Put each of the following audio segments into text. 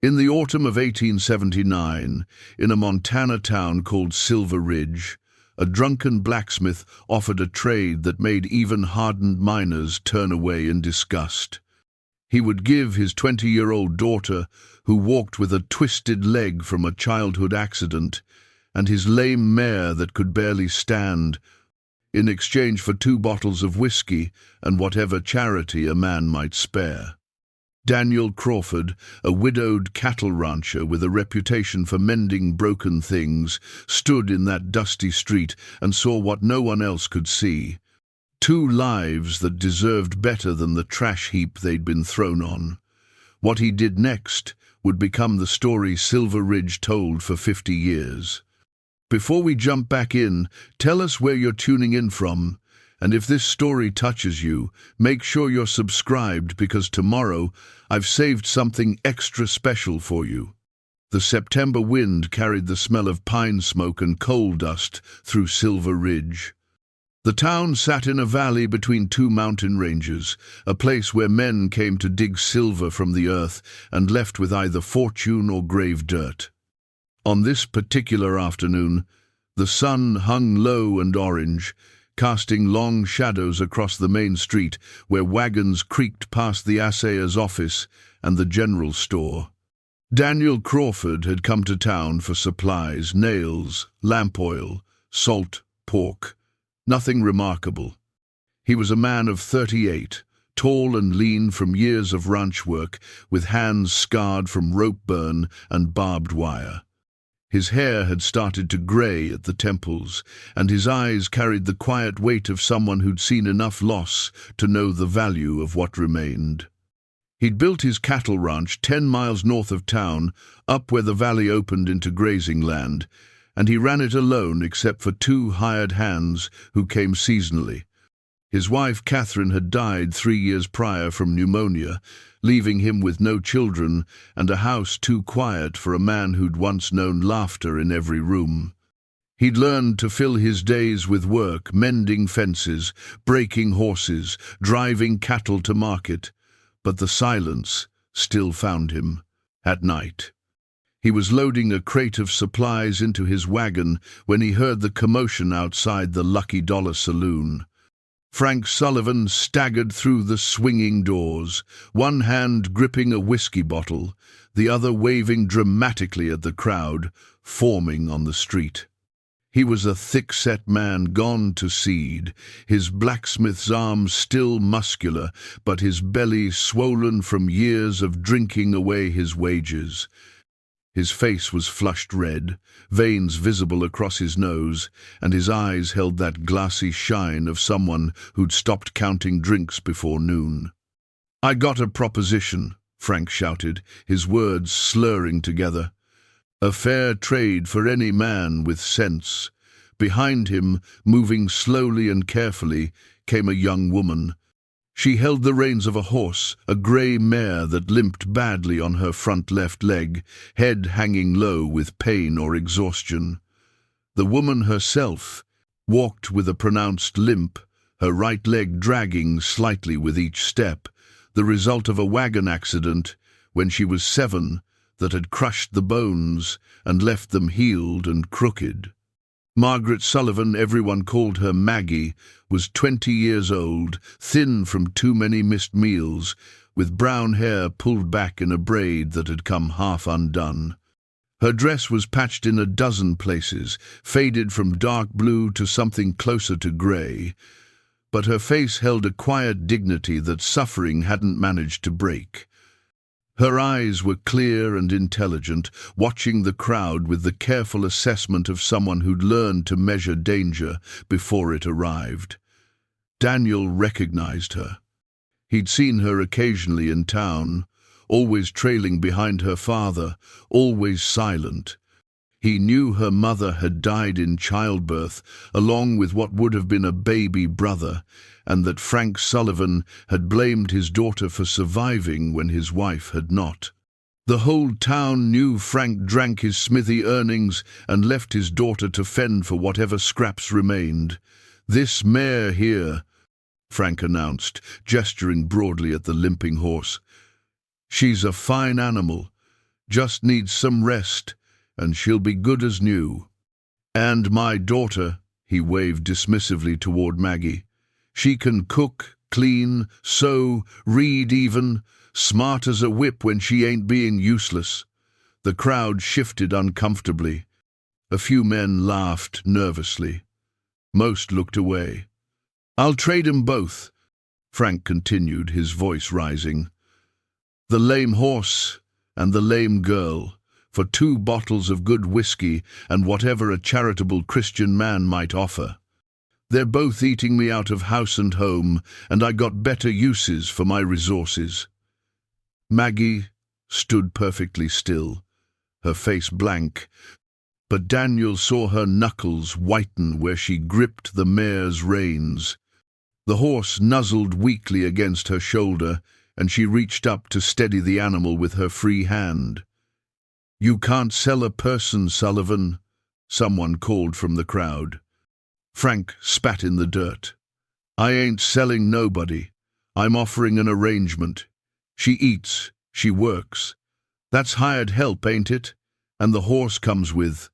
In the autumn of 1879, in a Montana town called Silver Ridge, a drunken blacksmith offered a trade that made even hardened miners turn away in disgust. He would give his 20-year-old daughter, who walked with a twisted leg from a childhood accident, and his lame mare that could barely stand, in exchange for 2 bottles of whiskey and whatever charity a man might spare. Daniel Crawford, a widowed cattle rancher with a reputation for mending broken things, stood in that dusty street and saw what no one else could see. 2 lives that deserved better than the trash heap they'd been thrown on. What he did next would become the story Silver Ridge told for 50 years. Before we jump back in, tell us where you're tuning in from. And if this story touches you, make sure you're subscribed, because tomorrow I've saved something extra special for you. The September wind carried the smell of pine smoke and coal dust through Silver Ridge. The town sat in a valley between 2 mountain ranges, a place where men came to dig silver from the earth and left with either fortune or grave dirt. On this particular afternoon, the sun hung low and orange, casting long shadows across the main street where wagons creaked past the assayer's office and the general store. Daniel Crawford had come to town for supplies: nails, lamp oil, salt, pork. Nothing remarkable. He was a man of 38, tall and lean from years of ranch work, with hands scarred from rope burn and barbed wire. His hair had started to grey at the temples, and his eyes carried the quiet weight of someone who'd seen enough loss to know the value of what remained. He'd built his cattle ranch 10 miles north of town, up where the valley opened into grazing land, and he ran it alone except for 2 hired hands who came seasonally. His wife, Catherine, had died 3 years prior from pneumonia, leaving him with no children and a house too quiet for a man who'd once known laughter in every room. He'd learned to fill his days with work, mending fences, breaking horses, driving cattle to market, but the silence still found him at night. He was loading a crate of supplies into his wagon when he heard the commotion outside the Lucky Dollar Saloon. Frank Sullivan staggered through the swinging doors, one hand gripping a whiskey bottle, the other waving dramatically at the crowd forming on the street. He was a thick-set man gone to seed, his blacksmith's arms still muscular, but his belly swollen from years of drinking away his wages. His face was flushed red, veins visible across his nose, and his eyes held that glassy shine of someone who'd stopped counting drinks before noon. "I got a proposition," Frank shouted, his words slurring together. "A fair trade for any man with sense." Behind him, moving slowly and carefully, came a young woman. She held the reins of a horse, a grey mare that limped badly on her front left leg, head hanging low with pain or exhaustion. The woman herself walked with a pronounced limp, her right leg dragging slightly with each step, the result of a wagon accident when she was 7 that had crushed the bones and left them healed and crooked. Margaret Sullivan, everyone called her Maggie, was 20 years old, thin from too many missed meals, with brown hair pulled back in a braid that had come half undone. Her dress was patched in a dozen places, faded from dark blue to something closer to grey, but her face held a quiet dignity that suffering hadn't managed to break. Her eyes were clear and intelligent, watching the crowd with the careful assessment of someone who'd learned to measure danger before it arrived. Daniel recognized her. He'd seen her occasionally in town, always trailing behind her father, always silent. He knew her mother had died in childbirth, along with what would have been a baby brother, and that Frank Sullivan had blamed his daughter for surviving when his wife had not. The whole town knew Frank drank his smithy earnings and left his daughter to fend for whatever scraps remained. "This mare here," Frank announced, gesturing broadly at the limping horse. "She's a fine animal. Just needs some rest, and she'll be good as new. And my daughter, he waved dismissively toward Maggie. She can cook, clean, sew, read even, smart as a whip when she ain't being useless. The crowd shifted uncomfortably. A few men laughed nervously. Most looked away. I'll trade 'em both, Frank continued, his voice rising. The lame horse and the lame girl, for 2 bottles of good whiskey and whatever a charitable Christian man might offer. They're both eating me out of house and home, and I got better uses for my resources. Maggie stood perfectly still, her face blank, but Daniel saw her knuckles whiten where she gripped the mare's reins. The horse nuzzled weakly against her shoulder, and she reached up to steady the animal with her free hand. "You can't sell a person, Sullivan," someone called from the crowd. Frank spat in the dirt. "I ain't selling nobody. I'm offering an arrangement. She eats, she works. That's hired help, ain't it? And the horse comes with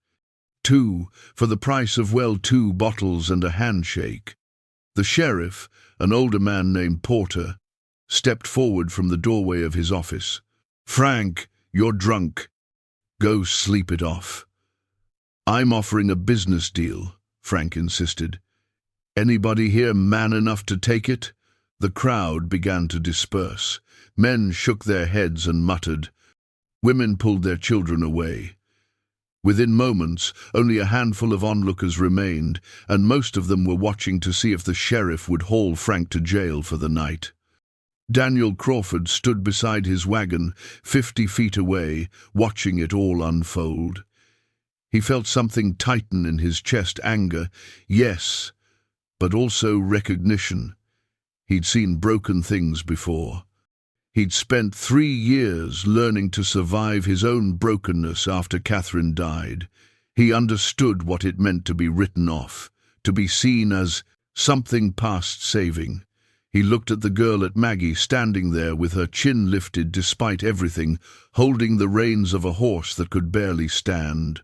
2, for the price of, well, 2 bottles and a handshake." The sheriff, an older man named Porter, stepped forward from the doorway of his office. "Frank, you're drunk. Go sleep it off." "I'm offering a business deal," Frank insisted. "Anybody here man enough to take it?" The crowd began to disperse. Men shook their heads and muttered. Women pulled their children away. Within moments, only a handful of onlookers remained, and most of them were watching to see if the sheriff would haul Frank to jail for the night. Daniel Crawford stood beside his wagon, 50 feet away, watching it all unfold. He felt something tighten in his chest, anger, yes, but also recognition. He'd seen broken things before. He'd spent 3 years learning to survive his own brokenness after Catherine died. He understood what it meant to be written off, to be seen as something past saving. He looked at the girl, at Maggie, standing there with her chin lifted despite everything, holding the reins of a horse that could barely stand.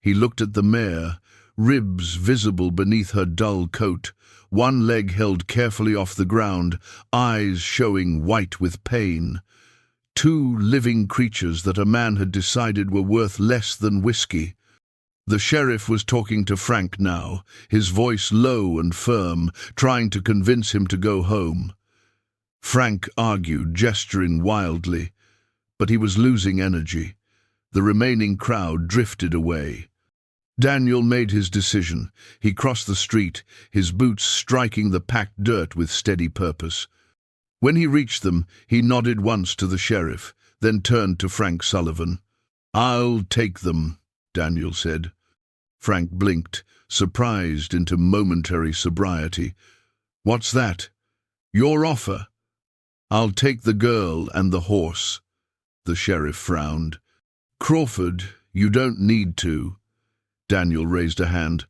He looked at the mare, ribs visible beneath her dull coat, one leg held carefully off the ground, eyes showing white with pain. 2 living creatures that a man had decided were worth less than whiskey. The sheriff was talking to Frank now, his voice low and firm, trying to convince him to go home. Frank argued, gesturing wildly, but he was losing energy. The remaining crowd drifted away. Daniel made his decision. He crossed the street, his boots striking the packed dirt with steady purpose. When he reached them, he nodded once to the sheriff, then turned to Frank Sullivan. "I'll take them," Daniel said. Frank blinked, surprised into momentary sobriety. "What's that?" "Your offer." "I'll take the girl and the horse." The sheriff frowned. "Crawford, you don't need to." Daniel raised a hand.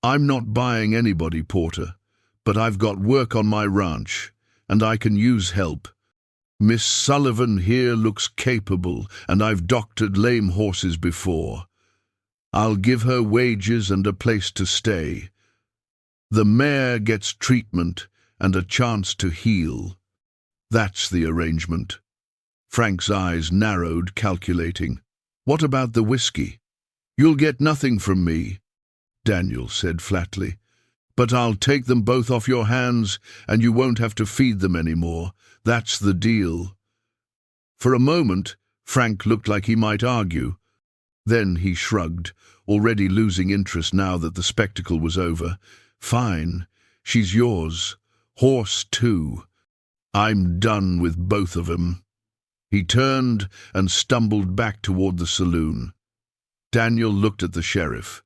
"I'm not buying anybody, Porter, but I've got work on my ranch, and I can use help. Miss Sullivan here looks capable, and I've doctored lame horses before. I'll give her wages and a place to stay. The mare gets treatment and a chance to heal. That's the arrangement." Frank's eyes narrowed, calculating. "What about the whiskey?" "You'll get nothing from me," Daniel said flatly. "But I'll take them both off your hands, and you won't have to feed them anymore. That's the deal." For a moment, Frank looked like he might argue. Then he shrugged, already losing interest now that the spectacle was over. "Fine, she's yours. Horse too. I'm done with both of 'em." He turned and stumbled back toward the saloon. Daniel looked at the sheriff.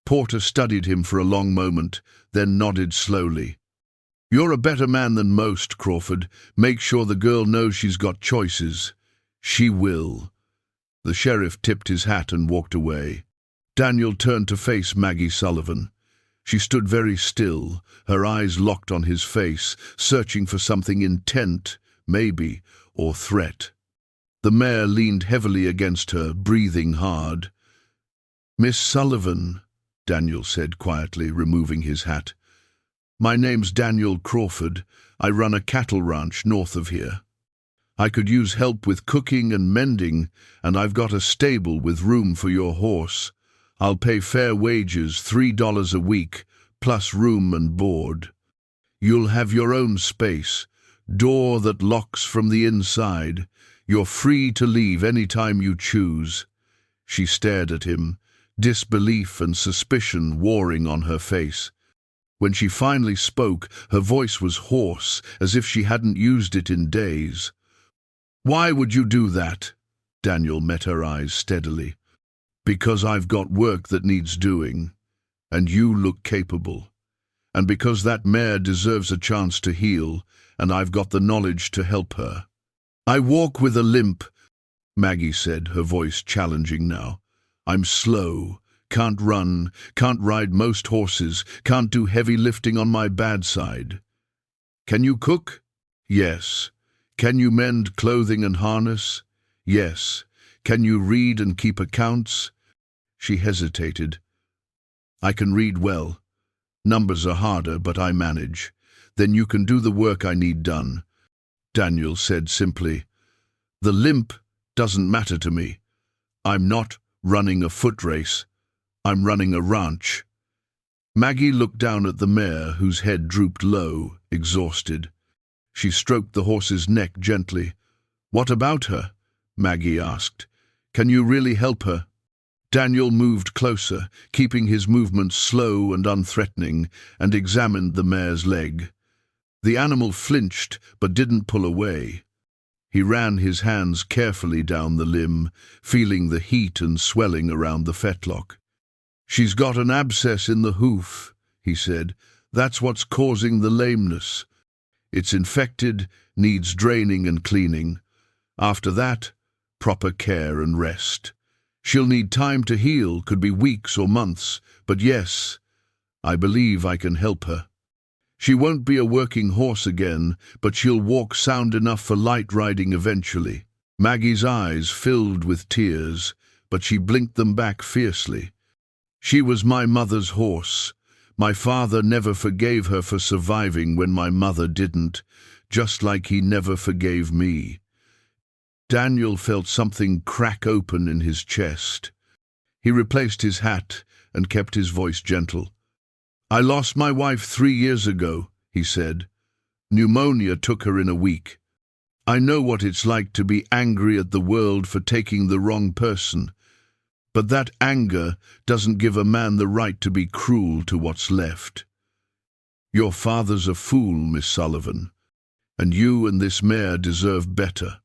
Porter studied him for a long moment, then nodded slowly. "You're a better man than most, Crawford. Make sure the girl knows she's got choices." "She will." The sheriff tipped his hat and walked away. Daniel turned to face Maggie Sullivan. She stood very still, her eyes locked on his face, searching for something intent, maybe, or threat. The mare leaned heavily against her, breathing hard. "Miss Sullivan," Daniel said quietly, removing his hat. "My name's Daniel Crawford. I run a cattle ranch north of here. I could use help with cooking and mending, and I've got a stable with room for your horse. I'll pay fair wages, $3 a week, plus room and board. You'll have your own space, door that locks from the inside. You're free to leave any time you choose." She stared at him, disbelief and suspicion warring on her face. When she finally spoke, her voice was hoarse, as if she hadn't used it in days. "Why would you do that?" Daniel met her eyes steadily. "Because I've got work that needs doing, and you look capable. And because that mare deserves a chance to heal, and I've got the knowledge to help her." "I walk with a limp," Maggie said, her voice challenging now. "I'm slow, can't run, can't ride most horses, can't do heavy lifting on my bad side." "Can you cook?" "Yes." "Can you mend clothing and harness?" "Yes." "Can you read and keep accounts?" She hesitated. "I can read well. Numbers are harder, but I manage." "Then you can do the work I need done," Daniel said simply. "The limp doesn't matter to me. I'm not running a foot race. I'm running a ranch." Maggie looked down at the mare, whose head drooped low, exhausted. She stroked the horse's neck gently. "What about her?" Maggie asked. "Can you really help her?" Daniel moved closer, keeping his movements slow and unthreatening, and examined the mare's leg. The animal flinched, but didn't pull away. He ran his hands carefully down the limb, feeling the heat and swelling around the fetlock. "She's got an abscess in the hoof," he said. "That's what's causing the lameness. It's infected, needs draining and cleaning. After that, proper care and rest. She'll need time to heal, could be weeks or months, but yes, I believe I can help her. She won't be a working horse again, but she'll walk sound enough for light riding eventually." Maggie's eyes filled with tears, but she blinked them back fiercely. "She was my mother's horse. My father never forgave her for surviving when my mother didn't, just like he never forgave me." Daniel felt something crack open in his chest. He replaced his hat and kept his voice gentle. "I lost my wife 3 years ago," he said. "Pneumonia took her in a week. I know what it's like to be angry at the world for taking the wrong person. But that anger doesn't give a man the right to be cruel to what's left. Your father's a fool, Miss Sullivan, and you and this mare deserve better."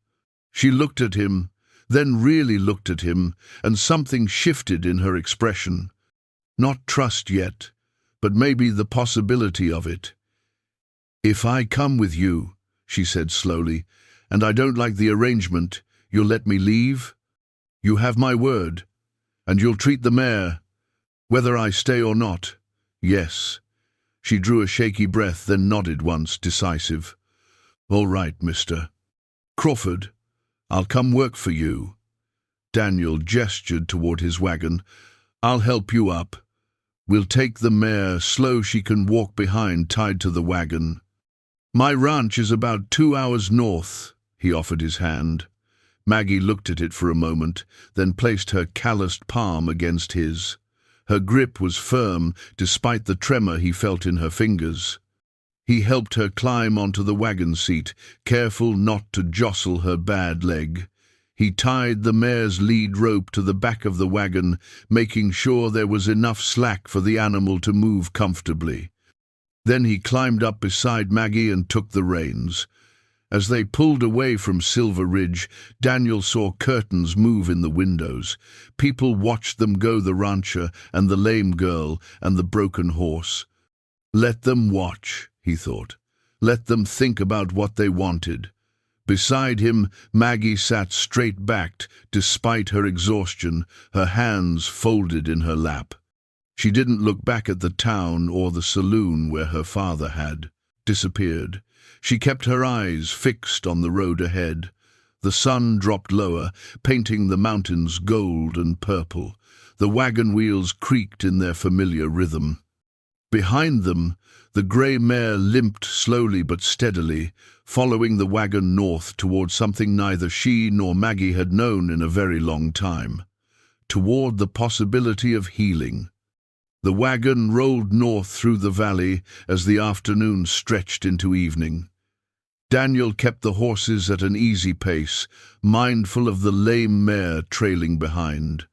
She looked at him, then really looked at him, and something shifted in her expression. Not trust yet, but maybe the possibility of it. "If I come with you," she said slowly, "and I don't like the arrangement, you'll let me leave? You have my word. And you'll treat the mare, whether I stay or not?" "Yes." She drew a shaky breath, then nodded once, decisive. "All right, Mr. Crawford, I'll come work for you." Daniel gestured toward his wagon. "I'll help you up. We'll take the mare slow she can walk behind, tied to the wagon. My ranch is about 2 hours north." He offered his hand. Maggie looked at it for a moment, then placed her calloused palm against his. Her grip was firm, despite the tremor he felt in her fingers. He helped her climb onto the wagon seat, careful not to jostle her bad leg. He tied the mare's lead rope to the back of the wagon, making sure there was enough slack for the animal to move comfortably. Then he climbed up beside Maggie and took the reins. As they pulled away from Silver Ridge, Daniel saw curtains move in the windows. People watched them go, the rancher and the lame girl and the broken horse. Let them watch, he thought. Let them think about what they wanted. Beside him, Maggie sat straight-backed, despite her exhaustion, her hands folded in her lap. She didn't look back at the town or the saloon where her father had disappeared. She kept her eyes fixed on the road ahead. The sun dropped lower, painting the mountains gold and purple. The wagon wheels creaked in their familiar rhythm. Behind them, the grey mare limped slowly but steadily, following the wagon north toward something neither she nor Maggie had known in a very long time. Toward the possibility of healing. The wagon rolled north through the valley as the afternoon stretched into evening. Daniel kept the horses at an easy pace, mindful of the lame mare trailing behind.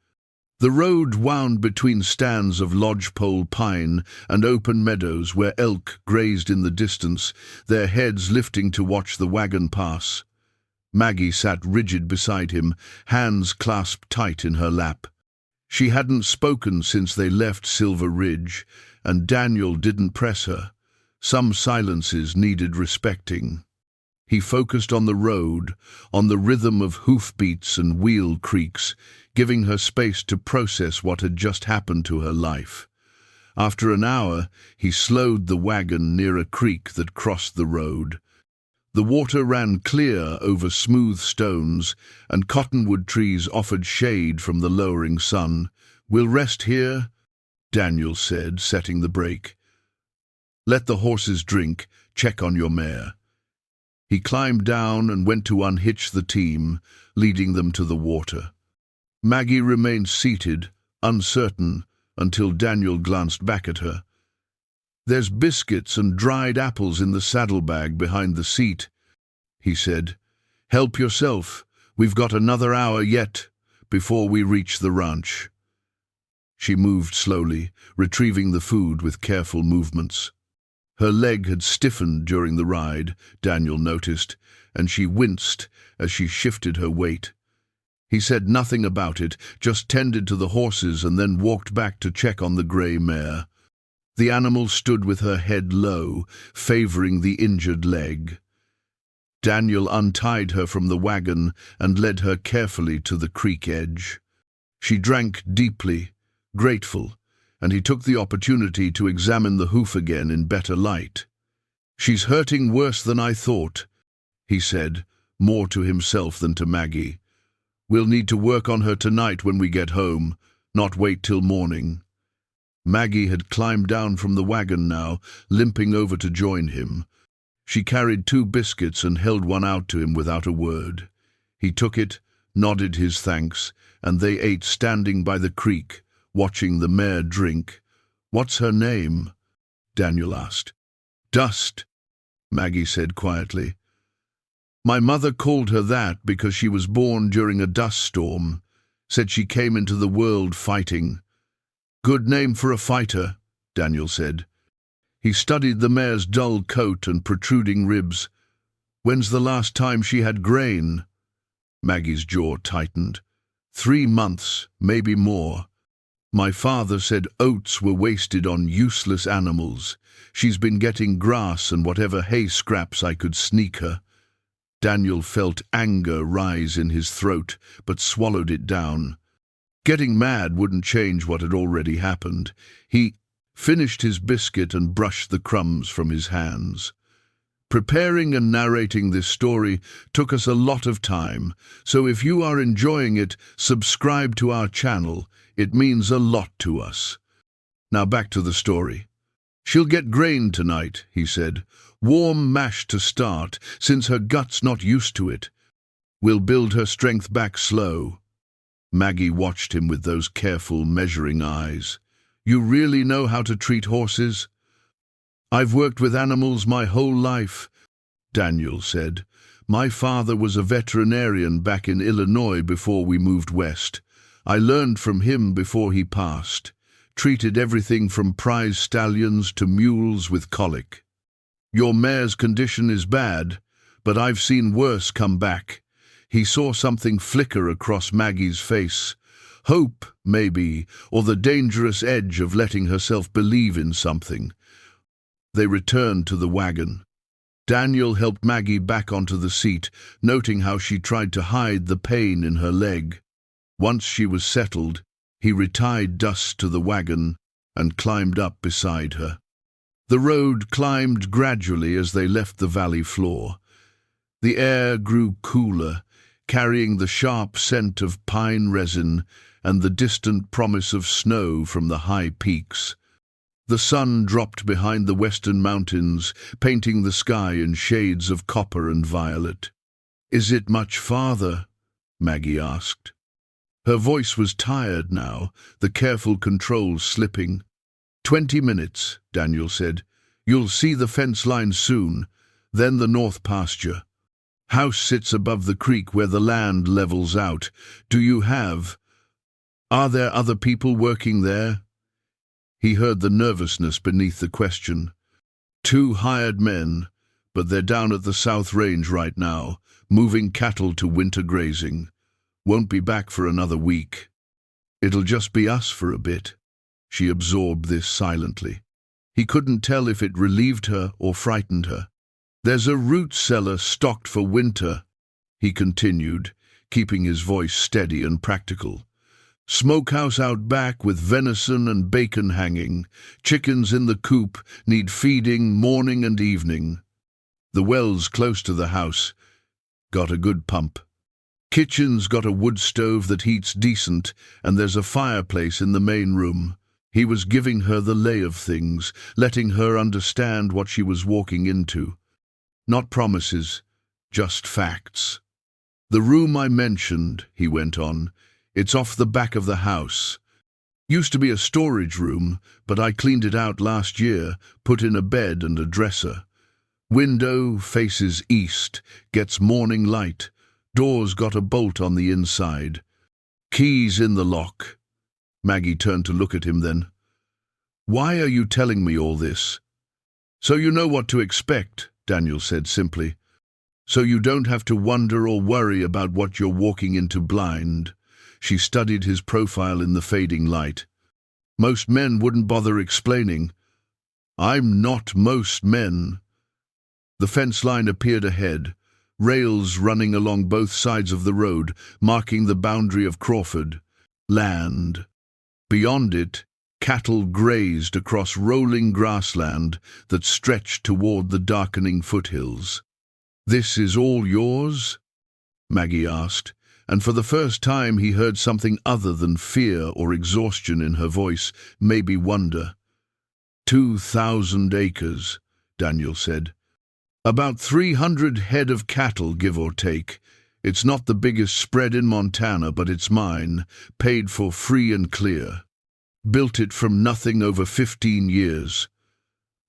The road wound between stands of lodgepole pine and open meadows where elk grazed in the distance, their heads lifting to watch the wagon pass. Maggie sat rigid beside him, hands clasped tight in her lap. She hadn't spoken since they left Silver Ridge, and Daniel didn't press her. Some silences needed respecting. He focused on the road, on the rhythm of hoofbeats and wheel creaks, giving her space to process what had just happened to her life. After an hour, he slowed the wagon near a creek that crossed the road. The water ran clear over smooth stones, and cottonwood trees offered shade from the lowering sun. "We'll rest here," Daniel said, setting the brake. "Let the horses drink, check on your mare." He climbed down and went to unhitch the team, leading them to the water. Maggie remained seated, uncertain, until Daniel glanced back at her. "There's biscuits and dried apples in the saddlebag behind the seat," he said. "Help yourself. We've got another hour yet before we reach the ranch." She moved slowly, retrieving the food with careful movements. Her leg had stiffened during the ride, Daniel noticed, and she winced as she shifted her weight. He said nothing about it, just tended to the horses and then walked back to check on the grey mare. The animal stood with her head low, favoring the injured leg. Daniel untied her from the wagon and led her carefully to the creek edge. She drank deeply, grateful, and he took the opportunity to examine the hoof again in better light. "She's hurting worse than I thought," he said, more to himself than to Maggie. "We'll need to work on her tonight when we get home, not wait till morning." Maggie had climbed down from the wagon now, limping over to join him. She carried 2 biscuits and held one out to him without a word. He took it, nodded his thanks, and they ate standing by the creek, watching the mare drink. "What's her name?" Daniel asked. "Dust," Maggie said quietly. "My mother called her that because she was born during a dust storm. Said she came into the world fighting." "Good name for a fighter," Daniel said. He studied the mare's dull coat and protruding ribs. "When's the last time she had grain?" Maggie's jaw tightened. 3 months, maybe more. My father said oats were wasted on useless animals. She's been getting grass and whatever hay scraps I could sneak her." Daniel felt anger rise in his throat, but swallowed it down. Getting mad wouldn't change what had already happened. He finished his biscuit and brushed the crumbs from his hands. "Preparing and narrating this story took us a lot of time, so if you are enjoying it, subscribe to our channel. It means a lot to us." Now back to the story. "She'll get grain tonight," he said. "Warm mash to start, since her gut's not used to it. We'll build her strength back slow." Maggie watched him with those careful, measuring eyes. "You really know how to treat horses?" "I've worked with animals my whole life," Daniel said. "My father was a veterinarian back in Illinois before we moved west. I learned from him before he passed. Treated everything from prize stallions to mules with colic. Your mare's condition is bad, but I've seen worse come back." He saw something flicker across Maggie's face. Hope, maybe, or the dangerous edge of letting herself believe in something. They returned to the wagon. Daniel helped Maggie back onto the seat, noting how she tried to hide the pain in her leg. Once she was settled, he retied Dust to the wagon and climbed up beside her. The road climbed gradually as they left the valley floor. The air grew cooler, carrying the sharp scent of pine resin and the distant promise of snow from the high peaks. The sun dropped behind the western mountains, painting the sky in shades of copper and violet. "Is it much farther?" Maggie asked. Her voice was tired now, the careful controls slipping. 20 minutes, Daniel said. "You'll see the fence line soon, then the north pasture. House sits above the creek where the land levels out. Are there other people working there?" He heard the nervousness beneath the question. "2 hired men, but they're down at the South Range right now, moving cattle to winter grazing. Won't be back for another week. It'll just be us for a bit." She absorbed this silently. He couldn't tell if it relieved her or frightened her. "There's a root cellar stocked for winter," he continued, keeping his voice steady and practical. "Smokehouse out back with venison and bacon hanging. Chickens in the coop need feeding morning and evening. The well's close to the house. Got a good pump. Kitchen's got a wood stove that heats decent, and there's a fireplace in the main room." He was giving her the lay of things, letting her understand what she was walking into. Not promises, just facts. "The room I mentioned," he went on, "it's off the back of the house. Used to be a storage room, but I cleaned it out last year, put in a bed and a dresser. Window faces east, gets morning light. Door's got a bolt on the inside. Keys in the lock." Maggie turned to look at him then. "Why are you telling me all this?" "So you know what to expect," Daniel said simply. "So you don't have to wonder or worry about what you're walking into blind." She studied his profile in the fading light. "Most men wouldn't bother explaining." "I'm not most men." The fence line appeared ahead, rails running along both sides of the road, marking the boundary of Crawford. Land. Beyond it, cattle grazed across rolling grassland that stretched toward the darkening foothills. "This is all yours?" Maggie asked, and for the first time he heard something other than fear or exhaustion in her voice, maybe wonder. 2,000 acres, Daniel said. "About 300 head of cattle, give or take. It's not the biggest spread in Montana, but it's mine, paid for free and clear. Built it from nothing over 15 years.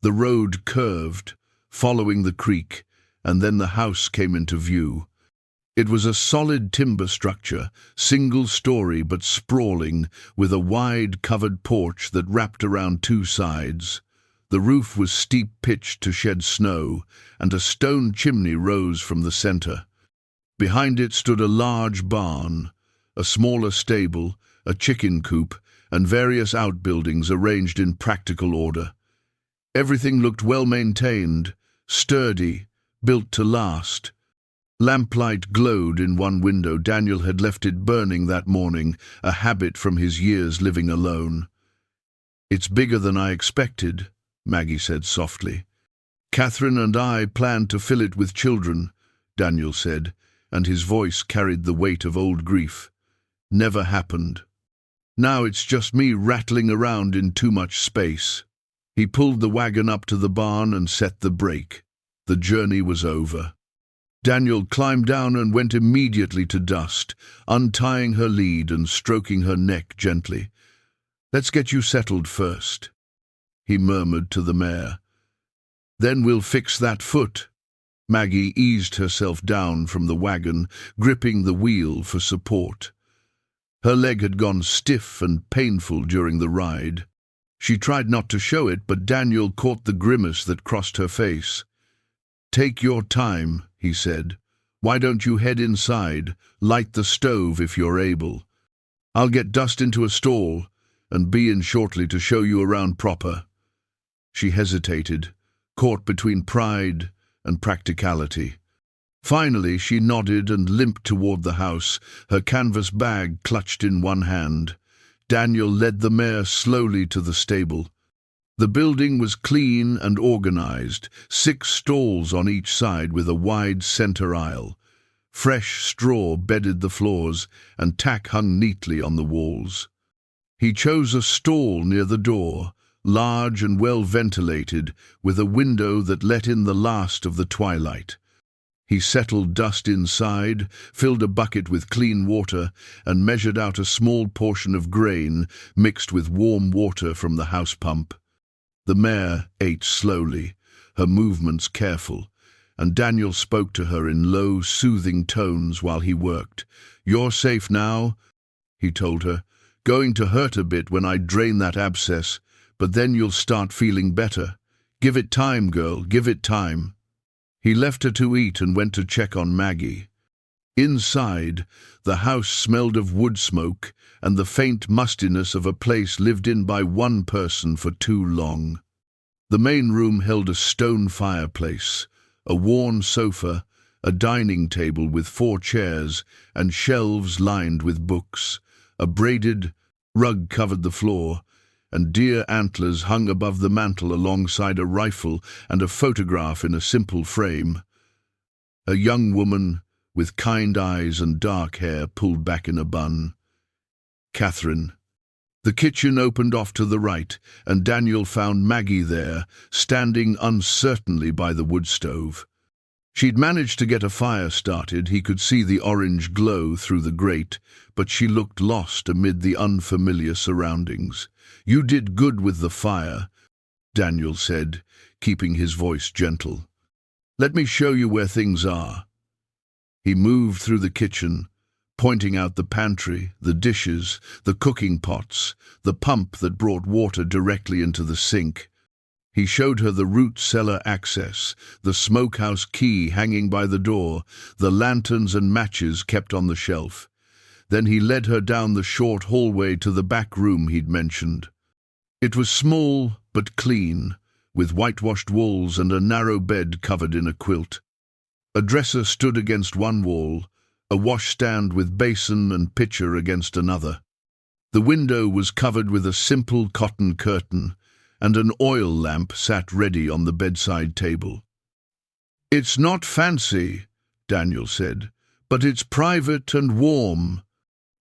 The road curved, following the creek, and then the house came into view. It was a solid timber structure, single-story but sprawling, with a wide covered porch that wrapped around 2 sides. The roof was steep-pitched to shed snow, and a stone chimney rose from the center. Behind it stood a large barn, a smaller stable, a chicken coop, and various outbuildings arranged in practical order. Everything looked well-maintained, sturdy, built to last. Lamplight glowed in one window. Daniel had left it burning that morning, a habit from his years living alone. "It's bigger than I expected," Maggie said softly. "Catherine and I planned to fill it with children," Daniel said, and his voice carried the weight of old grief. "Never happened. Now it's just me rattling around in too much space." He pulled the wagon up to the barn and set the brake. The journey was over. Daniel climbed down and went immediately to Dust, untying her lead and stroking her neck gently. "Let's get you settled first," he murmured to the mare. "Then we'll fix that foot." Maggie eased herself down from the wagon, gripping the wheel for support. Her leg had gone stiff and painful during the ride. She tried not to show it, but Daniel caught the grimace that crossed her face. "Take your time," he said. "Why don't you head inside, light the stove if you're able. I'll get Dust into a stall, and be in shortly to show you around proper." She hesitated, caught between pride and practicality. Finally, she nodded and limped toward the house, her canvas bag clutched in one hand. Daniel led the mare slowly to the stable. The building was clean and organized, 6 stalls on each side with a wide center aisle. Fresh straw bedded the floors, and tack hung neatly on the walls. He chose a stall near the door, large and well ventilated, with a window that let in the last of the twilight. He settled dust inside, filled a bucket with clean water, and measured out a small portion of grain mixed with warm water from the house pump. The mare ate slowly, her movements careful, and Daniel spoke to her in low, soothing tones while he worked. "You're safe now," he told her. "Going to hurt a bit when I drain that abscess, but then you'll start feeling better. Give it time, girl, give it time." He left her to eat and went to check on Maggie. Inside, the house smelled of wood smoke and the faint mustiness of a place lived in by one person for too long. The main room held a stone fireplace, a worn sofa, a dining table with 4 chairs, and shelves lined with books. A braided rug covered the floor, and deer antlers hung above the mantel alongside a rifle and a photograph in a simple frame. A young woman with kind eyes and dark hair pulled back in a bun. Catherine. The kitchen opened off to the right, and Daniel found Maggie there, standing uncertainly by the wood stove. She'd managed to get a fire started. He could see the orange glow through the grate, but she looked lost amid the unfamiliar surroundings. "You did good with the fire," Daniel said, keeping his voice gentle. "Let me show you where things are." He moved through the kitchen, pointing out the pantry, the dishes, the cooking pots, the pump that brought water directly into the sink. He showed her the root cellar access, the smokehouse key hanging by the door, the lanterns and matches kept on the shelf. Then he led her down the short hallway to the back room he'd mentioned. It was small but clean, with whitewashed walls and a narrow bed covered in a quilt. A dresser stood against one wall, a washstand with basin and pitcher against another. The window was covered with a simple cotton curtain, and an oil lamp sat ready on the bedside table. "It's not fancy," Daniel said, "but it's private and warm.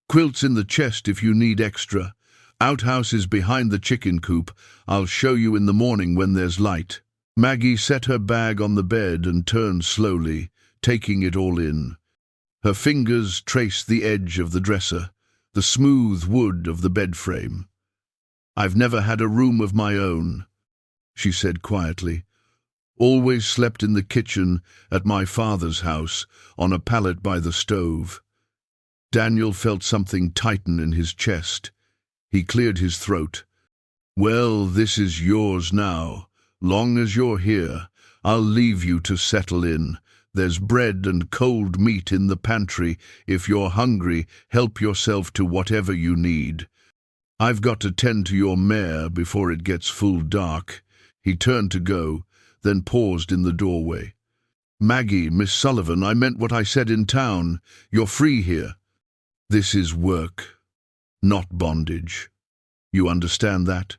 Quilts in the chest if you need extra. Outhouse is behind the chicken coop. I'll show you in the morning when there's light." Maggie set her bag on the bed and turned slowly, taking it all in. Her fingers traced the edge of the dresser, the smooth wood of the bed frame. "I've never had a room of my own," she said quietly. "Always slept in the kitchen at my father's house, on a pallet by the stove." Daniel felt something tighten in his chest. He cleared his throat. "Well, this is yours now. Long as you're here, I'll leave you to settle in. There's bread and cold meat in the pantry. If you're hungry, help yourself to whatever you need. I've got to tend to your mare before it gets full dark." He turned to go, then paused in the doorway. "Maggie, Miss Sullivan, I meant what I said in town. You're free here. This is work, not bondage. You understand that?"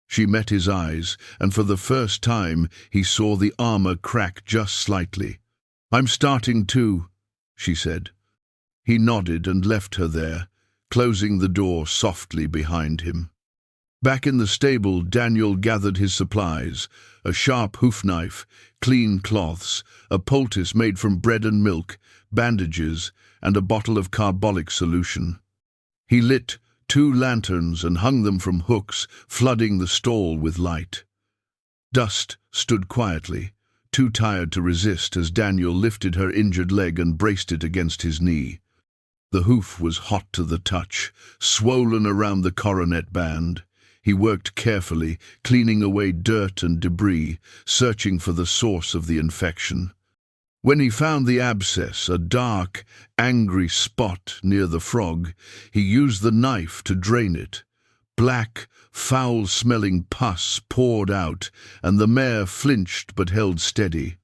She met his eyes, and for the first time he saw the armor crack just slightly. "I'm starting too," she said. He nodded and left her there, closing the door softly behind him. Back in the stable, Daniel gathered his supplies: a sharp hoof knife, clean cloths, a poultice made from bread and milk, bandages, and a bottle of carbolic solution. He lit 2 lanterns and hung them from hooks, flooding the stall with light. Dust stood quietly, too tired to resist, as Daniel lifted her injured leg and braced it against his knee. The hoof was hot to the touch, swollen around the coronet band. He worked carefully, cleaning away dirt and debris, searching for the source of the infection. When he found the abscess, a dark, angry spot near the frog, he used the knife to drain it. Black, foul-smelling pus poured out, and the mare flinched but held steady.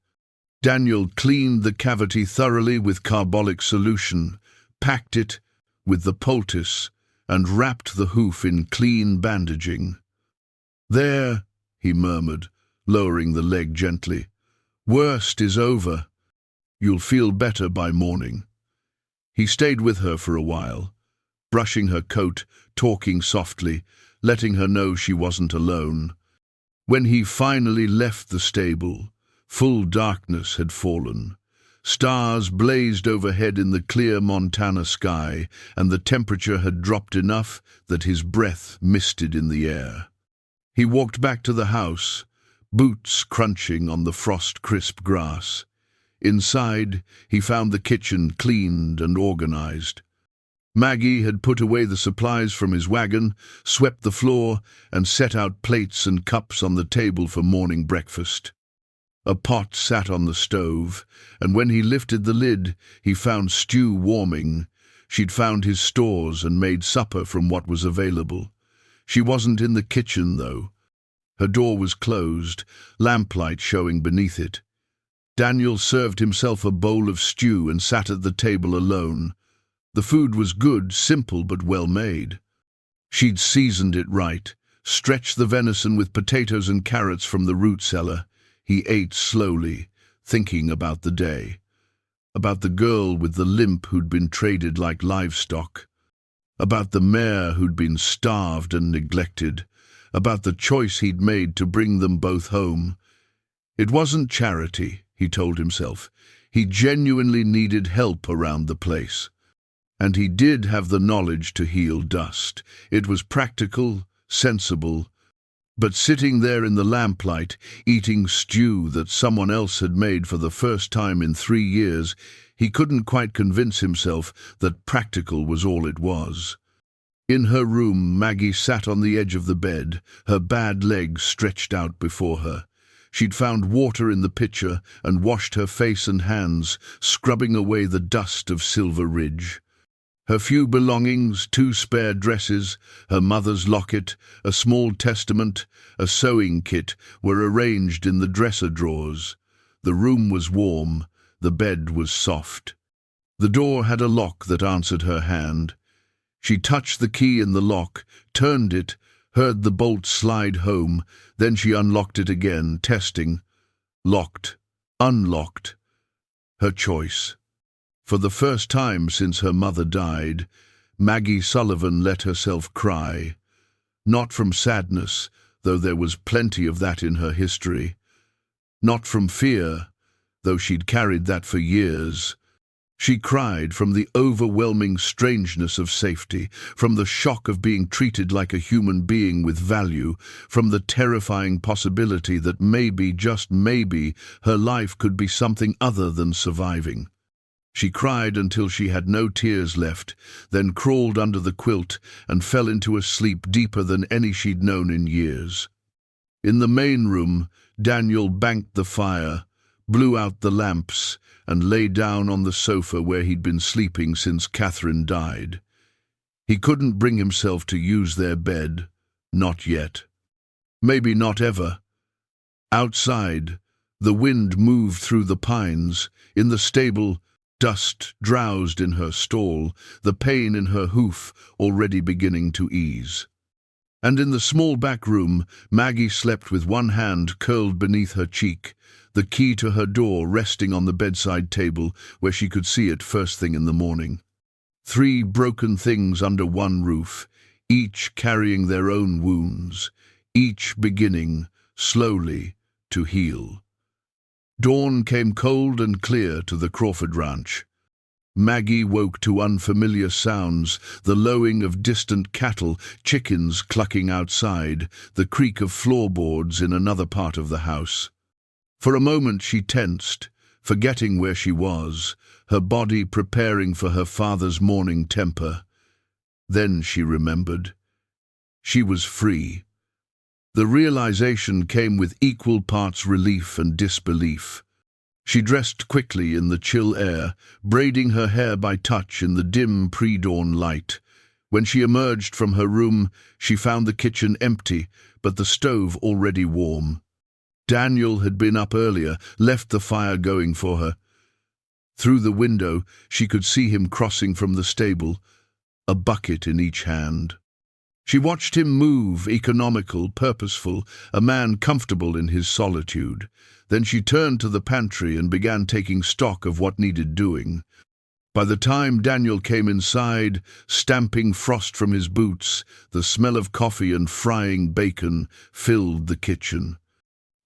Daniel cleaned the cavity thoroughly with carbolic solution, packed it with the poultice, and wrapped the hoof in clean bandaging. "There," he murmured, lowering the leg gently. "Worst is over. You'll feel better by morning." He stayed with her for a while, brushing her coat, talking softly, letting her know she wasn't alone. When he finally left the stable, full darkness had fallen. Stars blazed overhead in the clear Montana sky, and the temperature had dropped enough that his breath misted in the air. He walked back to the house, boots crunching on the frost-crisp grass. Inside, he found the kitchen cleaned and organized. Maggie had put away the supplies from his wagon, swept the floor, and set out plates and cups on the table for morning breakfast. A pot sat on the stove, and when he lifted the lid, he found stew warming. She'd found his stores and made supper from what was available. She wasn't in the kitchen, though. Her door was closed, lamplight showing beneath it. Daniel served himself a bowl of stew and sat at the table alone. The food was good, simple but well made. She'd seasoned it right, stretched the venison with potatoes and carrots from the root cellar. He ate slowly, thinking about the day, about the girl with the limp who'd been traded like livestock, about the mare who'd been starved and neglected, about the choice he'd made to bring them both home. It wasn't charity, he told himself. He genuinely needed help around the place. And he did have the knowledge to heal dust. It was practical, sensible, but sitting there in the lamplight, eating stew that someone else had made for the first time in 3 years, he couldn't quite convince himself that practical was all it was. In her room, Maggie sat on the edge of the bed, her bad legs stretched out before her. She'd found water in the pitcher and washed her face and hands, scrubbing away the dust of Silver Ridge. Her few belongings, 2 spare dresses, her mother's locket, a small testament, a sewing kit, were arranged in the dresser drawers. The room was warm, the bed was soft. The door had a lock that answered her hand. She touched the key in the lock, turned it, heard the bolt slide home, then she unlocked it again, testing. Locked, unlocked. Her choice. For the first time since her mother died, Maggie Sullivan let herself cry. Not from sadness, though there was plenty of that in her history. Not from fear, though she'd carried that for years. She cried from the overwhelming strangeness of safety, from the shock of being treated like a human being with value, from the terrifying possibility that maybe, just maybe, her life could be something other than surviving. She cried until she had no tears left, then crawled under the quilt and fell into a sleep deeper than any she'd known in years. In the main room, Daniel banked the fire, blew out the lamps, and lay down on the sofa where he'd been sleeping since Catherine died. He couldn't bring himself to use their bed, not yet. Maybe not ever. Outside, the wind moved through the pines. In the stable, dust drowsed in her stall, the pain in her hoof already beginning to ease. And in the small back room, Maggie slept with one hand curled beneath her cheek, the key to her door resting on the bedside table where she could see it first thing in the morning. 3 broken things under one roof, each carrying their own wounds, each beginning, slowly, to heal. Dawn came cold and clear to the Crawford Ranch. Maggie woke to unfamiliar sounds, the lowing of distant cattle, chickens clucking outside, the creak of floorboards in another part of the house. For a moment she tensed, forgetting where she was, her body preparing for her father's morning temper. Then she remembered. She was free. The realization came with equal parts relief and disbelief. She dressed quickly in the chill air, braiding her hair by touch in the dim pre-dawn light. When she emerged from her room, she found the kitchen empty, but the stove already warm. Daniel had been up earlier, left the fire going for her. Through the window, she could see him crossing from the stable, a bucket in each hand. She watched him move, economical, purposeful, a man comfortable in his solitude. Then she turned to the pantry and began taking stock of what needed doing. By the time Daniel came inside, stamping frost from his boots, the smell of coffee and frying bacon filled the kitchen.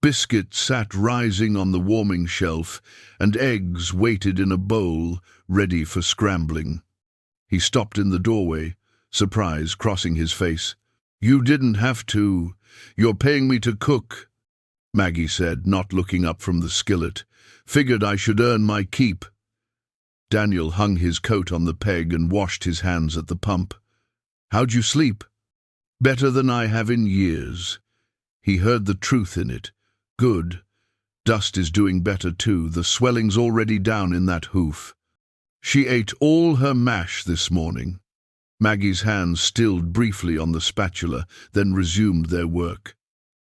Biscuits sat rising on the warming shelf, and eggs waited in a bowl, ready for scrambling. He stopped in the doorway, surprise crossing his face. "You didn't have to. You're paying me to cook," Maggie said, not looking up from the skillet. "Figured I should earn my keep." Daniel hung his coat on the peg and washed his hands at the pump. "How'd you sleep?" "Better than I have in years." He heard the truth in it. "Good. Dust is doing better too. The swelling's already down in that hoof. She ate all her mash this morning." Maggie's hands stilled briefly on the spatula, then resumed their work.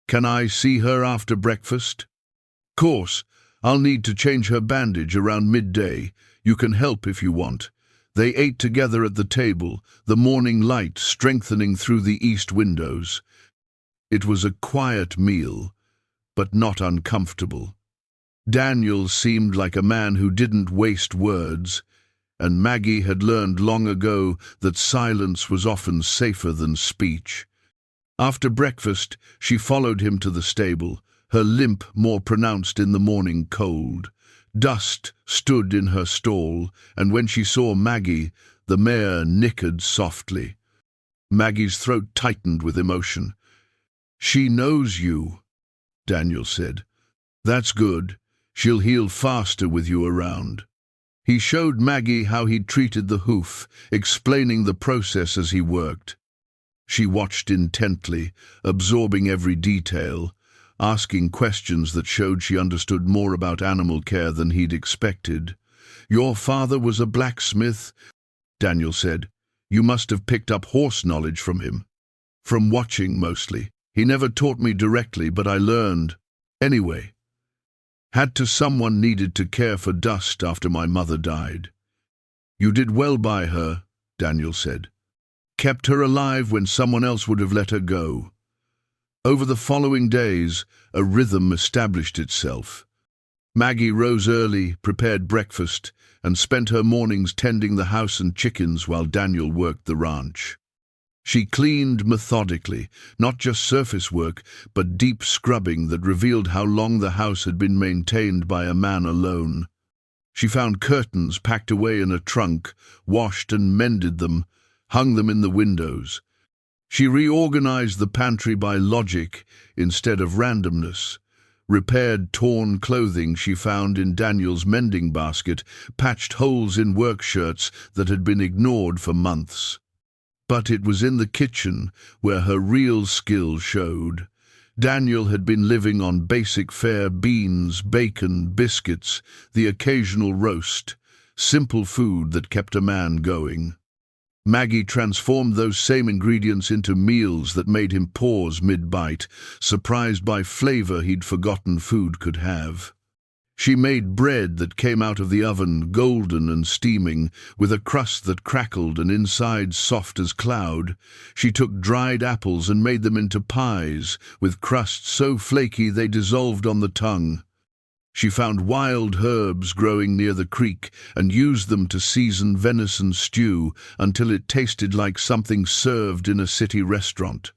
"Can I see her after breakfast?" "Course. I'll need to change her bandage around midday. You can help if you want." They ate together at the table, the morning light strengthening through the east windows. It was a quiet meal, but not uncomfortable. Daniel seemed like a man who didn't waste words, and Maggie had learned long ago that silence was often safer than speech. After breakfast, she followed him to the stable, her limp more pronounced in the morning cold. Dust stood in her stall, and when she saw Maggie, the mare nickered softly. Maggie's throat tightened with emotion. "She knows you," Daniel said. "That's good. She'll heal faster with you around." He showed Maggie how he'd treated the hoof, explaining the process as he worked. She watched intently, absorbing every detail, asking questions that showed she understood more about animal care than he'd expected. "Your father was a blacksmith," Daniel said. "You must have picked up horse knowledge from him." "From watching, mostly. He never taught me directly, but I learned. Anyway, had to someone needed to care for Dust after my mother died." "You did well by her," Daniel said. "Kept her alive when someone else would have let her go." Over the following days, a rhythm established itself. Maggie rose early, prepared breakfast, and spent her mornings tending the house and chickens while Daniel worked the ranch. She cleaned methodically, not just surface work, but deep scrubbing that revealed how long the house had been maintained by a man alone. She found curtains packed away in a trunk, washed and mended them, hung them in the windows. She reorganized the pantry by logic instead of randomness, repaired torn clothing she found in Daniel's mending basket, patched holes in work shirts that had been ignored for months. But it was in the kitchen where her real skill showed. Daniel had been living on basic fare: beans, bacon, biscuits, the occasional roast, simple food that kept a man going. Maggie transformed those same ingredients into meals that made him pause mid-bite, surprised by flavor he'd forgotten food could have. She made bread that came out of the oven, golden and steaming, with a crust that crackled and inside soft as cloud. She took dried apples and made them into pies, with crusts so flaky they dissolved on the tongue. She found wild herbs growing near the creek and used them to season venison stew until it tasted like something served in a city restaurant.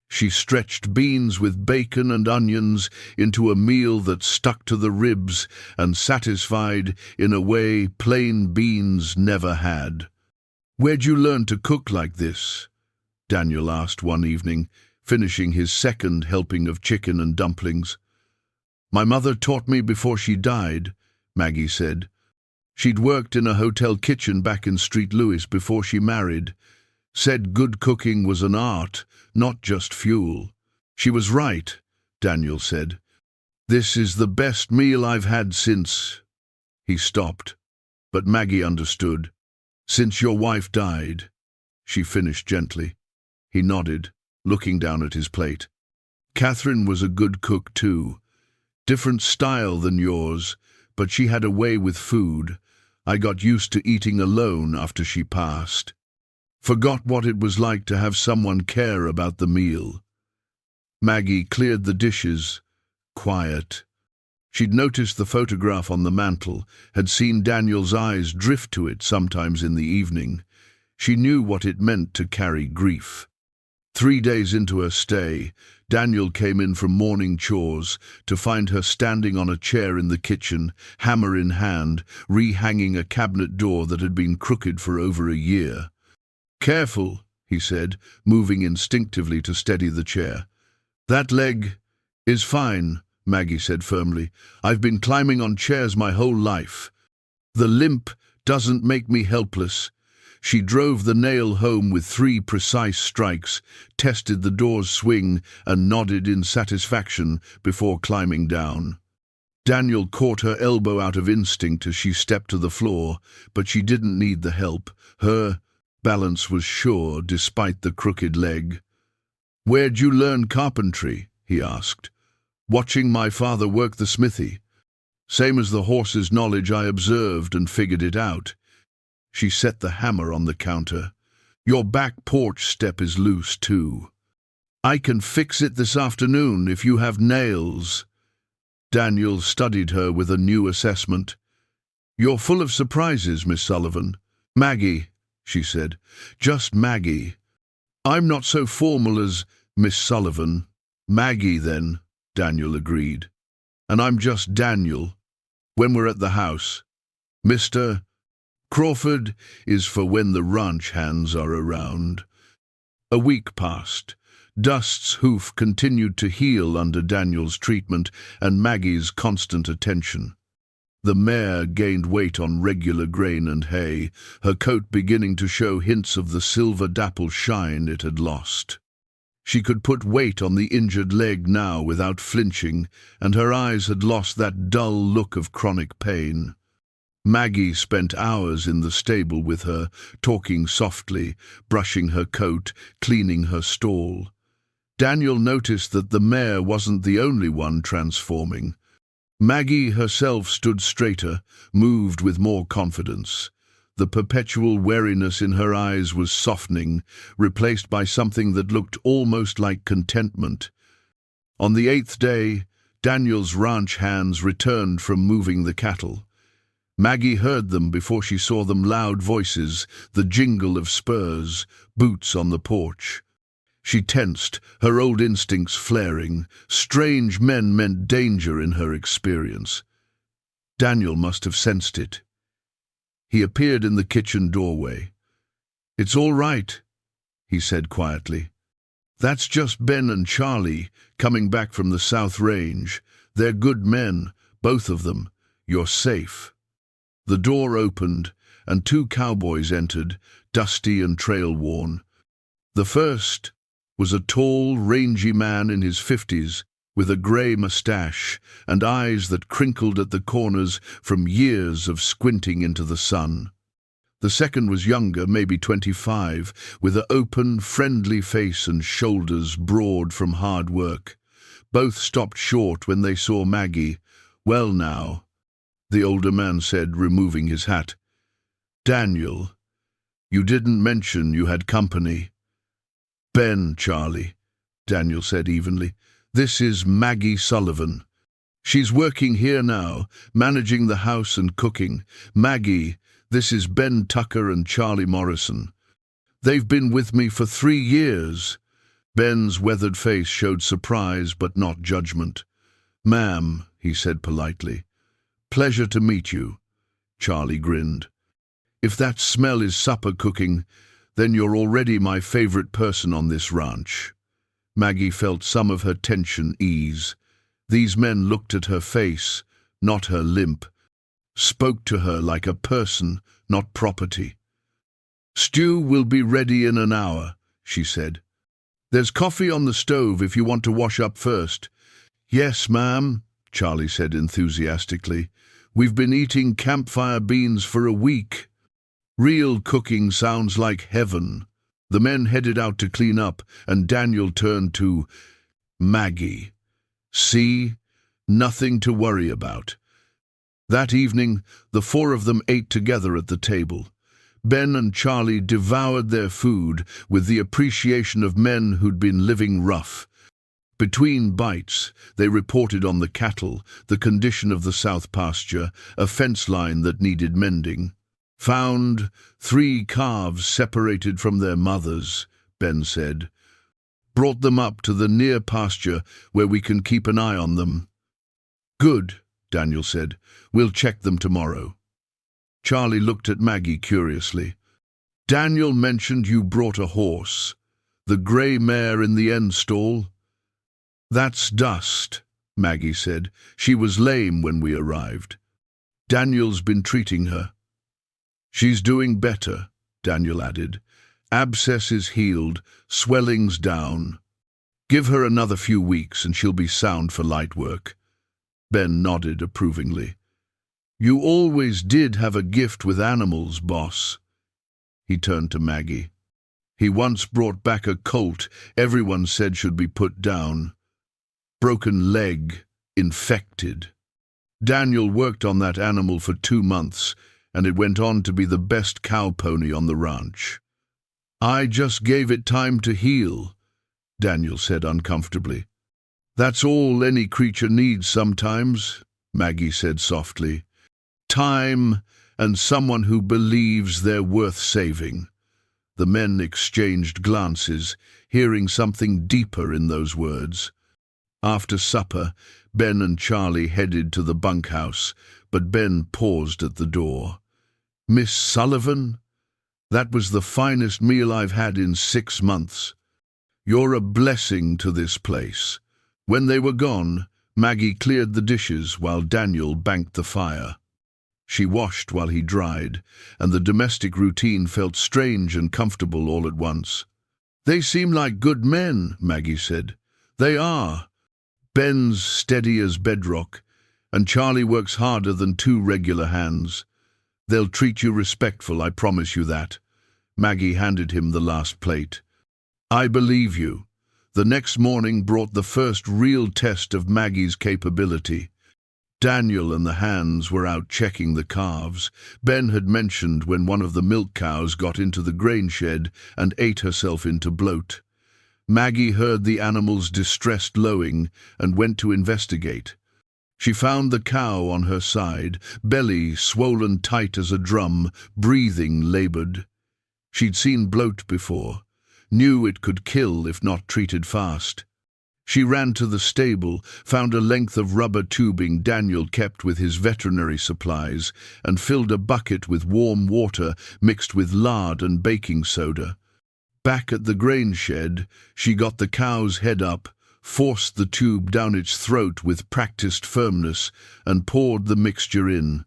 She stretched beans with bacon and onions into a meal that stuck to the ribs and satisfied in a way plain beans never had. "Where'd you learn to cook like this?" Daniel asked one evening, finishing his second helping of chicken and dumplings. "My mother taught me before she died," Maggie said. "She'd worked in a hotel kitchen back in Street Louis before she married. Said good cooking was an art, not just fuel." "She was right," Daniel said. "This is the best meal I've had since—" He stopped, but Maggie understood. "Since your wife died," she finished gently. He nodded, looking down at his plate. "Catherine was a good cook too. Different style than yours, but she had a way with food. I got used to eating alone after she passed. Forgot what it was like to have someone care about the meal." Maggie cleared the dishes, quiet. She'd noticed the photograph on the mantel, had seen Daniel's eyes drift to it sometimes in the evening. She knew what it meant to carry grief. 3 days into her stay, Daniel came in from morning chores to find her standing on a chair in the kitchen, hammer in hand, rehanging a cabinet door that had been crooked for over a year. "Careful," he said, moving instinctively to steady the chair. "That leg is fine," Maggie said firmly. "I've been climbing on chairs my whole life. The limp doesn't make me helpless." She drove the nail home with 3 precise strikes, tested the door's swing, and nodded in satisfaction before climbing down. Daniel caught her elbow out of instinct as she stepped to the floor, but she didn't need the help. Her balance was sure, despite the crooked leg. "Where'd you learn carpentry?" he asked. "Watching my father work the smithy. Same as the horse's knowledge, I observed and figured it out." She set the hammer on the counter. "Your back porch step is loose, too. I can fix it this afternoon if you have nails." Daniel studied her with a new assessment. "You're full of surprises, Miss Sullivan." "Maggie," she said. "Just Maggie. I'm not so formal as Miss Sullivan." "Maggie, then," Daniel agreed. "And I'm just Daniel when we're at the house. Mr. Crawford is for when the ranch hands are around." A week passed. Dust's hoof continued to heal under Daniel's treatment and Maggie's constant attention. The mare gained weight on regular grain and hay, her coat beginning to show hints of the silver-dapple shine it had lost. She could put weight on the injured leg now without flinching, and her eyes had lost that dull look of chronic pain. Maggie spent hours in the stable with her, talking softly, brushing her coat, cleaning her stall. Daniel noticed that the mare wasn't the only one transforming. Maggie herself stood straighter, moved with more confidence. The perpetual wariness in her eyes was softening, replaced by something that looked almost like contentment. On the 8th day, Daniel's ranch hands returned from moving the cattle. Maggie heard them before she saw them, loud voices, the jingle of spurs, boots on the porch. She tensed, her old instincts flaring. Strange men meant danger in her experience. Daniel must have sensed it. He appeared in the kitchen doorway. "It's all right," he said quietly. "That's just Ben and Charlie, coming back from the South Range. They're good men, both of them. You're safe." The door opened, and 2 cowboys entered, dusty and trail-worn. The first was a tall, rangy man in his 50s, with a grey mustache and eyes that crinkled at the corners from years of squinting into the sun. The second was younger, maybe 25, with an open, friendly face and shoulders broad from hard work. Both stopped short when they saw Maggie. "Well now," the older man said, removing his hat. "Daniel, you didn't mention you had company." "Ben, Charlie," Daniel said evenly. "This is Maggie Sullivan. She's working here now, managing the house and cooking. Maggie, this is Ben Tucker and Charlie Morrison. They've been with me for 3 years. Ben's weathered face showed surprise but not judgment. "Ma'am," he said politely. "Pleasure to meet you." Charlie grinned. "If that smell is supper cooking, then you're already my favorite person on this ranch." Maggie felt some of her tension ease. These men looked at her face, not her limp, spoke to her like a person, not property. "Stew will be ready in an hour," she said. "There's coffee on the stove if you want to wash up first." "Yes, ma'am," Charlie said enthusiastically. "We've been eating campfire beans for a week. Real cooking sounds like heaven." The men headed out to clean up, and Daniel turned to Maggie. "See? Nothing to worry about." That evening, the 4 of them ate together at the table. Ben and Charlie devoured their food with the appreciation of men who'd been living rough. Between bites, they reported on the cattle, the condition of the south pasture, a fence line that needed mending. Found 3 calves separated from their mothers, Ben said. Brought them up to the near pasture where we can keep an eye on them. Good, Daniel said. We'll check them tomorrow. Charlie looked at Maggie curiously. Daniel mentioned you brought a horse. The grey mare in the end stall? That's Dust, Maggie said. She was lame when we arrived. Daniel's been treating her. She's doing better, Daniel added. Abscess is healed, swelling's down. Give her another few weeks and she'll be sound for light work. Ben nodded approvingly. You always did have a gift with animals, boss. He turned to Maggie. He once brought back a colt everyone said should be put down. Broken leg, infected. Daniel worked on that animal for 2 months, and it went on to be the best cow pony on the ranch. I just gave it time to heal, Daniel said uncomfortably. That's all any creature needs sometimes, Maggie said softly. Time and someone who believes they're worth saving. The men exchanged glances, hearing something deeper in those words. After supper, Ben and Charlie headed to the bunkhouse, but Ben paused at the door. Miss Sullivan? That was the finest meal I've had in 6 months. You're a blessing to this place. When they were gone, Maggie cleared the dishes while Daniel banked the fire. She washed while he dried, and the domestic routine felt strange and comfortable all at once. They seem like good men, Maggie said. They are. Ben's steady as bedrock, and Charlie works harder than 2 regular hands. They'll treat you respectful, I promise you that. Maggie handed him the last plate. I believe you. The next morning brought the first real test of Maggie's capability. Daniel and the hands were out checking the calves. Ben had mentioned when one of the milk cows got into the grain shed and ate herself into bloat. Maggie heard the animal's distressed lowing and went to investigate. She found the cow on her side, belly swollen tight as a drum, breathing labored. She'd seen bloat before, knew it could kill if not treated fast. She ran to the stable, found a length of rubber tubing Daniel kept with his veterinary supplies, and filled a bucket with warm water mixed with lard and baking soda. Back at the grain shed, she got the cow's head up, forced the tube down its throat with practiced firmness, and poured the mixture in.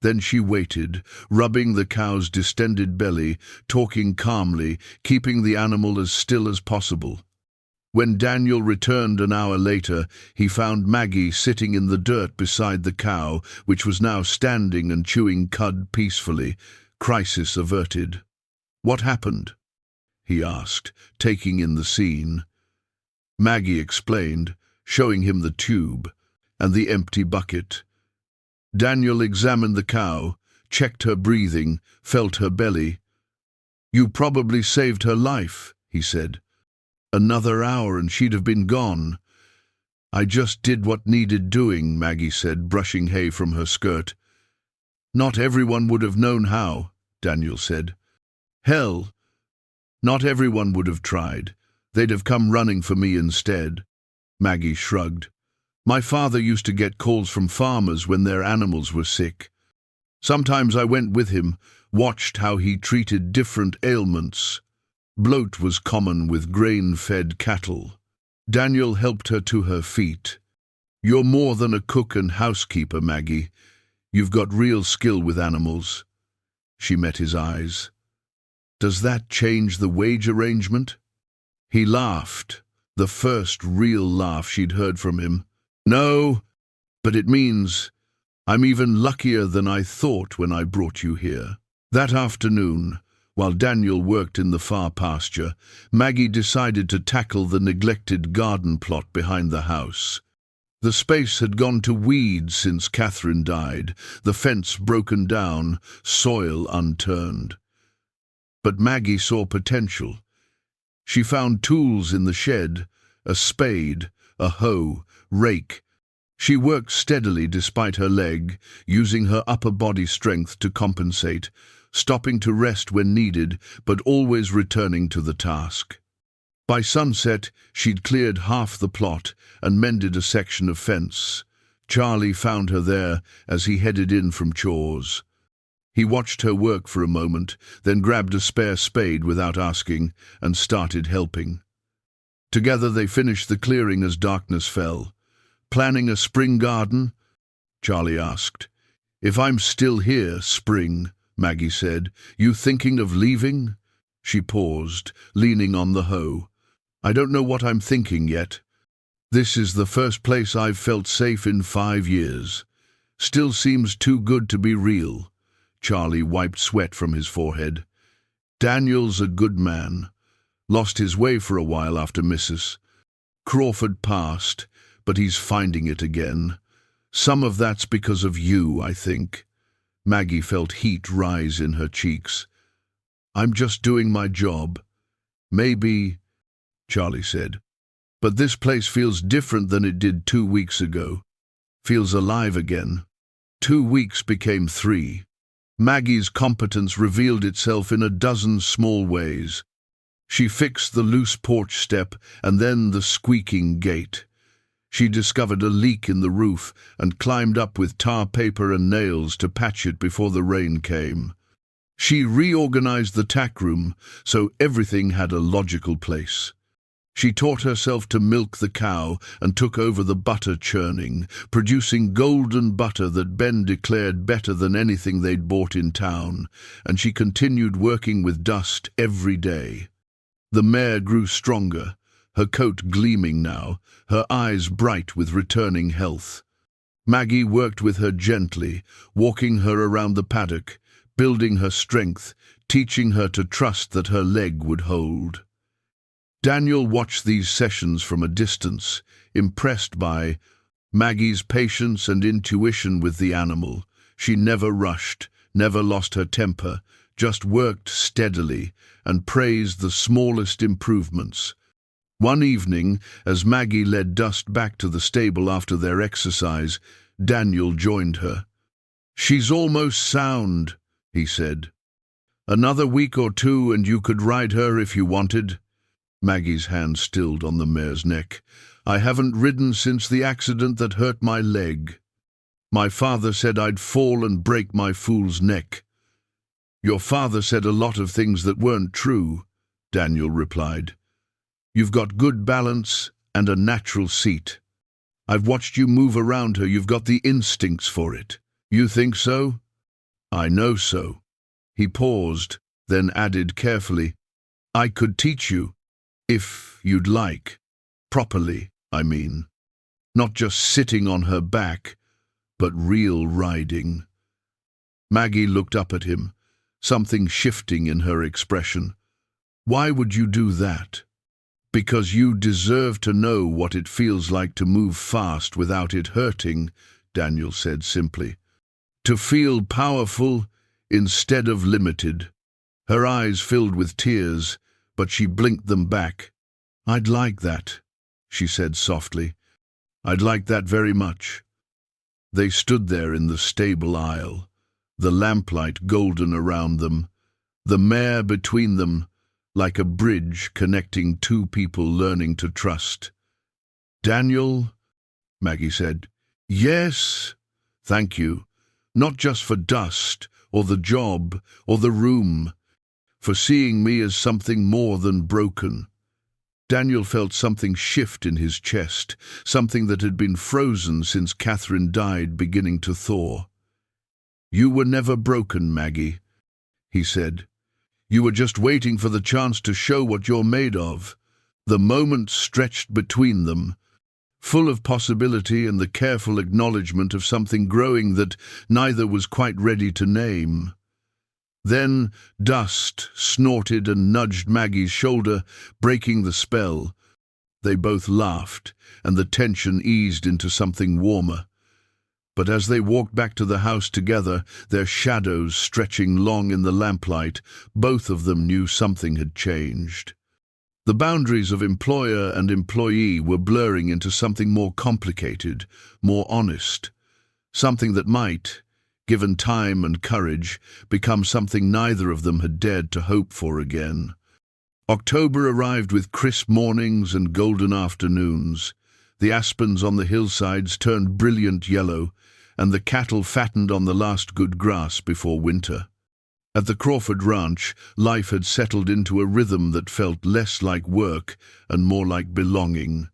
Then she waited, rubbing the cow's distended belly, talking calmly, keeping the animal as still as possible. When Daniel returned an hour later, he found Maggie sitting in the dirt beside the cow, which was now standing and chewing cud peacefully, crisis averted. What happened? He asked, taking in the scene. Maggie explained, showing him the tube and the empty bucket. Daniel examined the cow, checked her breathing, felt her belly. You probably saved her life, he said. Another hour and she'd have been gone. I just did what needed doing, Maggie said, brushing hay from her skirt. Not everyone would have known how, Daniel said. Hell, not everyone would have tried. They'd have come running for me instead. Maggie shrugged. My father used to get calls from farmers when their animals were sick. Sometimes I went with him, watched how he treated different ailments. Bloat was common with grain-fed cattle. Daniel helped her to her feet. You're more than a cook and housekeeper, Maggie. You've got real skill with animals. She met his eyes. Does that change the wage arrangement? He laughed, the first real laugh she'd heard from him. No, but it means I'm even luckier than I thought when I brought you here. That afternoon, while Daniel worked in the far pasture, Maggie decided to tackle the neglected garden plot behind the house. The space had gone to weeds since Catherine died, the fence broken down, soil unturned. But Maggie saw potential. She found tools in the shed, a spade, a hoe, rake. She worked steadily despite her leg, using her upper body strength to compensate, stopping to rest when needed, but always returning to the task. By sunset, she'd cleared half the plot and mended a section of fence. Charlie found her there as he headed in from chores. He watched her work for a moment, then grabbed a spare spade without asking and started helping. Together they finished the clearing as darkness fell. "Planning a spring garden?" Charlie asked. "If I'm still here, Spring," Maggie said. "You thinking of leaving?" She paused, leaning on the hoe. "I don't know what I'm thinking yet. This is the first place I've felt safe in 5 years. Still seems too good to be real." Charlie wiped sweat from his forehead. "Daniel's a good man. Lost his way for a while after Mrs. Crawford passed, but he's finding it again. Some of that's because of you, I think." Maggie felt heat rise in her cheeks. "I'm just doing my job. Maybe," Charlie said. "But this place feels different than it did 2 weeks ago. Feels alive again." 2 weeks became 3. Maggie's competence revealed itself in a dozen small ways. She fixed the loose porch step and then the squeaking gate. She discovered a leak in the roof and climbed up with tar paper and nails to patch it before the rain came. She reorganized the tack room so everything had a logical place. She taught herself to milk the cow and took over the butter churning, producing golden butter that Ben declared better than anything they'd bought in town, and she continued working with dust every day. The mare grew stronger, her coat gleaming now, her eyes bright with returning health. Maggie worked with her gently, walking her around the paddock, building her strength, teaching her to trust that her leg would hold. Daniel watched these sessions from a distance, impressed by Maggie's patience and intuition with the animal. She never rushed, never lost her temper, just worked steadily and praised the smallest improvements. One evening, as Maggie led Dust back to the stable after their exercise, Daniel joined her. "She's almost sound," he said. "Another week or 2 and you could ride her if you wanted." Maggie's hand stilled on the mare's neck. "I haven't ridden since the accident that hurt my leg. My father said I'd fall and break my fool's neck." "Your father said a lot of things that weren't true," Daniel replied. "You've got good balance and a natural seat. I've watched you move around her. You've got the instincts for it." "You think so?" "I know so." He paused, then added carefully, "I could teach you, if you'd like. Properly, I mean. Not just sitting on her back, but real riding." Maggie looked up at him, something shifting in her expression. "Why would you do that?" "Because you deserve to know what it feels like to move fast without it hurting," Daniel said simply. "To feel powerful instead of limited." Her eyes filled with tears, but she blinked them back. "I'd like that," she said softly. "I'd like that very much." They stood there in the stable aisle, the lamplight golden around them, the mare between them, like a bridge connecting 2 people learning to trust. "Daniel," Maggie said. "Yes, thank you. Not just for Dust, or the job, or the room. For seeing me as something more than broken." Daniel felt something shift in his chest, something that had been frozen since Catherine died beginning to thaw. "You were never broken, Maggie," he said. "You were just waiting for the chance to show what you're made of." The moment stretched between them, full of possibility and the careful acknowledgement of something growing that neither was quite ready to name. Then Dust snorted and nudged Maggie's shoulder, breaking the spell. They both laughed, and the tension eased into something warmer. But as they walked back to the house together, their shadows stretching long in the lamplight, both of them knew something had changed. The boundaries of employer and employee were blurring into something more complicated, more honest, something that might, given time and courage, become something neither of them had dared to hope for again. October arrived with crisp mornings and golden afternoons. The aspens on the hillsides turned brilliant yellow, and the cattle fattened on the last good grass before winter. At the Crawford Ranch, life had settled into a rhythm that felt less like work and more like belonging.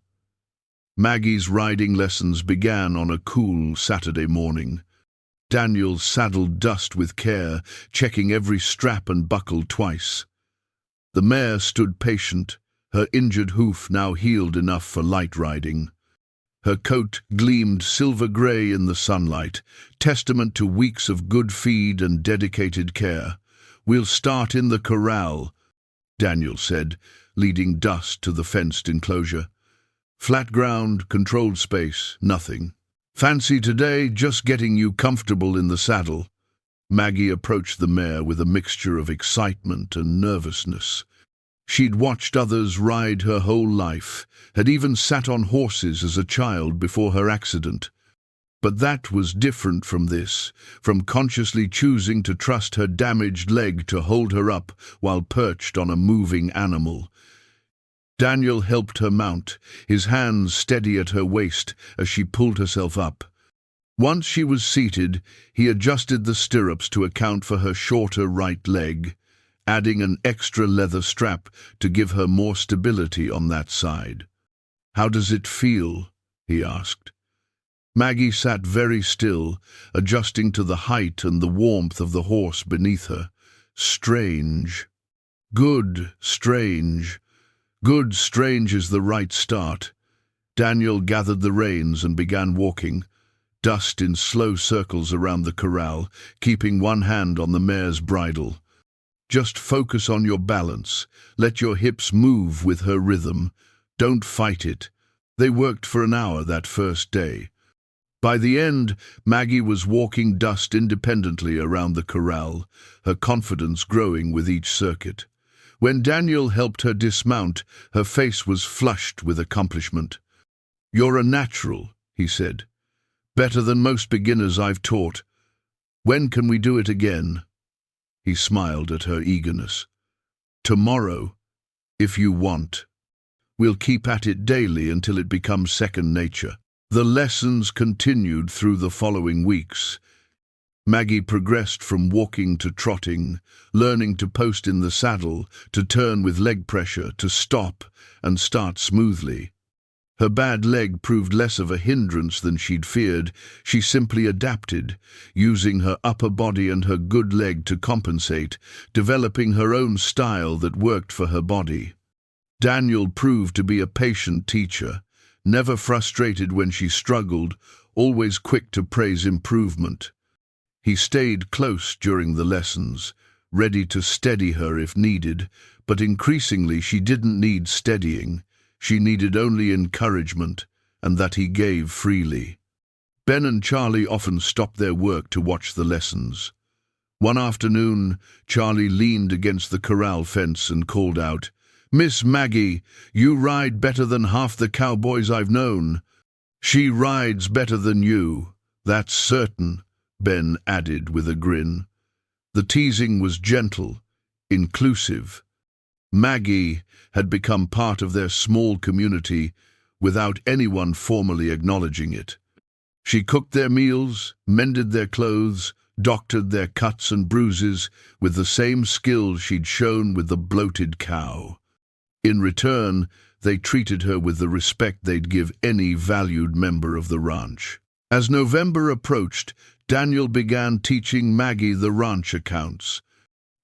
Maggie's riding lessons began on a cool Saturday morning. Daniel saddled Dust with care, checking every strap and buckle twice. The mare stood patient, her injured hoof now healed enough for light riding. Her coat gleamed silver-grey in the sunlight, testament to weeks of good feed and dedicated care. "We'll start in the corral," Daniel said, leading Dust to the fenced enclosure. "Flat ground, controlled space, nothing. Fancy today just getting you comfortable in the saddle." Maggie approached the mare with a mixture of excitement and nervousness. She'd watched others ride her whole life, had even sat on horses as a child before her accident. But that was different from this, from consciously choosing to trust her damaged leg to hold her up while perched on a moving animal. Daniel helped her mount, his hands steady at her waist as she pulled herself up. Once she was seated, he adjusted the stirrups to account for her shorter right leg, adding an extra leather strap to give her more stability on that side. "How does it feel?" he asked. Maggie sat very still, adjusting to the height and the warmth of the horse beneath her. Strange. Good, strange. Good, strange is the right start. Daniel gathered the reins and began walking, Dust in slow circles around the corral, keeping one hand on the mare's bridle. "Just focus on your balance. Let your hips move with her rhythm. Don't fight it." They worked for an hour that first day. By the end, Maggie was walking Dust independently around the corral, her confidence growing with each circuit. When Daniel helped her dismount, her face was flushed with accomplishment. "You're a natural," he said. "Better than most beginners I've taught. When can we do it again?" He smiled at her eagerness. "Tomorrow, if you want. We'll keep at it daily until it becomes second nature." The lessons continued through the following weeks. Maggie progressed from walking to trotting, learning to post in the saddle, to turn with leg pressure, to stop and start smoothly. Her bad leg proved less of a hindrance than she'd feared. She simply adapted, using her upper body and her good leg to compensate, developing her own style that worked for her body. Daniel proved to be a patient teacher, never frustrated when she struggled, always quick to praise improvement. He stayed close during the lessons, ready to steady her if needed, but increasingly she didn't need steadying. She needed only encouragement, and that he gave freely. Ben and Charlie often stopped their work to watch the lessons. One afternoon, Charlie leaned against the corral fence and called out, "Miss Maggie, you ride better than half the cowboys I've known." "She rides better than you, that's certain," Ben added with a grin. The teasing was gentle, inclusive. Maggie had become part of their small community without anyone formally acknowledging it. She cooked their meals, mended their clothes, doctored their cuts and bruises with the same skill she'd shown with the bloated cow. In return, they treated her with the respect they'd give any valued member of the ranch. As November approached, Daniel began teaching Maggie the ranch accounts.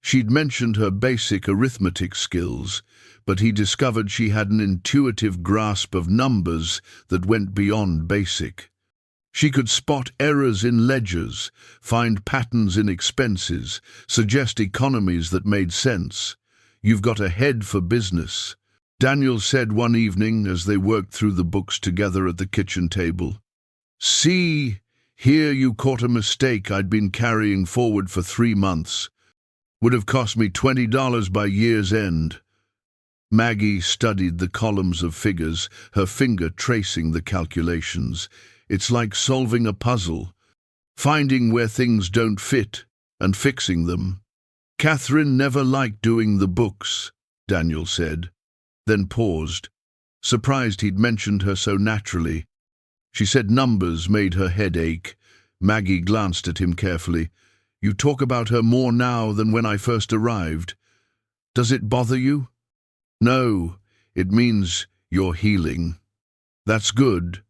She'd mentioned her basic arithmetic skills, but he discovered she had an intuitive grasp of numbers that went beyond basic. She could spot errors in ledgers, find patterns in expenses, suggest economies that made sense. "You've got a head for business," Daniel said one evening as they worked through the books together at the kitchen table. "See, here you caught a mistake I'd been carrying forward for 3 months. Would have cost me $20 by year's end." Maggie studied the columns of figures, her finger tracing the calculations. It's like solving a puzzle, finding where things don't fit and fixing them. Catherine never liked doing the books, Daniel said, then paused, surprised he'd mentioned her so naturally. She said numbers made her head ache. Maggie glanced at him carefully. You talk about her more now than when I first arrived. Does it bother you? No, it means you're healing. That's good.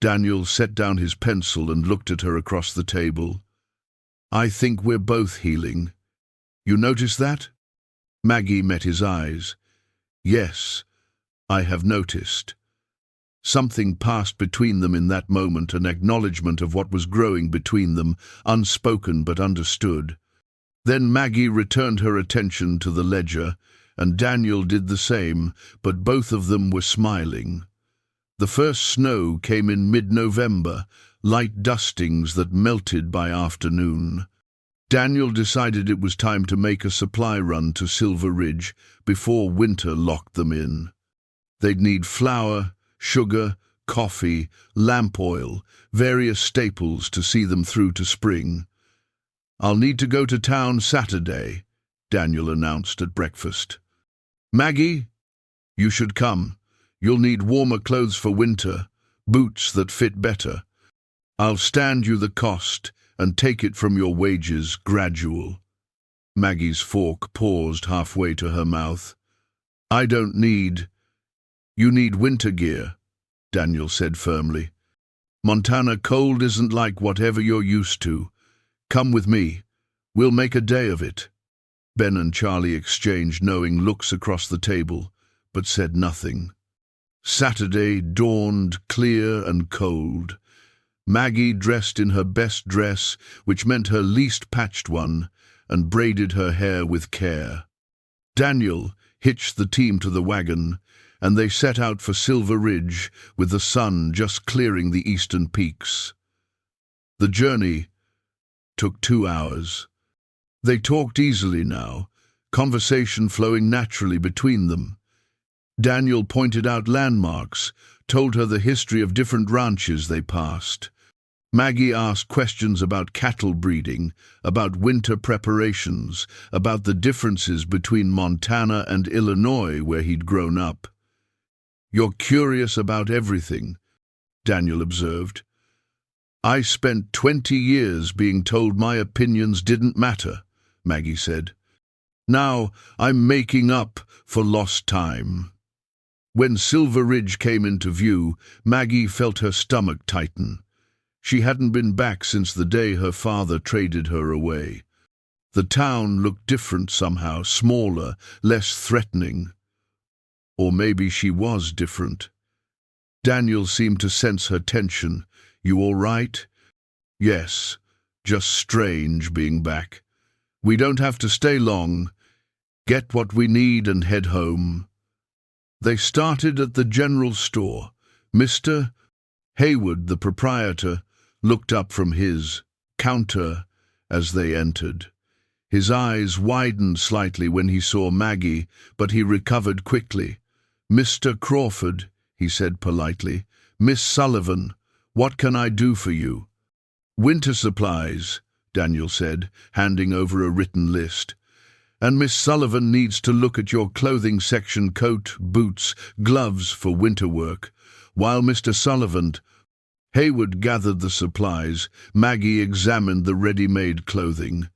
Daniel set down his pencil and looked at her across the table. I think we're both healing. You notice that? Maggie met his eyes. Yes, I have noticed. Something passed between them in that moment, an acknowledgement of what was growing between them, unspoken but understood. Then Maggie returned her attention to the ledger, and Daniel did the same, but both of them were smiling. The first snow came in mid-November, light dustings that melted by afternoon. Daniel decided it was time to make a supply run to Silver Ridge before winter locked them in. They'd need flour, sugar, coffee, lamp oil, various staples to see them through to spring. I'll need to go to town Saturday, Daniel announced at breakfast. Maggie, you should come. You'll need warmer clothes for winter, boots that fit better. I'll stand you the cost and take it from your wages gradual. Maggie's fork paused halfway to her mouth. I don't need... You need winter gear, Daniel said firmly. Montana cold isn't like whatever you're used to. Come with me. We'll make a day of it. Ben and Charlie exchanged knowing looks across the table, but said nothing. Saturday dawned clear and cold. Maggie dressed in her best dress, which meant her least patched one, and braided her hair with care. Daniel hitched the team to the wagon, and they set out for Silver Ridge with the sun just clearing the eastern peaks. The journey took 2 hours. They talked easily now, conversation flowing naturally between them. Daniel pointed out landmarks, told her the history of different ranches they passed. Maggie asked questions about cattle breeding, about winter preparations, about the differences between Montana and Illinois where he'd grown up. You're curious about everything, Daniel observed. I spent 20 years being told my opinions didn't matter, Maggie said. Now I'm making up for lost time. When Silver Ridge came into view, Maggie felt her stomach tighten. She hadn't been back since the day her father traded her away. The town looked different somehow, smaller, less threatening. Or maybe she was different. Daniel seemed to sense her tension. You all right? Yes, just strange being back. We don't have to stay long. Get what we need and head home. They started at the general store. Mr. Hayward, the proprietor, looked up from his counter as they entered. His eyes widened slightly when he saw Maggie, but he recovered quickly. Mr. Crawford, he said politely. Miss Sullivan, what can I do for you? Winter supplies, Daniel said, handing over a written list. And Miss Sullivan needs to look at your clothing section, coat, boots, gloves for winter work. While Mr. Sullivan, Hayward gathered the supplies, Maggie examined the ready-made clothing.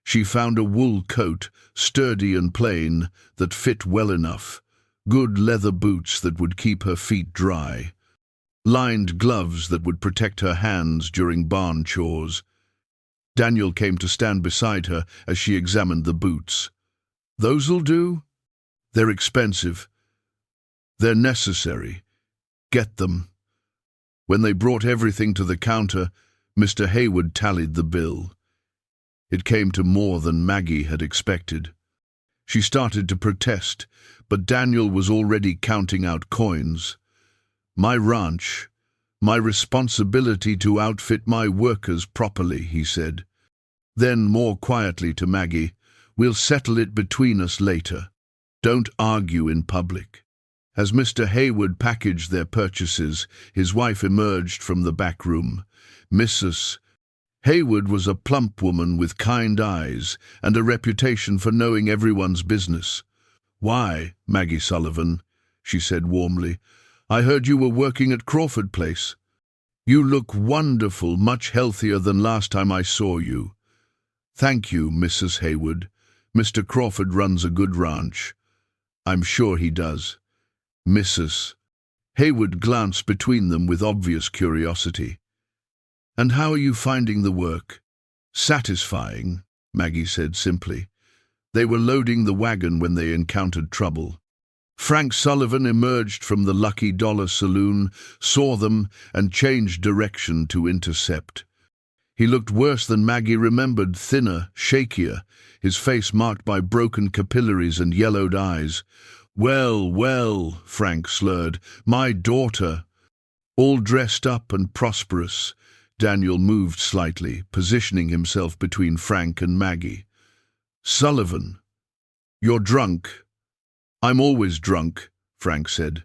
She found a wool coat, sturdy and plain, that fit well enough. Good leather boots that would keep her feet dry. Lined gloves that would protect her hands during barn chores. Daniel came to stand beside her as she examined the boots. Those'll do? They're expensive. They're necessary. Get them. When they brought everything to the counter, Mr. Hayward tallied the bill. It came to more than Maggie had expected. She started to protest, but Daniel was already counting out coins. My ranch, my responsibility to outfit my workers properly, he said. Then, more quietly to Maggie, we'll settle it between us later. Don't argue in public. As Mr. Hayward packaged their purchases, his wife emerged from the back room. Mrs. Hayward was a plump woman with kind eyes and a reputation for knowing everyone's business. "Why, Maggie Sullivan," she said warmly, "I heard you were working at Crawford Place. You look wonderful, much healthier than last time I saw you." "Thank you, Mrs. Hayward. Mr. Crawford runs a good ranch." "I'm sure he does." Mrs. Hayward glanced between them with obvious curiosity. "And how are you finding the work?" "Satisfying," Maggie said simply. They were loading the wagon when they encountered trouble. Frank Sullivan emerged from the Lucky Dollar saloon, saw them, and changed direction to intercept. He looked worse than Maggie remembered, thinner, shakier, his face marked by broken capillaries and yellowed eyes. "Well, well," Frank slurred, "my daughter." All dressed up and prosperous, Daniel moved slightly, positioning himself between Frank and Maggie. "Sullivan, you're drunk." "I'm always drunk," Frank said.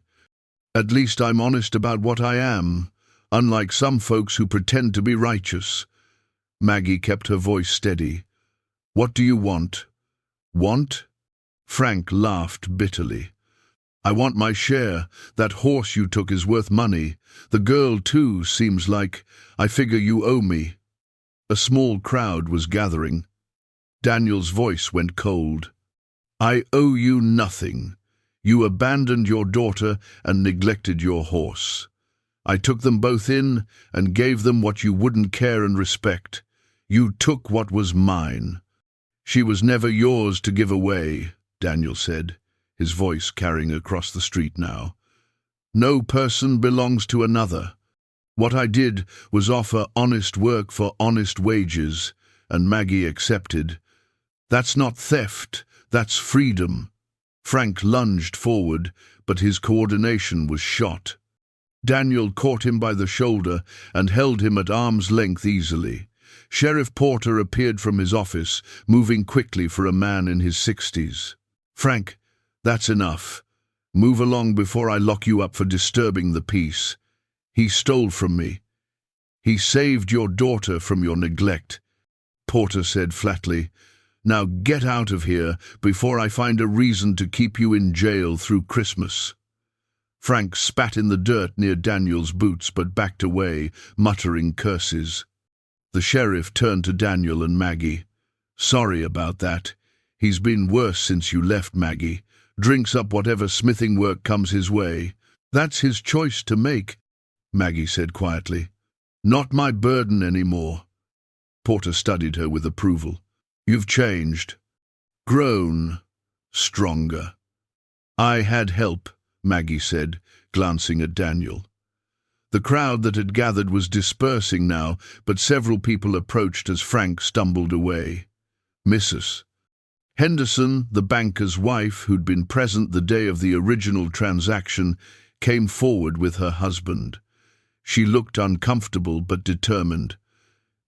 "At least I'm honest about what I am, unlike some folks who pretend to be righteous." Maggie kept her voice steady. "What do you want?" "Want?" Frank laughed bitterly. "I want my share. That horse you took is worth money. The girl, too, seems like. I figure you owe me." A small crowd was gathering. Daniel's voice went cold. "I owe you nothing. You abandoned your daughter and neglected your horse. I took them both in and gave them what you wouldn't care and respect. You took what was mine." "She was never yours to give away," Daniel said, his voice carrying across the street now. "No person belongs to another. What I did was offer honest work for honest wages, and Maggie accepted. That's not theft, that's freedom." Frank lunged forward, but his coordination was shot. Daniel caught him by the shoulder and held him at arm's length easily. Sheriff Porter appeared from his office, moving quickly for a man in his 60s. "Frank, that's enough. Move along before I lock you up for disturbing the peace. He stole from me. He saved your daughter from your neglect," Porter said flatly. "Now get out of here before I find a reason to keep you in jail through Christmas." Frank spat in the dirt near Daniel's boots but backed away, muttering curses. The sheriff turned to Daniel and Maggie. "Sorry about that. He's been worse since you left, Maggie. Drinks up whatever smithing work comes his way. That's his choice to make," Maggie said quietly. "Not my burden anymore." Porter studied her with approval. "You've changed. Grown. Stronger." "I had help," Maggie said, glancing at Daniel. The crowd that had gathered was dispersing now, but several people approached as Frank stumbled away. Mrs. Henderson, the banker's wife, who'd been present the day of the original transaction, came forward with her husband. She looked uncomfortable but determined.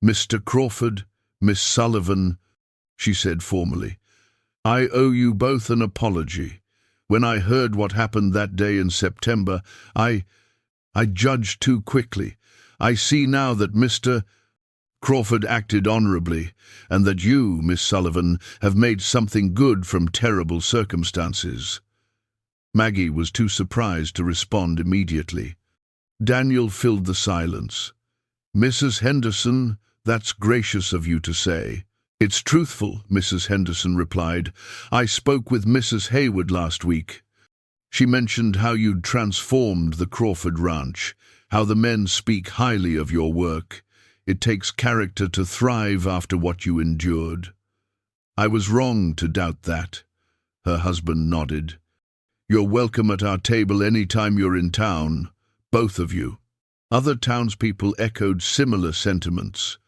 "Mr. Crawford, Miss Sullivan," she said formally, "I owe you both an apology. When I heard what happened that day in September, I judged too quickly. I see now that Mr. Crawford acted honorably, and that you, Miss Sullivan, have made something good from terrible circumstances." Maggie was too surprised to respond immediately. Daniel filled the silence. "Mrs. Henderson, that's gracious of you to say." "It's truthful," Mrs. Henderson replied. "I spoke with Mrs. Hayward last week. She mentioned how you'd transformed the Crawford Ranch, how the men speak highly of your work. It takes character to thrive after what you endured." "I was wrong to doubt that." Her husband nodded. "You're welcome at our table any time you're in town, both of you." Other townspeople echoed similar sentiments.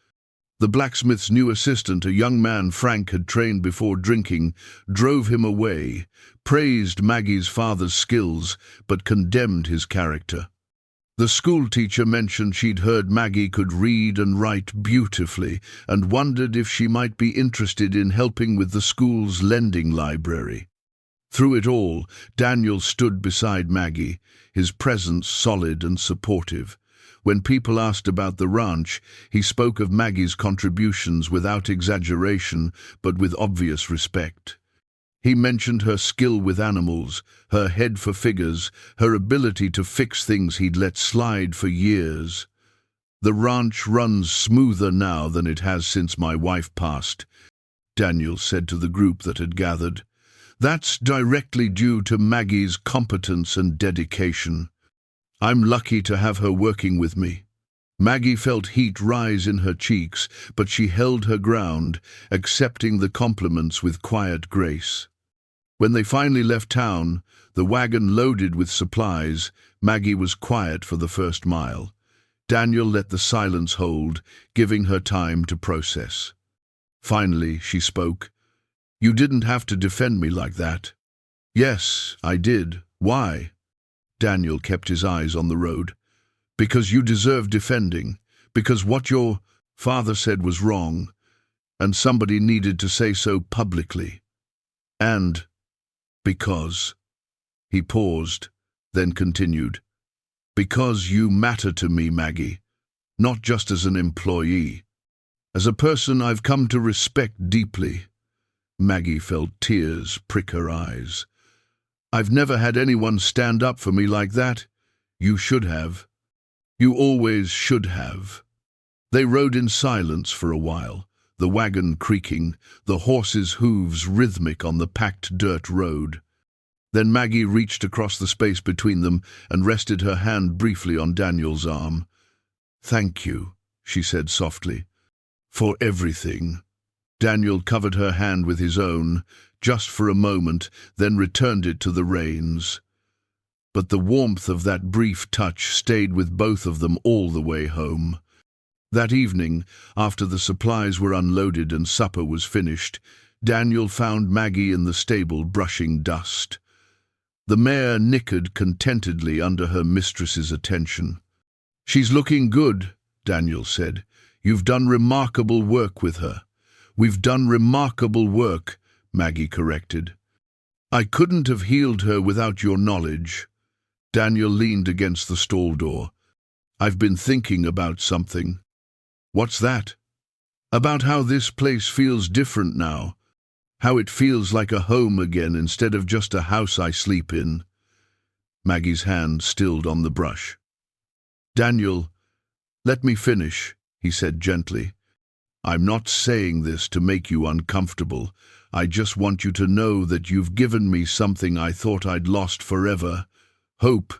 The blacksmith's new assistant, a young man Frank had trained before drinking, drove him away, praised Maggie's father's skills, but condemned his character. The schoolteacher mentioned she'd heard Maggie could read and write beautifully and wondered if she might be interested in helping with the school's lending library. Through it all, Daniel stood beside Maggie, his presence solid and supportive. When people asked about the ranch, he spoke of Maggie's contributions without exaggeration, but with obvious respect. He mentioned her skill with animals, her head for figures, her ability to fix things he'd let slide for years. "The ranch runs smoother now than it has since my wife passed," Daniel said to the group that had gathered. "That's directly due to Maggie's competence and dedication. I'm lucky to have her working with me." Maggie felt heat rise in her cheeks, but she held her ground, accepting the compliments with quiet grace. When they finally left town, the wagon loaded with supplies, Maggie was quiet for the first mile. Daniel let the silence hold, giving her time to process. Finally, she spoke. "You didn't have to defend me like that." "Yes, I did. Why?" Daniel kept his eyes on the road. "Because you deserve defending. Because what your father said was wrong, and somebody needed to say so publicly. And because—" He paused, then continued. "Because you matter to me, Maggie. Not just as an employee. As a person I've come to respect deeply." Maggie felt tears prick her eyes. "I've never had anyone stand up for me like that. You should have. You always should have." They rode in silence for a while, the wagon creaking, the horses' hooves rhythmic on the packed dirt road. Then Maggie reached across the space between them and rested her hand briefly on Daniel's arm. "Thank you," she said softly, "for everything." Daniel covered her hand with his own, just for a moment, then returned it to the reins. But the warmth of that brief touch stayed with both of them all the way home. That evening, after the supplies were unloaded and supper was finished, Daniel found Maggie in the stable brushing dust. The mare nickered contentedly under her mistress's attention. "She's looking good," Daniel said. "You've done remarkable work with her." "We've done remarkable work," Maggie corrected. "I couldn't have healed her without your knowledge." Daniel leaned against the stall door. "I've been thinking about something." "What's that?" "About how this place feels different now. How it feels like a home again instead of just a house I sleep in." Maggie's hand stilled on the brush. "Daniel, let me finish," he said gently. "I'm not saying this to make you uncomfortable. I just want you to know that you've given me something I thought I'd lost forever. Hope,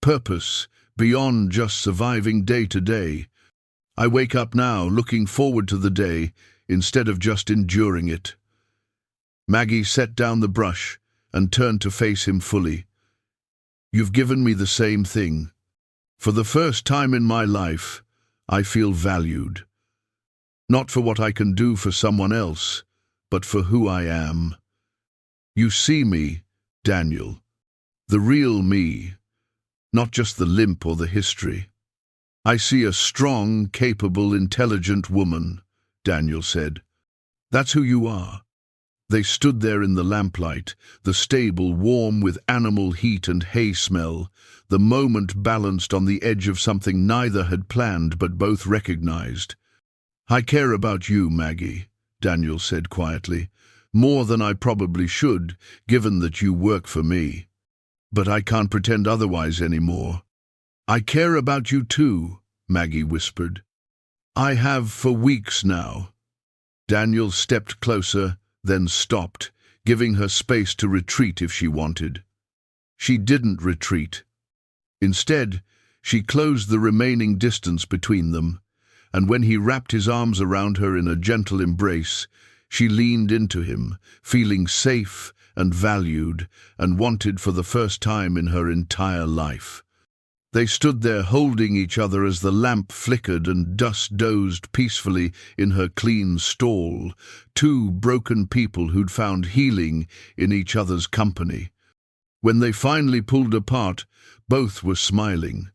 purpose, beyond just surviving day to day. I wake up now looking forward to the day instead of just enduring it." Maggie set down the brush and turned to face him fully. "You've given me the same thing. For the first time in my life, I feel valued. Not for what I can do for someone else, but for who I am. You see me, Daniel, the real me, not just the limp or the history." "I see a strong, capable, intelligent woman," Daniel said. "That's who you are." They stood there in the lamplight, the stable warm with animal heat and hay smell, the moment balanced on the edge of something neither had planned but both recognized. "I care about you, Maggie," Daniel said quietly, "more than I probably should, given that you work for me. But I can't pretend otherwise anymore." "I care about you too," Maggie whispered. "I have for weeks now." Daniel stepped closer, then stopped, giving her space to retreat if she wanted. She didn't retreat. Instead, she closed the remaining distance between them, and when he wrapped his arms around her in a gentle embrace, she leaned into him, feeling safe and valued and wanted for the first time in her entire life. They stood there holding each other as the lamp flickered and dust dozed peacefully in her clean stall, two broken people who'd found healing in each other's company. When they finally pulled apart, both were smiling.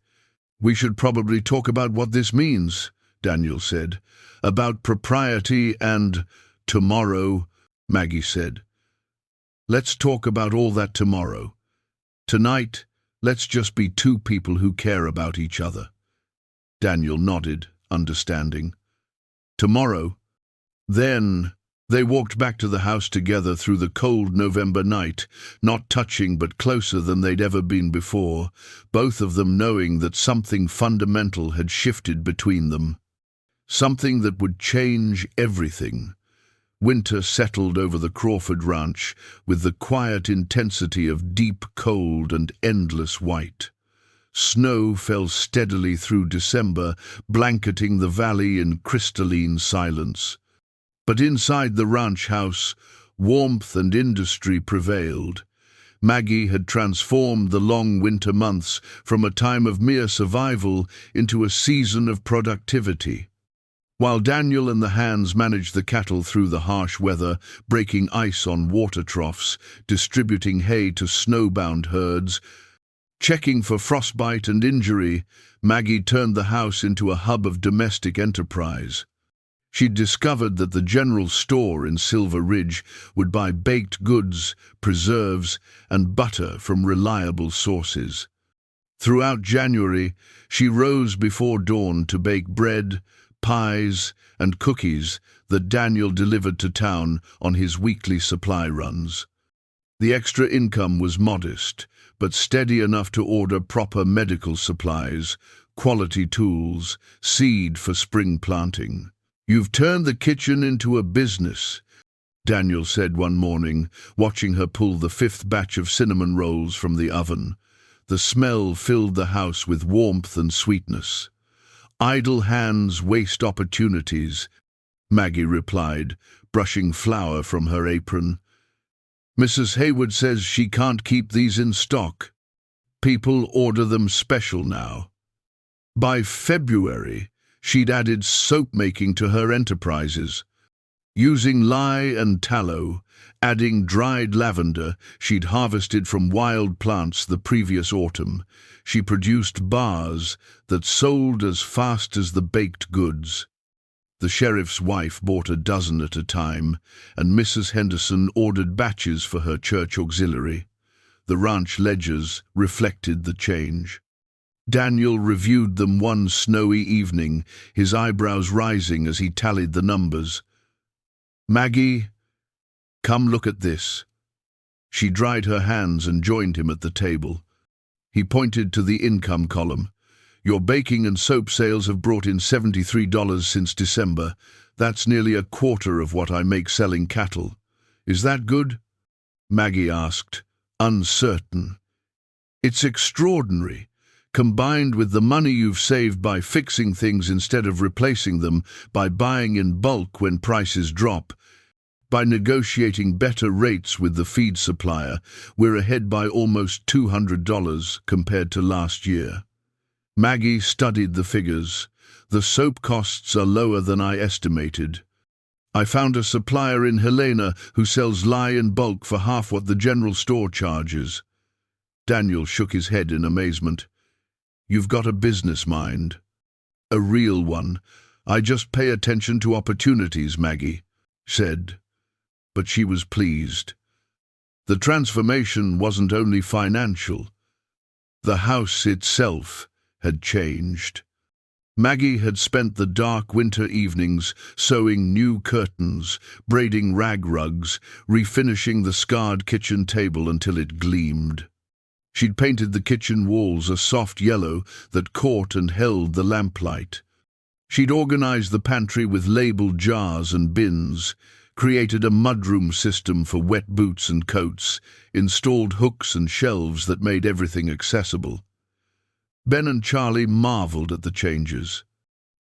"We should probably talk about what this means," Daniel said. "About propriety and tomorrow," Maggie said. Let's talk about all that tomorrow. Tonight, let's just be two people who care about each other. Daniel nodded, understanding. Tomorrow? Then they walked back to the house together through the cold November night, not touching but closer than they'd ever been before, both of them knowing that something fundamental had shifted between them. Something that would change everything. Winter settled over the Crawford ranch with the quiet intensity of deep cold and endless white. Snow fell steadily through December, blanketing the valley in crystalline silence. But inside the ranch house, warmth and industry prevailed. Maggie had transformed the long winter months from a time of mere survival into a season of productivity. While Daniel and the hands managed the cattle through the harsh weather, breaking ice on water troughs, distributing hay to snowbound herds, checking for frostbite and injury, Maggie turned the house into a hub of domestic enterprise. She'd discovered that the general store in Silver Ridge would buy baked goods, preserves, and butter from reliable sources. Throughout January, she rose before dawn to bake bread, pies, and cookies that Daniel delivered to town on his weekly supply runs. The extra income was modest, but steady enough to order proper medical supplies, quality tools, seed for spring planting. "You've turned the kitchen into a business," Daniel said one morning, watching her pull the 5th batch of cinnamon rolls from the oven. The smell filled the house with warmth and sweetness. "Idle hands waste opportunities," Maggie replied, brushing flour from her apron. "Mrs. Hayward says she can't keep these in stock. People order them special now." By February, she'd added soap-making to her enterprises. Using lye and tallow, adding dried lavender she'd harvested from wild plants the previous autumn, she produced bars that sold as fast as the baked goods. The sheriff's wife bought a dozen at a time, and Mrs. Henderson ordered batches for her church auxiliary. The ranch ledgers reflected the change. Daniel reviewed them one snowy evening, his eyebrows rising as he tallied the numbers. "Maggie, come look at this." She dried her hands and joined him at the table. He pointed to the income column. "Your baking and soap sales have brought in $73 since December. That's nearly a quarter of what I make selling cattle. Is that good?" Maggie asked, uncertain. "It's extraordinary. Combined with the money you've saved by fixing things instead of replacing them, by buying in bulk when prices drop, by negotiating better rates with the feed supplier, we're ahead by almost $200 compared to last year." Maggie studied the figures. "The soap costs are lower than I estimated. I found a supplier in Helena who sells lye in bulk for half what the general store charges." Daniel shook his head in amazement. "You've got a business mind." "A real one. I just pay attention to opportunities," Maggie said. But she was pleased. The transformation wasn't only financial. The house itself had changed. Maggie had spent the dark winter evenings sewing new curtains, braiding rag rugs, refinishing the scarred kitchen table until it gleamed. She'd painted the kitchen walls a soft yellow that caught and held the lamplight. She'd organized the pantry with labeled jars and bins, created a mudroom system for wet boots and coats, installed hooks and shelves that made everything accessible. Ben and Charlie marveled at the changes.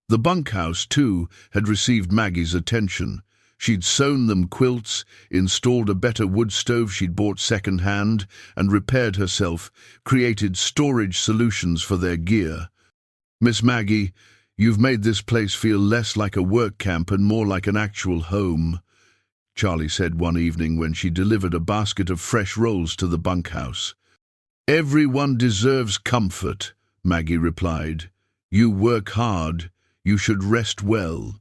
The bunkhouse, too, had received Maggie's attention. She'd sewn them quilts, installed a better wood stove she'd bought second-hand, and repaired herself, created storage solutions for their gear. "Miss Maggie, you've made this place feel less like a work camp and more like an actual home," Charlie said one evening when she delivered a basket of fresh rolls to the bunkhouse. "Everyone deserves comfort," Maggie replied. "You work hard. You should rest well."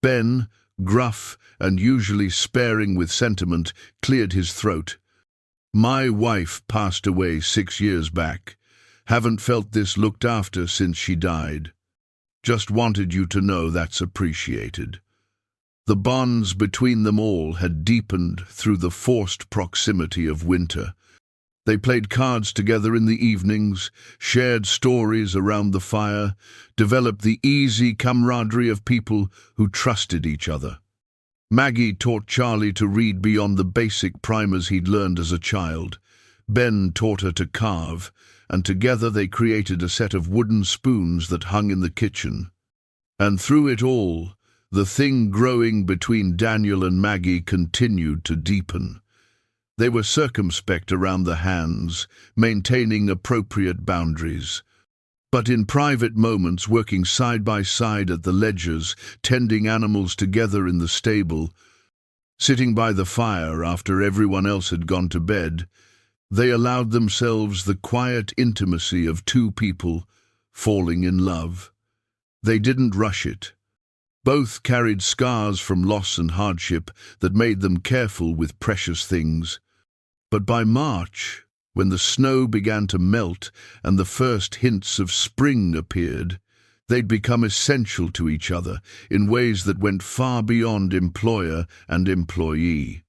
Ben, gruff and usually sparing with sentiment, cleared his throat. My wife passed away 6 years back. Haven't felt this looked after since she died. Just wanted you to know that's appreciated." The bonds between them all had deepened through the forced proximity of winter. They played cards together in the evenings, shared stories around the fire, developed the easy camaraderie of people who trusted each other. Maggie taught Charlie to read beyond the basic primers he'd learned as a child. Ben taught her to carve, and together they created a set of wooden spoons that hung in the kitchen. And through it all, the thing growing between Daniel and Maggie continued to deepen. They were circumspect around the hands, maintaining appropriate boundaries. But in private moments, working side by side at the ledgers, tending animals together in the stable, sitting by the fire after everyone else had gone to bed, they allowed themselves the quiet intimacy of two people falling in love. They didn't rush it. Both carried scars from loss and hardship that made them careful with precious things. But by March, when the snow began to melt and the first hints of spring appeared, they'd become essential to each other in ways that went far beyond employer and employee.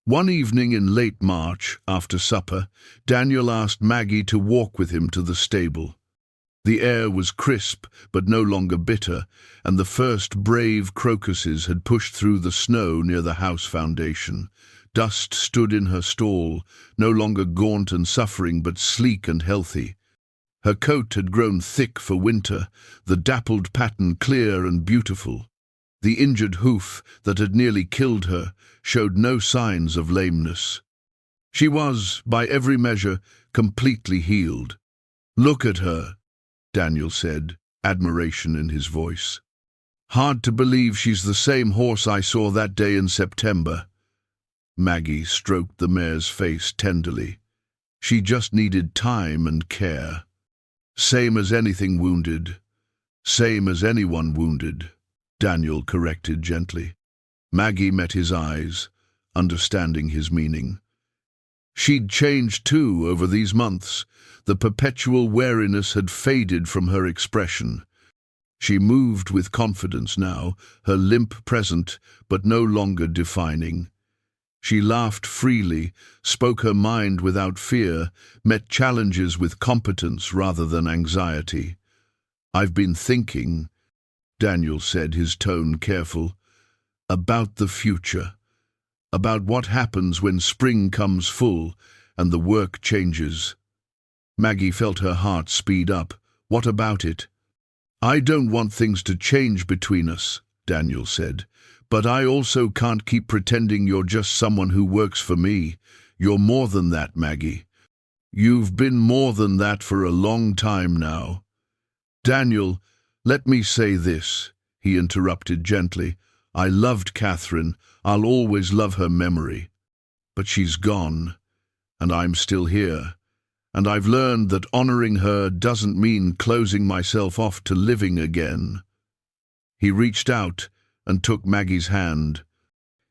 One evening in late March, after supper, Daniel asked Maggie to walk with him to the stable. The air was crisp but no longer bitter, and the first brave crocuses had pushed through the snow near the house foundation. Dust stood in her stall, no longer gaunt and suffering but sleek and healthy. Her coat had grown thick for winter, the dappled pattern clear and beautiful. The injured hoof that had nearly killed her showed no signs of lameness. She was, by every measure, completely healed. "Look at her," Daniel said, admiration in his voice. "Hard to believe she's the same horse I saw that day in September." Maggie stroked the mare's face tenderly. She just needed time and care. "Same as anything wounded. Same as anyone wounded," Daniel corrected gently. Maggie met his eyes, understanding his meaning. She'd changed too over these months. The perpetual wariness had faded from her expression. She moved with confidence now, her limp present but no longer defining. She laughed freely, spoke her mind without fear, met challenges with competence rather than anxiety. "I've been thinking," Daniel said, his tone careful, "about the future, about what happens when spring comes full and the work changes." Maggie felt her heart speed up. "What about it?" "I don't want things to change between us," Daniel said. "But I also can't keep pretending you're just someone who works for me. You're more than that, Maggie. You've been more than that for a long time now." "Daniel, let me say this," he interrupted gently. "I loved Catherine. I'll always love her memory. But she's gone, and I'm still here. And I've learned that honoring her doesn't mean closing myself off to living again." He reached out and took Maggie's hand,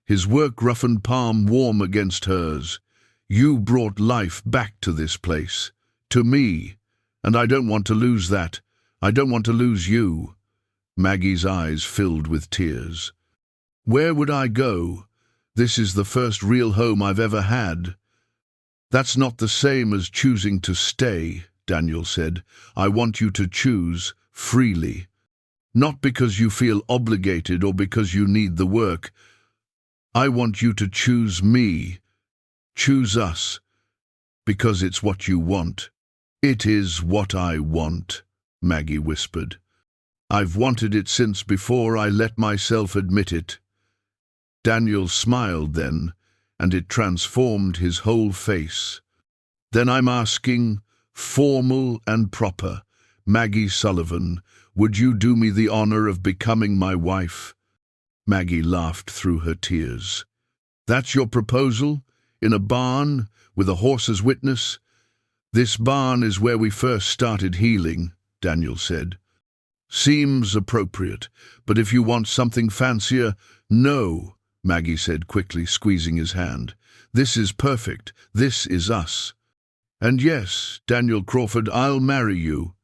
his work-roughened palm warm against hers. "You brought life back to this place, to me, and I don't want to lose that. I don't want to lose you." Maggie's eyes filled with tears. "Where would I go? This is the first real home I've ever had." "That's not the same as choosing to stay," Daniel said. "I want you to choose freely. Not because you feel obligated or because you need the work. I want you to choose me, choose us, because it's what you want." "It is what I want," Maggie whispered. "I've wanted it since before I let myself admit it." Daniel smiled then, and it transformed his whole face. "Then I'm asking, formal and proper, Maggie Sullivan, would you do me the honor of becoming my wife?" Maggie laughed through her tears. "That's your proposal? In a barn, with a horse's witness?" "This barn is where we first started healing," Daniel said. "Seems appropriate, but if you want something fancier, no," Maggie said quickly, squeezing his hand. "This is perfect. This is us." "And yes, Daniel Crawford, I'll marry you."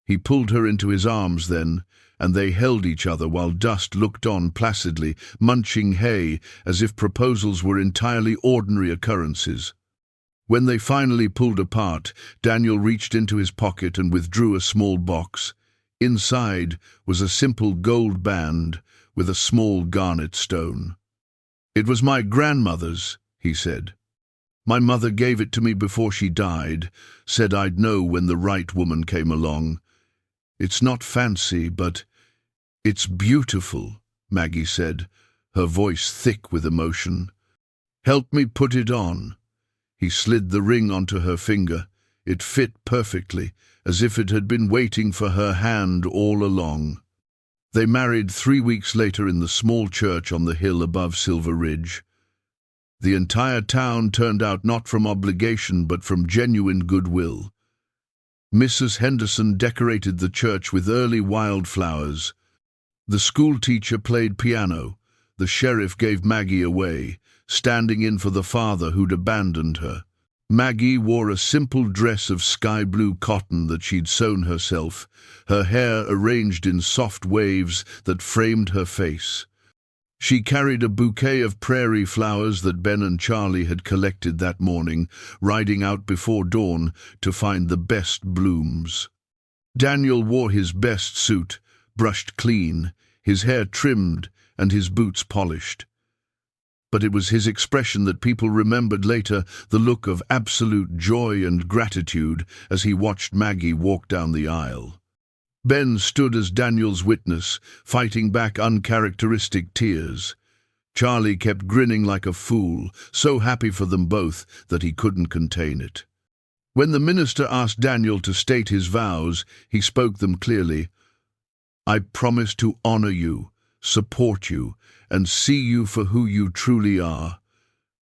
He pulled her into his arms then, and they held each other while Dust looked on placidly, munching hay as if proposals were entirely ordinary occurrences. When they finally pulled apart, Daniel reached into his pocket and withdrew a small box. Inside was a simple gold band with a small garnet stone. "It was my grandmother's," he said. "My mother gave it to me before she died, said I'd know when the right woman came along. It's not fancy, but it's beautiful," Maggie said, her voice thick with emotion. "Help me put it on." He slid the ring onto her finger. It fit perfectly, as if it had been waiting for her hand all along. They married 3 weeks later in the small church on the hill above Silver Ridge. The entire town turned out not from obligation but from genuine goodwill. Mrs. Henderson decorated the church with early wildflowers. The schoolteacher played piano. The sheriff gave Maggie away, standing in for the father who'd abandoned her. Maggie wore a simple dress of sky blue cotton that she'd sewn herself, her hair arranged in soft waves that framed her face. She carried a bouquet of prairie flowers that Ben and Charlie had collected that morning, riding out before dawn to find the best blooms. Daniel wore his best suit, brushed clean, his hair trimmed and his boots polished. But it was his expression that people remembered later, the look of absolute joy and gratitude as he watched Maggie walk down the aisle. Ben stood as Daniel's witness, fighting back uncharacteristic tears. Charlie kept grinning like a fool, so happy for them both that he couldn't contain it. When the minister asked Daniel to state his vows, he spoke them clearly. "I promise to honor you, support you, and see you for who you truly are,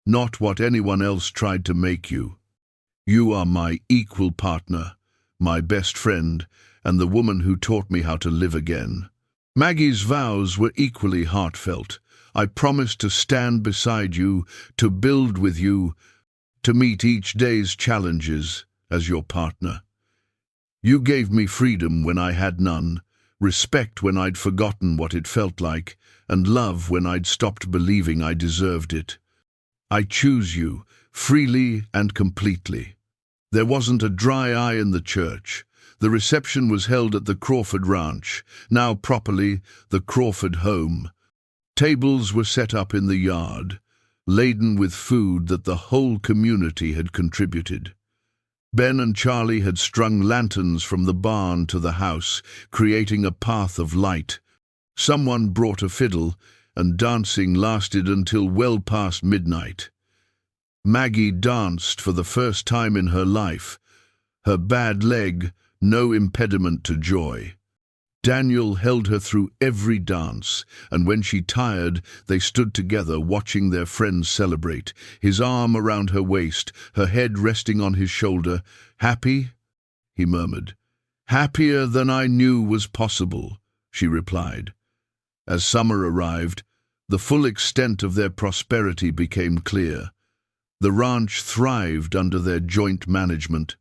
not what anyone else tried to make you. You are my equal partner, my best friend, and the woman who taught me how to live again." Maggie's vows were equally heartfelt. "I promise to stand beside you, to build with you, to meet each day's challenges as your partner. You gave me freedom when I had none, respect when I'd forgotten what it felt like, and love when I'd stopped believing I deserved it. I choose you, freely and completely." There wasn't a dry eye in the church. The reception was held at the Crawford Ranch, now properly the Crawford home. Tables were set up in the yard, laden with food that the whole community had contributed. Ben and Charlie had strung lanterns from the barn to the house, creating a path of light. Someone brought a fiddle, and dancing lasted until well past midnight. Maggie danced for the first time in her life, her bad leg no impediment to joy. Daniel held her through every dance, and when she tired, they stood together watching their friends celebrate, his arm around her waist, her head resting on his shoulder. "Happy?" he murmured. "Happier than I knew was possible," she replied. As summer arrived, the full extent of their prosperity became clear. The ranch thrived under their joint management.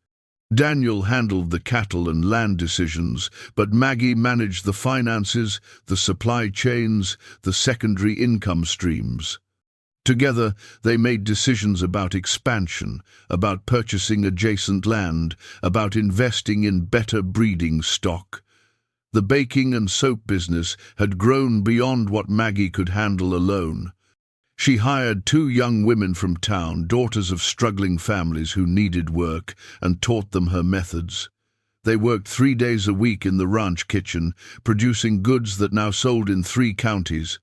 Daniel handled the cattle and land decisions, but Maggie managed the finances, the supply chains, the secondary income streams. Together, they made decisions about expansion, about purchasing adjacent land, about investing in better breeding stock. The baking and soap business had grown beyond what Maggie could handle alone. She hired 2 young women from town, daughters of struggling families who needed work, and taught them her methods. They worked 3 days a week in the ranch kitchen, producing goods that now sold in 3 counties.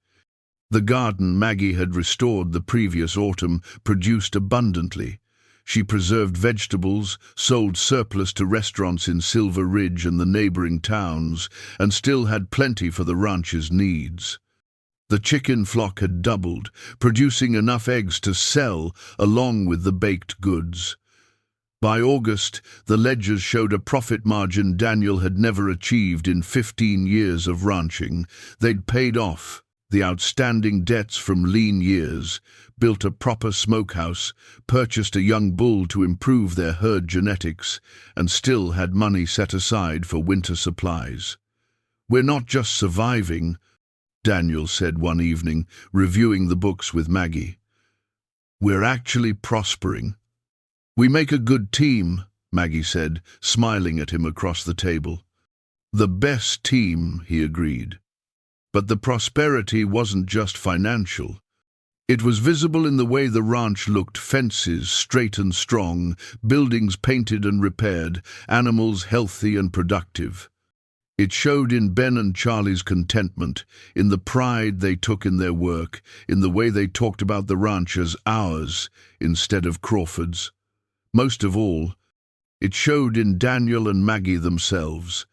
The garden Maggie had restored the previous autumn produced abundantly. She preserved vegetables, sold surplus to restaurants in Silver Ridge and the neighboring towns, and still had plenty for the ranch's needs. The chicken flock had doubled, producing enough eggs to sell along with the baked goods. By August, the ledgers showed a profit margin Daniel had never achieved in 15 years of ranching. They'd paid off. the outstanding debts from lean years, built a proper smokehouse, purchased a young bull to improve their herd genetics, and still had money set aside for winter supplies. "We're not just surviving," Daniel said one evening, reviewing the books with Maggie. "We're actually prospering." "We make a good team," Maggie said, smiling at him across the table. "The best team," he agreed. But the prosperity wasn't just financial. It was visible in the way the ranch looked: fences straight and strong, buildings painted and repaired, animals healthy and productive. It showed in Ben and Charlie's contentment, in the pride they took in their work, in the way they talked about the ranch as ours instead of Crawford's. Most of all, it showed in Daniel and Maggie themselves.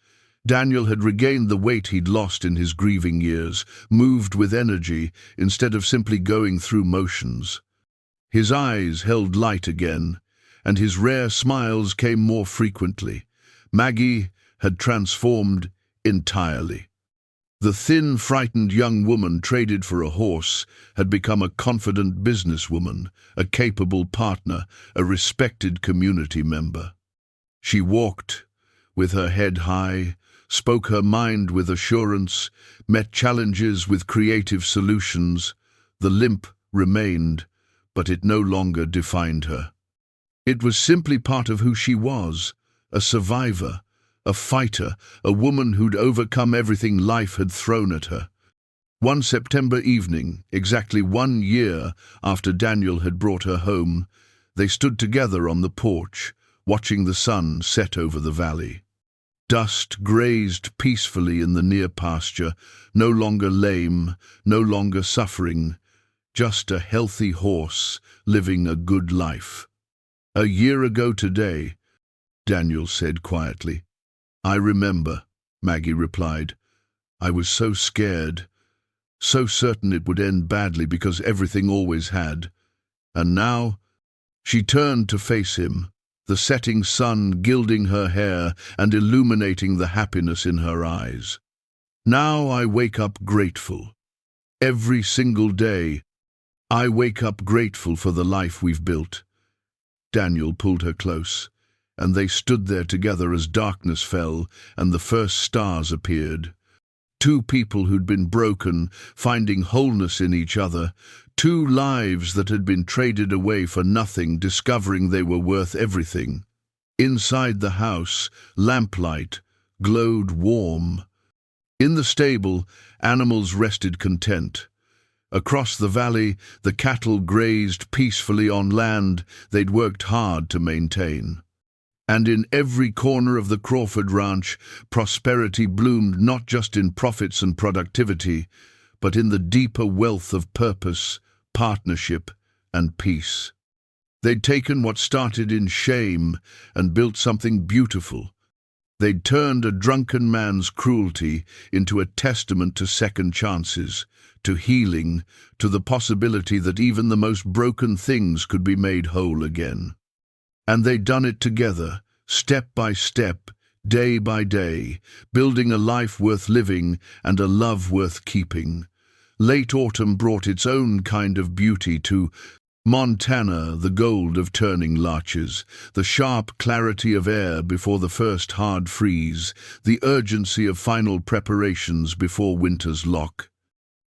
Daniel had regained the weight he'd lost in his grieving years, moved with energy instead of simply going through motions. His eyes held light again, and his rare smiles came more frequently. Maggie had transformed entirely. The thin, frightened young woman traded for a horse had become a confident businesswoman, a capable partner, a respected community member. She walked with her head high, spoke her mind with assurance, met challenges with creative solutions. The limp remained, but it no longer defined her. It was simply part of who she was, a survivor, a fighter, a woman who'd overcome everything life had thrown at her. One September evening, exactly 1 year after Daniel had brought her home, they stood together on the porch, watching the sun set over the valley. Dust grazed peacefully in the near pasture, no longer lame, no longer suffering, just a healthy horse living a good life. "A year ago today," Daniel said quietly. "I remember," Maggie replied. "I was so scared, so certain it would end badly because everything always had. And now—" She turned to face him, the setting sun gilding her hair and illuminating the happiness in her eyes. "Now I wake up grateful. Every single day, I wake up grateful for the life we've built." Daniel pulled her close, and they stood there together as darkness fell and the first stars appeared. Two people who'd been broken, finding wholeness in each other. Two lives that had been traded away for nothing, discovering they were worth everything. Inside the house, lamplight glowed warm. In the stable, animals rested content. Across the valley, the cattle grazed peacefully on land they'd worked hard to maintain. And in every corner of the Crawford Ranch, prosperity bloomed not just in profits and productivity, but in the deeper wealth of purpose, partnership, and peace. They'd taken what started in shame and built something beautiful. They'd turned a drunken man's cruelty into a testament to second chances, to healing, to the possibility that even the most broken things could be made whole again. And they'd done it together, step by step, day by day, building a life worth living and a love worth keeping. Late autumn brought its own kind of beauty to Montana, the gold of turning larches, the sharp clarity of air before the first hard freeze, the urgency of final preparations before winter's lock.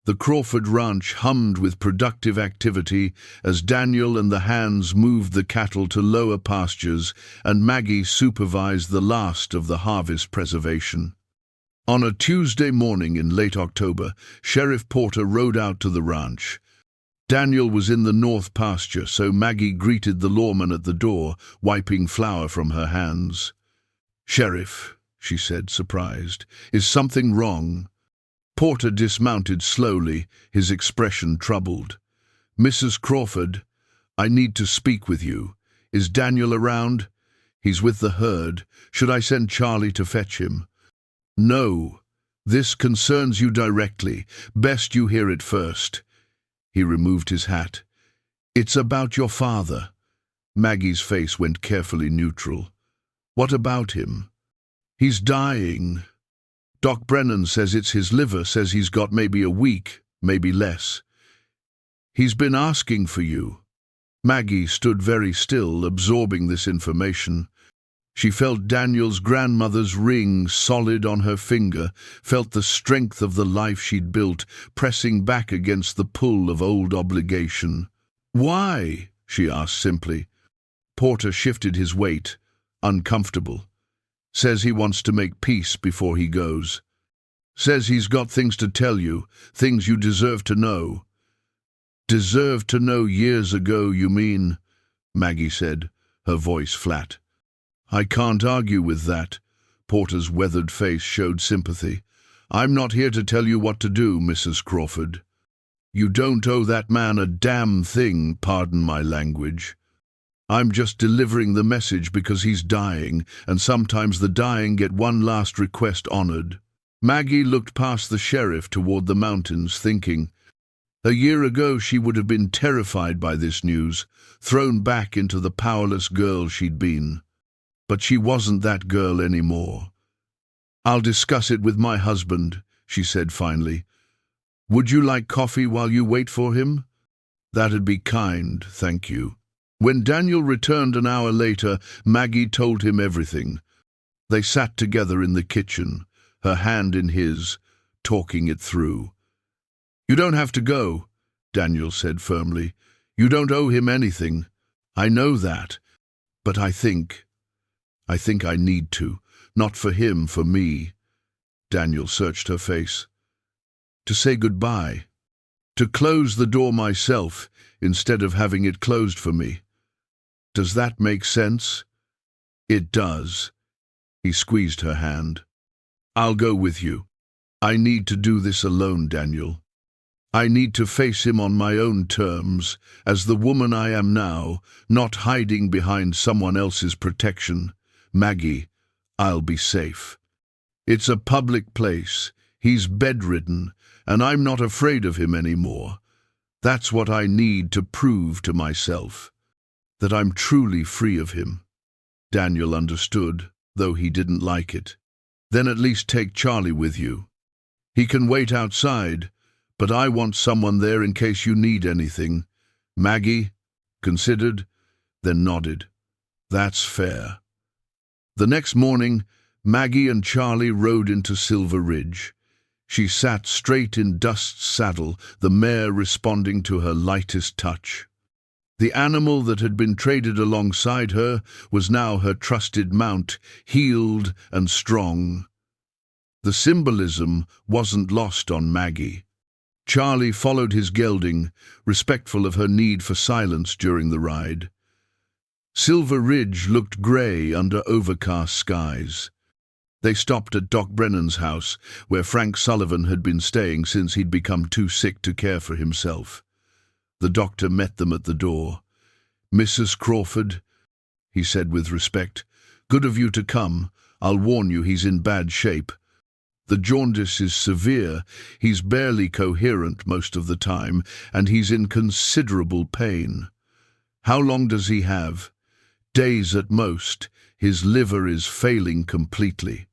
The Crawford Ranch hummed with productive activity as Daniel and the hands moved the cattle to lower pastures and Maggie supervised the last of the harvest preservation. On a Tuesday morning in late October, Sheriff Porter rode out to the ranch. Daniel was in the north pasture, so Maggie greeted the lawman at the door, wiping flour from her hands. "Sheriff," she said, surprised, "is something wrong?" Porter dismounted slowly, his expression troubled. "Mrs. Crawford, I need to speak with you. Is Daniel around?" "He's with the herd. Should I send Charlie to fetch him?" "No. This concerns you directly. Best you hear it first." He removed his hat. "It's about your father." Maggie's face went carefully neutral. "What about him?" "He's dying. Doc Brennan says it's his liver, says he's got maybe a week, maybe less. He's been asking for you. Maggie stood very still, absorbing this information. She felt Daniel's grandmother's ring solid on her finger, felt the strength of the life she'd built, pressing back against the pull of old obligation. "Why?" she asked simply. Porter shifted his weight, uncomfortable. "Says he wants to make peace before he goes. Says he's got things to tell you, things you deserve to know." "Deserved to know years ago, you mean?" Maggie said, her voice flat. "I can't argue with that." Porter's weathered face showed sympathy. "I'm not here to tell you what to do, Mrs. Crawford. You don't owe that man a damn thing, pardon my language. I'm just delivering the message because he's dying, and sometimes the dying get one last request honored." Maggie looked past the sheriff toward the mountains, thinking. A year ago she would have been terrified by this news, thrown back into the powerless girl she'd been. But she wasn't that girl anymore. "I'll discuss it with my husband," she said finally. "Would you like coffee while you wait for him?" "That'd be kind, thank you." When Daniel returned an hour later, Maggie told him everything. They sat together in the kitchen, her hand in his, talking it through. "You don't have to go," Daniel said firmly. "You don't owe him anything. I know that. But I think I need to. Not for him, for me." Daniel searched her face. "To say goodbye. To close the door myself, instead of having it closed for me. Does that make sense?" "It does." He squeezed her hand. "I'll go with you. I need to do this alone, Daniel. I need to face him on my own terms, as the woman I am now, not hiding behind someone else's protection. Maggie, I'll be safe. It's a public place. He's bedridden, and I'm not afraid of him anymore. That's what I need to prove to myself, that I'm truly free of him." Daniel understood, though he didn't like it. "Then at least take Charlie with you. He can wait outside, but I want someone there in case you need anything." Maggie considered, then nodded. "That's fair." The next morning, Maggie and Charlie rode into Silver Ridge. She sat straight in Dust's saddle, the mare responding to her lightest touch. The animal that had been traded alongside her was now her trusted mount, healed and strong. The symbolism wasn't lost on Maggie. Charlie followed his gelding, respectful of her need for silence during the ride. Silver Ridge looked grey under overcast skies. They stopped at Doc Brennan's house, where Frank Sullivan had been staying since he'd become too sick to care for himself. The doctor met them at the door. "Mrs. Crawford," he said with respect, "good of you to come. I'll warn you he's in bad shape. The jaundice is severe, he's barely coherent most of the time, and he's in considerable pain. How long does he have? Days at most. His liver is failing completely.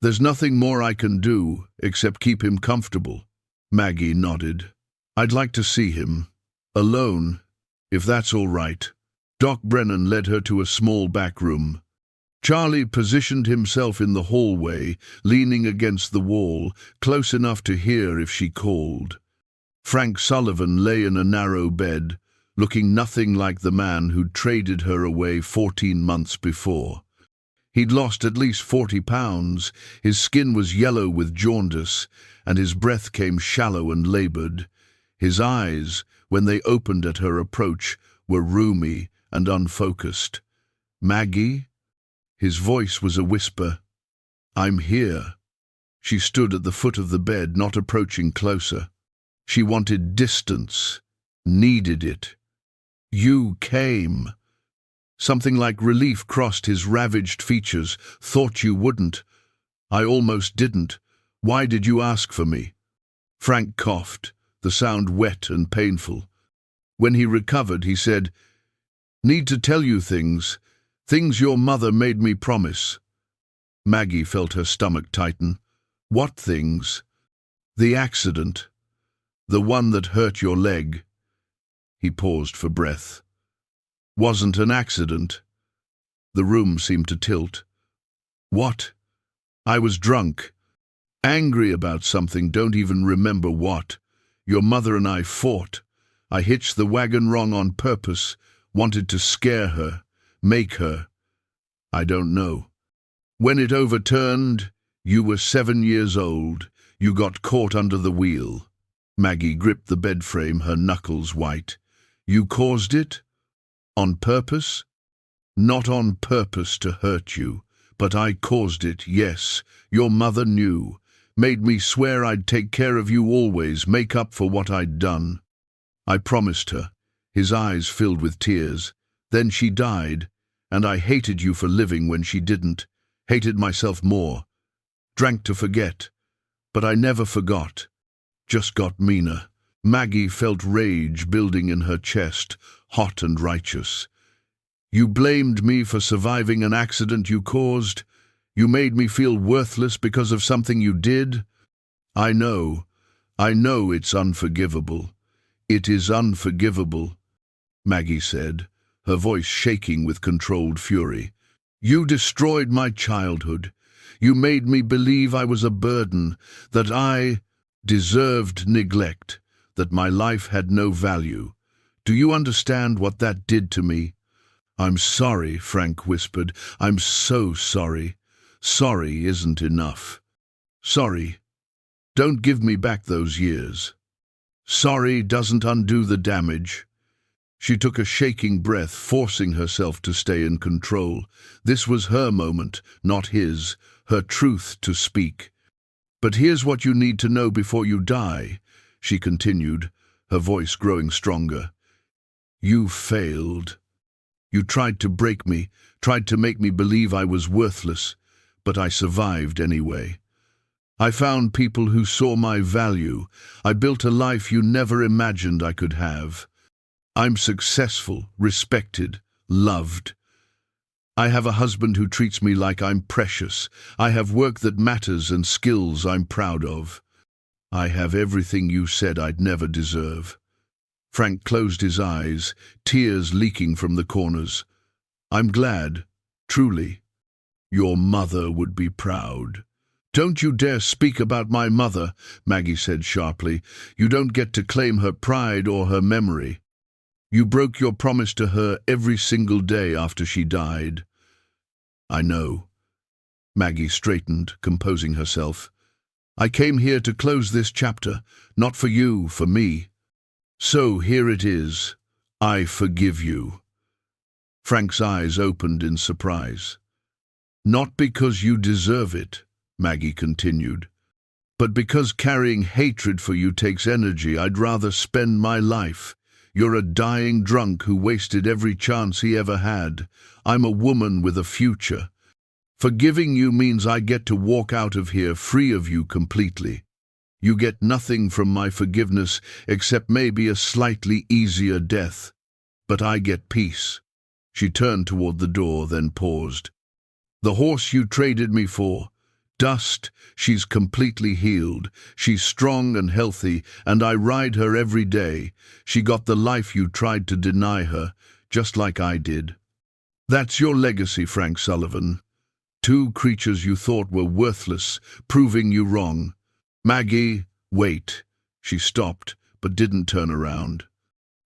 There's nothing more I can do, except keep him comfortable." Maggie nodded. "I'd like to see him. Alone, if that's all right." Doc Brennan led her to a small back room. Charlie positioned himself in the hallway, leaning against the wall, close enough to hear if she called. Frank Sullivan lay in a narrow bed, looking nothing like the man who'd traded her away 14 months before. He'd lost at least 40 pounds, his skin was yellow with jaundice, and his breath came shallow and labored. His eyes, when they opened at her approach, were rheumy and unfocused. "Maggie?" His voice was a whisper. "I'm here." She stood at the foot of the bed, not approaching closer. She wanted distance, needed it. "You came." Something like relief crossed his ravaged features. "Thought you wouldn't." "I almost didn't. Why did you ask for me?" Frank coughed, the sound wet and painful. When he recovered, he said, "Need to tell you things your mother made me promise." Maggie felt her stomach tighten. "What things?" "The accident. The one that hurt your leg." He paused for breath. "Wasn't an accident." The room seemed to tilt. "What?" "I was drunk. Angry about something, don't even remember what. Your mother and I fought. I hitched the wagon wrong on purpose, wanted to scare her, make her. I don't know. When it overturned, you were 7 years old. You got caught under the wheel." Maggie gripped the bed frame, her knuckles white. "You caused it? On purpose?" "Not on purpose to hurt you, but I caused it, yes. Your mother knew. Made me swear I'd take care of you always, make up for what I'd done. I promised her." His eyes filled with tears. "Then she died, and I hated you for living when she didn't. Hated myself more. Drank to forget. But I never forgot. Just got meaner." Maggie felt rage building in her chest, hot and righteous. "You blamed me for surviving an accident you caused. You made me feel worthless because of something you did. I know it's unforgivable. It is unforgivable," Maggie said, her voice shaking with controlled fury. "You destroyed my childhood. You made me believe I was a burden, that I deserved neglect, that my life had no value. Do you understand what that did to me?" "I'm sorry," Frank whispered. "I'm so sorry. Sorry isn't enough. Sorry. Don't give me back those years. Sorry doesn't undo the damage." She took a shaking breath, forcing herself to stay in control. This was her moment, not his, her truth to speak. "But here's what you need to know before you die," she continued, her voice growing stronger. "You failed. You tried to break me, tried to make me believe I was worthless, but I survived anyway. I found people who saw my value. I built a life you never imagined I could have. I'm successful, respected, loved. I have a husband who treats me like I'm precious. I have work that matters and skills I'm proud of. I have everything you said I'd never deserve." Frank closed his eyes, tears leaking from the corners. "I'm glad, truly. Your mother would be proud." "Don't you dare speak about my mother," Maggie said sharply. "You don't get to claim her pride or her memory. You broke your promise to her every single day after she died." "I know." Maggie straightened, composing herself. "I came here to close this chapter, not for you, for me. So here it is. I forgive you." Frank's eyes opened in surprise. "Not because you deserve it," Maggie continued, "but because carrying hatred for you takes energy. I'd rather spend my life. You're a dying drunk who wasted every chance he ever had. I'm a woman with a future. Forgiving you means I get to walk out of here free of you completely. You get nothing from my forgiveness except maybe a slightly easier death. But I get peace." She turned toward the door, then paused. "The horse you traded me for, Dust, she's completely healed. She's strong and healthy, and I ride her every day. She got the life you tried to deny her, just like I did. That's your legacy, Frank Sullivan. 2 creatures you thought were worthless, proving you wrong. Maggie, wait." She stopped, but didn't turn around.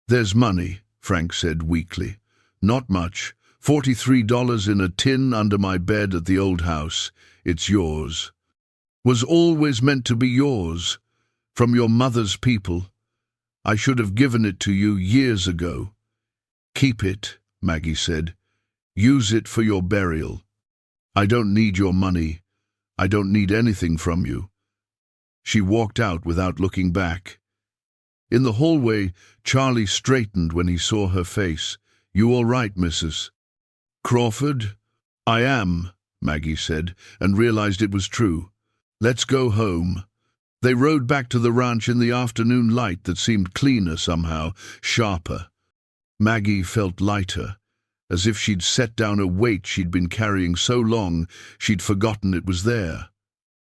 "There's money," Frank said weakly. "Not much. $43 in a tin under my bed at the old house. It's yours. Was always meant to be yours. From your mother's people. I should have given it to you years ago." "Keep it," Maggie said. "Use it for your burial. I don't need your money. I don't need anything from you." She walked out without looking back. In the hallway, Charlie straightened when he saw her face. "You all right, Mrs. Crawford?" "I am," Maggie said, and realized it was true. "Let's go home." They rode back to the ranch in the afternoon light that seemed cleaner somehow, sharper. Maggie felt lighter, as if she'd set down a weight she'd been carrying so long she'd forgotten it was there.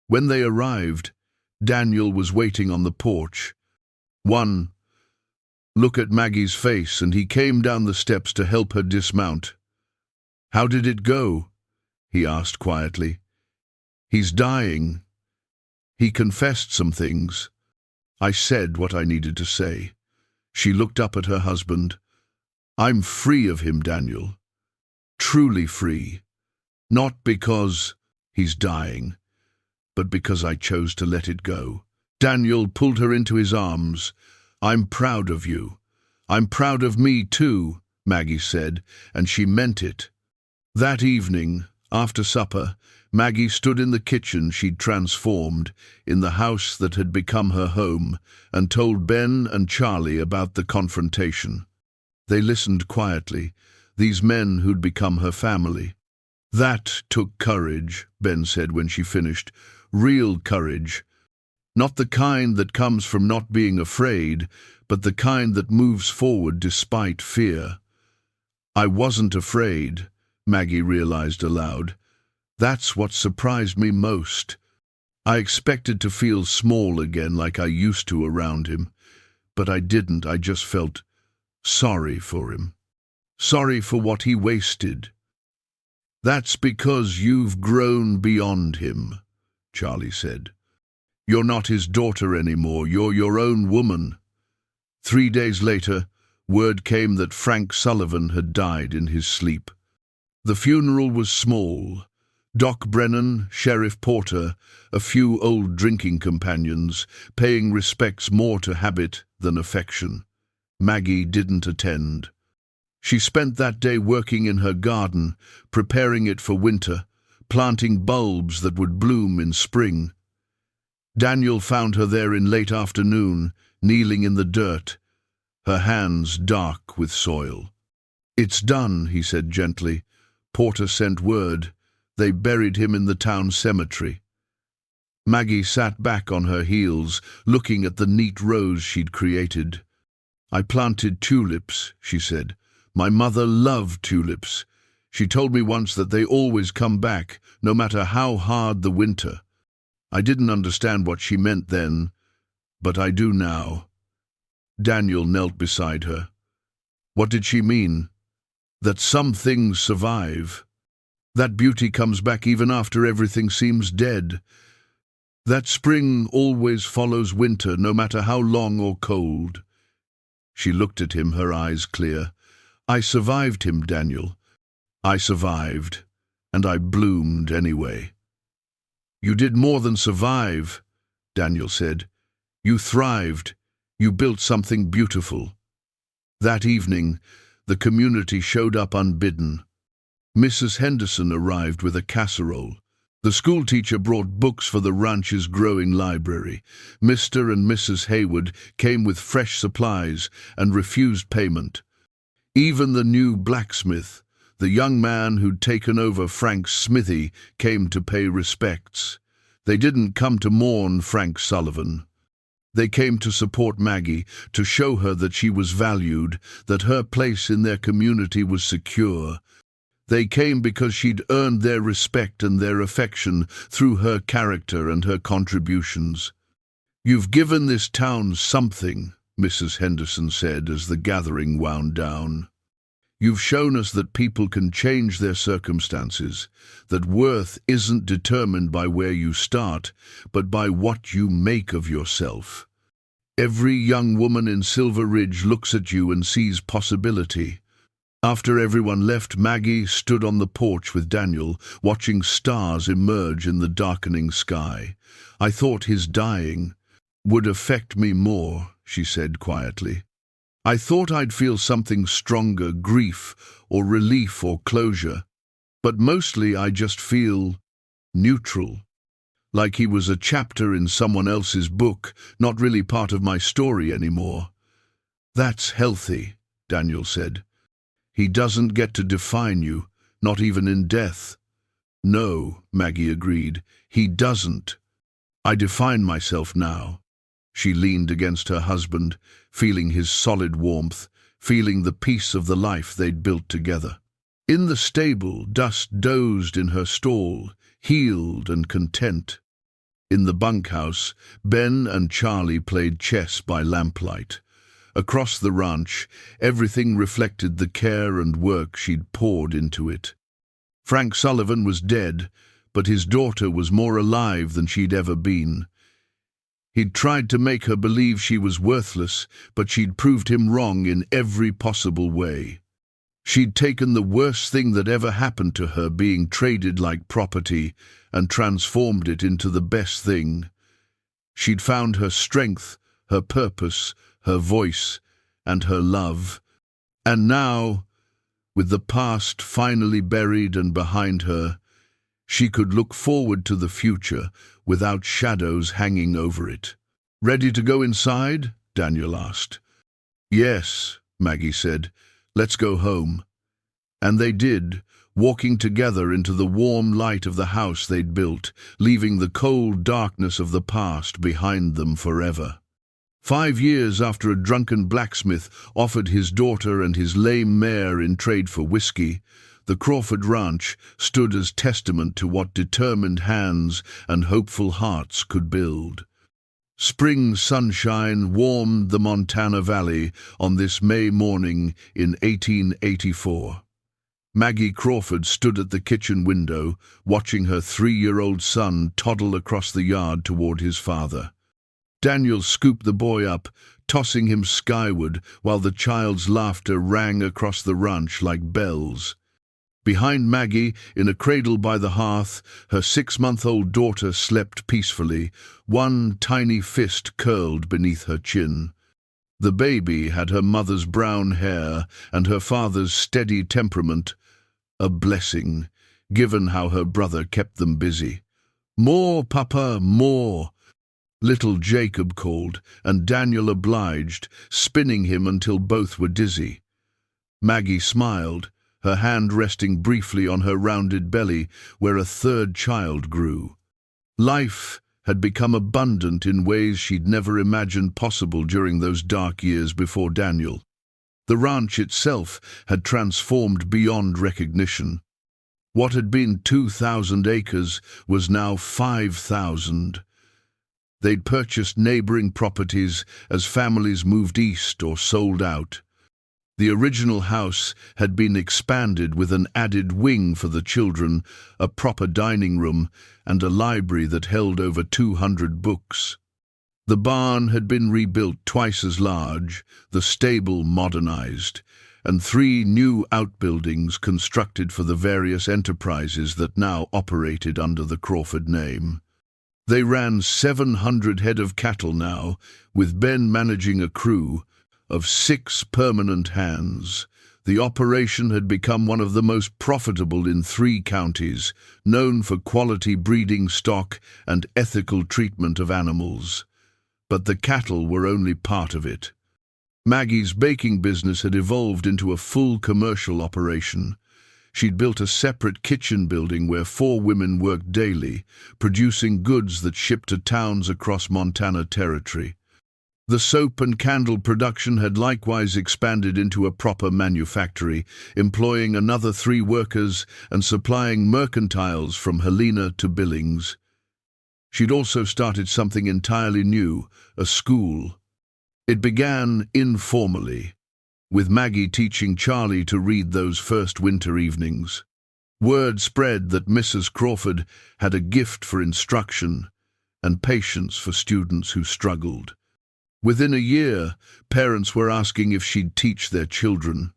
When they arrived, Daniel was waiting on the porch. 1. Look at Maggie's face, and he came down the steps to help her dismount. How did it go? He asked quietly. He's dying. He confessed some things. I said what I needed to say. She looked up at her husband. I'm free of him, Daniel. Truly free. Not because he's dying, but because I chose to let it go. Daniel pulled her into his arms. I'm proud of you. I'm proud of me too, Maggie said, and she meant it. That evening, after supper, Maggie stood in the kitchen she'd transformed, in the house that had become her home, and told Ben and Charlie about the confrontation. They listened quietly, these men who'd become her family. That took courage, Ben said when she finished. Real courage. Not the kind that comes from not being afraid, but the kind that moves forward despite fear. I wasn't afraid, Maggie realized aloud. That's what surprised me most. I expected to feel small again like I used to around him, but I didn't. I just felt sorry for him. Sorry for what he wasted. That's because you've grown beyond him, Charlie said. You're not his daughter anymore. You're your own woman. 3 days later, word came that Frank Sullivan had died in his sleep. The funeral was small. Doc Brennan, Sheriff Porter, a few old drinking companions, paying respects more to habit than affection. Maggie didn't attend. She spent that day working in her garden, preparing it for winter, planting bulbs that would bloom in spring. Daniel found her there in late afternoon, kneeling in the dirt, her hands dark with soil. It's done, he said gently. Porter sent word. They buried him in the town cemetery. Maggie sat back on her heels, looking at the neat rows she'd created. I planted tulips, she said. My mother loved tulips. She told me once that they always come back, no matter how hard the winter. I didn't understand what she meant then, but I do now. Daniel knelt beside her. What did she mean? That some things survive. That beauty comes back even after everything seems dead. That spring always follows winter, no matter how long or cold. She looked at him, her eyes clear. I survived him, Daniel. I survived, and I bloomed anyway. You did more than survive, Daniel said. You thrived. You built something beautiful. That evening, the community showed up unbidden. Mrs. Henderson arrived with a casserole. The schoolteacher brought books for the ranch's growing library. Mr. and Mrs. Hayward came with fresh supplies and refused payment. Even the new blacksmith, the young man who'd taken over Frank's smithy, came to pay respects. They didn't come to mourn Frank Sullivan. They came to support Maggie, to show her that she was valued, that her place in their community was secure. They came because she'd earned their respect and their affection through her character and her contributions. You've given this town something, Mrs. Henderson said as the gathering wound down. You've shown us that people can change their circumstances, that worth isn't determined by where you start, but by what you make of yourself. Every young woman in Silver Ridge looks at you and sees possibility. After everyone left, Maggie stood on the porch with Daniel, watching stars emerge in the darkening sky. I thought his dying would affect me more, she said quietly. I thought I'd feel something stronger, grief or relief or closure, but mostly I just feel neutral, like he was a chapter in someone else's book, not really part of my story anymore. That's healthy, Daniel said. He doesn't get to define you, not even in death. No, Maggie agreed, he doesn't. I define myself now. She leaned against her husband, feeling his solid warmth, feeling the peace of the life they'd built together. In the stable, Dust dozed in her stall, healed and content. In the bunkhouse, Ben and Charlie played chess by lamplight. Across the ranch, everything reflected the care and work she'd poured into it. Frank Sullivan was dead, but his daughter was more alive than she'd ever been. He'd tried to make her believe she was worthless, but she'd proved him wrong in every possible way. She'd taken the worst thing that ever happened to her being traded like property and transformed it into the best thing. She'd found her strength, her purpose, her voice, and her love. And now, with the past finally buried and behind her, she could look forward to the future without shadows hanging over it. "Ready to go inside?" Daniel asked. "Yes," Maggie said. "Let's go home." And they did, walking together into the warm light of the house they'd built, leaving the cold darkness of the past behind them forever. 5 years after a drunken blacksmith offered his daughter and his lame mare in trade for whiskey, the Crawford Ranch stood as testament to what determined hands and hopeful hearts could build. Spring sunshine warmed the Montana Valley on this May morning in 1884. Maggie Crawford stood at the kitchen window, watching her 3-year-old son toddle across the yard toward his father. Daniel scooped the boy up, tossing him skyward, while the child's laughter rang across the ranch like bells. Behind Maggie, in a cradle by the hearth, her 6-month-old daughter slept peacefully, one tiny fist curled beneath her chin. The baby had her mother's brown hair and her father's steady temperament, a blessing, given how her brother kept them busy. "More, Papa, more!" Little Jacob called, and Daniel obliged, spinning him until both were dizzy. Maggie smiled, her hand resting briefly on her rounded belly, where a 3rd child grew. Life had become abundant in ways she'd never imagined possible during those dark years before Daniel. The ranch itself had transformed beyond recognition. What had been 2,000 acres was now 5,000. They'd purchased neighboring properties as families moved east or sold out. The original house had been expanded with an added wing for the children, a proper dining room, and a library that held over 200 books. The barn had been rebuilt twice as large, the stable modernized, and 3 new outbuildings constructed for the various enterprises that now operated under the Crawford name. They ran 700 head of cattle now, with Ben managing a crew of 6 permanent hands. The operation had become one of the most profitable in 3 counties, known for quality breeding stock and ethical treatment of animals. But the cattle were only part of it. Maggie's baking business had evolved into a full commercial operation. She'd built a separate kitchen building where 4 women worked daily, producing goods that shipped to towns across Montana Territory. The soap and candle production had likewise expanded into a proper manufactory, employing another 3 workers and supplying mercantiles from Helena to Billings. She'd also started something entirely new, a school. It began informally, with Maggie teaching Charlie to read those first winter evenings. Word spread that Mrs. Crawford had a gift for instruction and patience for students who struggled. Within a year, parents were asking if she'd teach their children.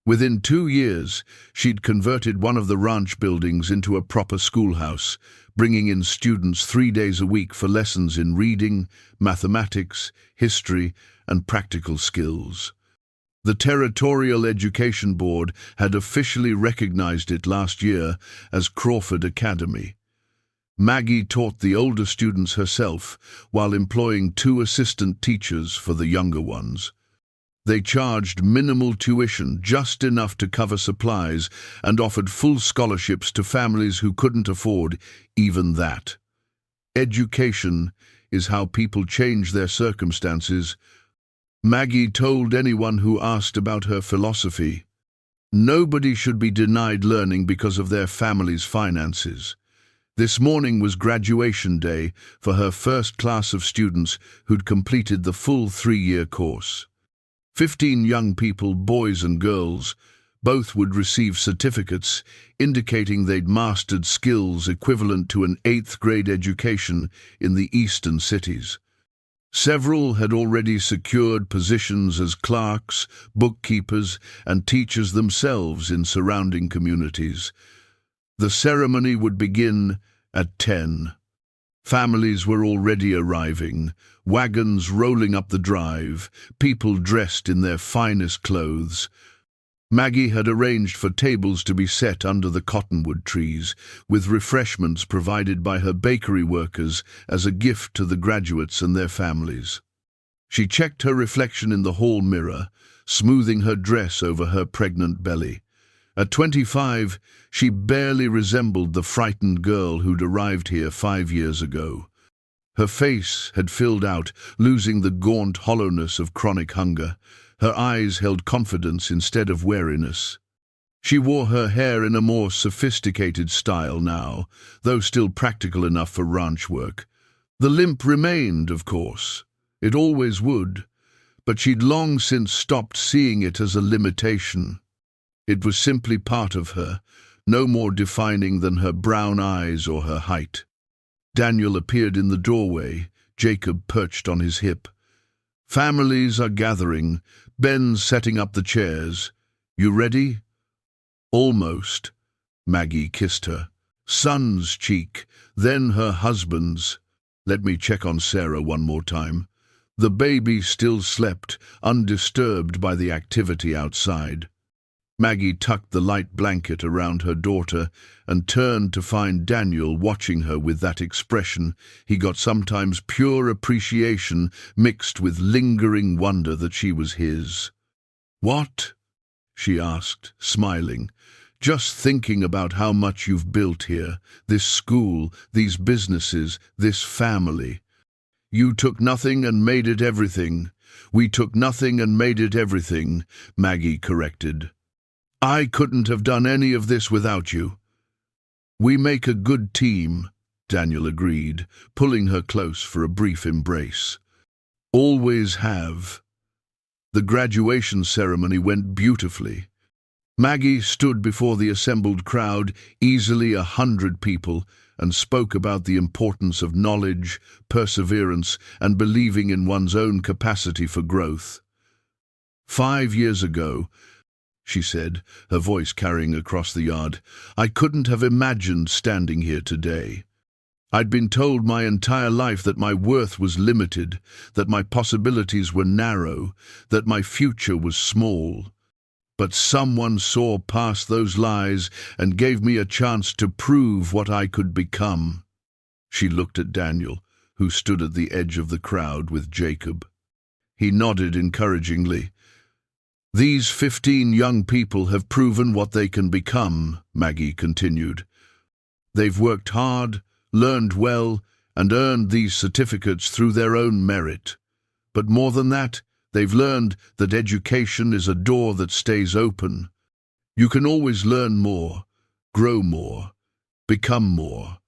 Within 2 years, she'd converted one of the ranch buildings into a proper schoolhouse, bringing in students 3 days a week for lessons in reading, mathematics, history, and practical skills. The Territorial Education Board had officially recognized it last year as Crawford Academy. Maggie taught the older students herself, while employing 2 assistant teachers for the younger ones. They charged minimal tuition, just enough to cover supplies, and offered full scholarships to families who couldn't afford even that. Education is how people change their circumstances. Maggie told anyone who asked about her philosophy. Nobody should be denied learning because of their family's finances. This morning was graduation day for her first class of students who'd completed the full 3-year course. 15 young people, boys and girls, both would receive certificates indicating they'd mastered skills equivalent to an 8th grade education in the eastern cities. Several had already secured positions as clerks, bookkeepers, and teachers themselves in surrounding communities. The ceremony would begin at 10. Families were already arriving, wagons rolling up the drive, people dressed in their finest clothes. Maggie had arranged for tables to be set under the cottonwood trees, with refreshments provided by her bakery workers as a gift to the graduates and their families. She checked her reflection in the hall mirror, smoothing her dress over her pregnant belly. At 25, she barely resembled the frightened girl who'd arrived here 5 years ago. Her face had filled out, losing the gaunt hollowness of chronic hunger. Her eyes held confidence instead of wariness. She wore her hair in a more sophisticated style now, though still practical enough for ranch work. The limp remained, of course. It always would, but she'd long since stopped seeing it as a limitation. It was simply part of her, no more defining than her brown eyes or her height. Daniel appeared in the doorway, Jacob perched on his hip. Families are gathering, Ben's setting up the chairs. You ready? Almost. Maggie kissed her. Son's cheek, then her husband's. Let me check on Sarah one more time. The baby still slept, undisturbed by the activity outside. Maggie tucked the light blanket around her daughter and turned to find Daniel watching her with that expression he got, sometimes pure appreciation mixed with lingering wonder that she was his. "What?" she asked, smiling. "Just thinking about how much you've built here, this school, these businesses, this family. You took nothing and made it everything. We took nothing and made it everything," Maggie corrected. "I couldn't have done any of this without you." "We make a good team," Daniel agreed, pulling her close for a brief embrace. "Always have." The graduation ceremony went beautifully. Maggie stood before the assembled crowd, easily 100 people, and spoke about the importance of knowledge, perseverance, and believing in one's own capacity for growth. 5 years ago, she said, her voice carrying across the yard, I couldn't have imagined standing here today. I'd been told my entire life that my worth was limited, that my possibilities were narrow, that my future was small. But someone saw past those lies and gave me a chance to prove what I could become. She looked at Daniel, who stood at the edge of the crowd with Jacob. He nodded encouragingly. "These 15 young people have proven what they can become," Maggie continued. "They've worked hard, learned well, and earned these certificates through their own merit. But more than that, they've learned that education is a door that stays open. You can always learn more, grow more, become more.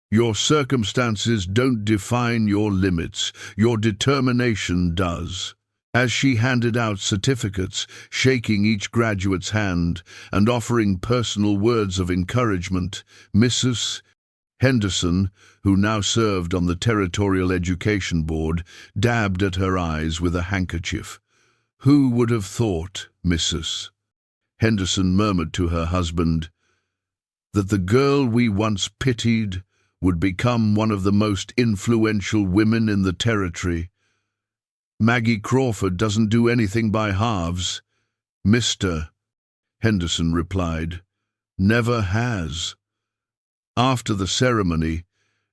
Your circumstances don't define your limits, your determination does." As she handed out certificates, shaking each graduate's hand and offering personal words of encouragement, Mrs. Henderson, who now served on the Territorial Education Board, dabbed at her eyes with a handkerchief. "Who would have thought, Mrs. Henderson murmured to her husband, "that the girl we once pitied would become one of the most influential women in the territory? Maggie Crawford doesn't do anything by halves." "Mr. Henderson replied, "never has." After the ceremony,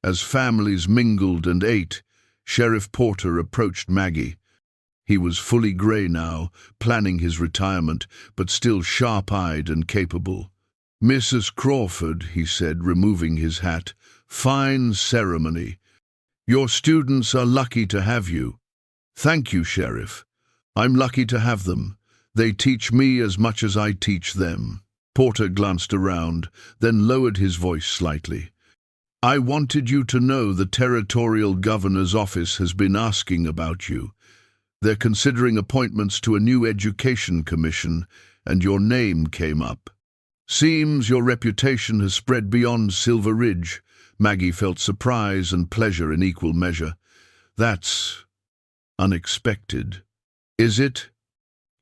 as families mingled and ate, Sheriff Porter approached Maggie. He was fully grey now, planning his retirement, but still sharp-eyed and capable. "Mrs. Crawford," he said, removing his hat, "fine ceremony. Your students are lucky to have you." "Thank you, Sheriff. I'm lucky to have them. They teach me as much as I teach them." Porter glanced around, then lowered his voice slightly. I wanted you to know the territorial governor's office has been asking about you. They're considering appointments to a new education commission, and your name came up. Seems your reputation has spread beyond Silver Ridge. Maggie felt surprise and pleasure in equal measure. That's unexpected. Is it?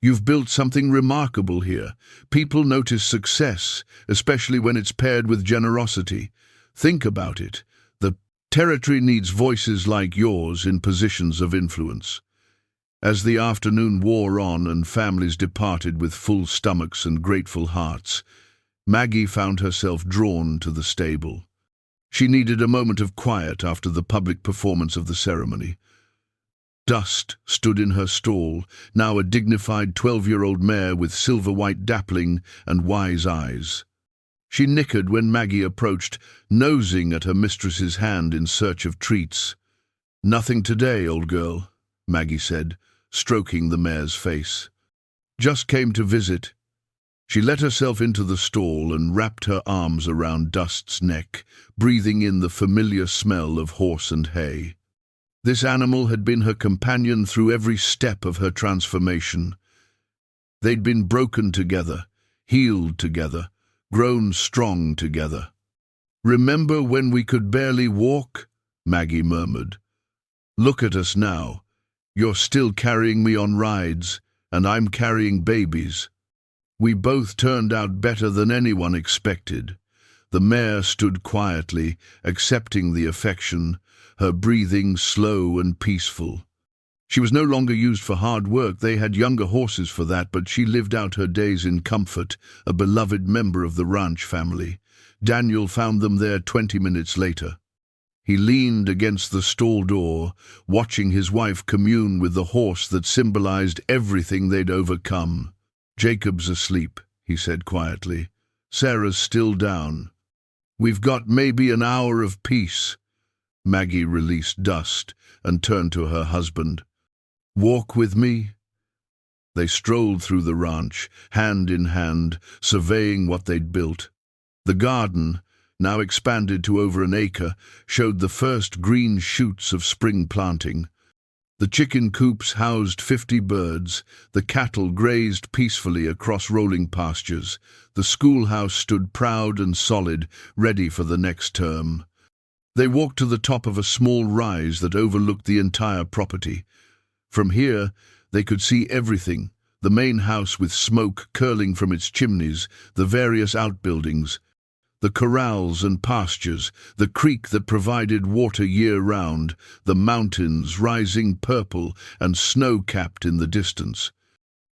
You've built something remarkable here. People notice success, especially when it's paired with generosity. Think about it. The territory needs voices like yours in positions of influence. As the afternoon wore on and families departed with full stomachs and grateful hearts, Maggie found herself drawn to the stable. She needed a moment of quiet after the public performance of the ceremony. Dust stood in her stall, now a dignified 12-year-old mare with silver-white dappling and wise eyes. She nickered when Maggie approached, nosing at her mistress's hand in search of treats. "Nothing today, old girl," Maggie said, stroking the mare's face. "Just came to visit." She let herself into the stall and wrapped her arms around Dust's neck, breathing in the familiar smell of horse and hay. This animal had been her companion through every step of her transformation. They'd been broken together, healed together, grown strong together. "Remember when we could barely walk?" Maggie murmured. "Look at us now. You're still carrying me on rides, and I'm carrying babies. We both turned out better than anyone expected." The mare stood quietly, accepting the affection, her breathing slow and peaceful. She was no longer used for hard work. They had younger horses for that, but she lived out her days in comfort, a beloved member of the ranch family. Daniel found them there 20 minutes later. He leaned against the stall door, watching his wife commune with the horse that symbolized everything they'd overcome. "Jacob's asleep," he said quietly. "Sarah's still down. We've got maybe an hour of peace." Maggie released Dust and turned to her husband. "Walk with me?" They strolled through the ranch, hand in hand, surveying what they'd built. The garden, now expanded to over an acre, showed the first green shoots of spring planting. The chicken coops housed 50 birds, the cattle grazed peacefully across rolling pastures, the schoolhouse stood proud and solid, ready for the next term. They walked to the top of a small rise that overlooked the entire property. From here, they could see everything, the main house with smoke curling from its chimneys, the various outbuildings, the corrals and pastures, the creek that provided water year-round, the mountains rising purple and snow-capped in the distance.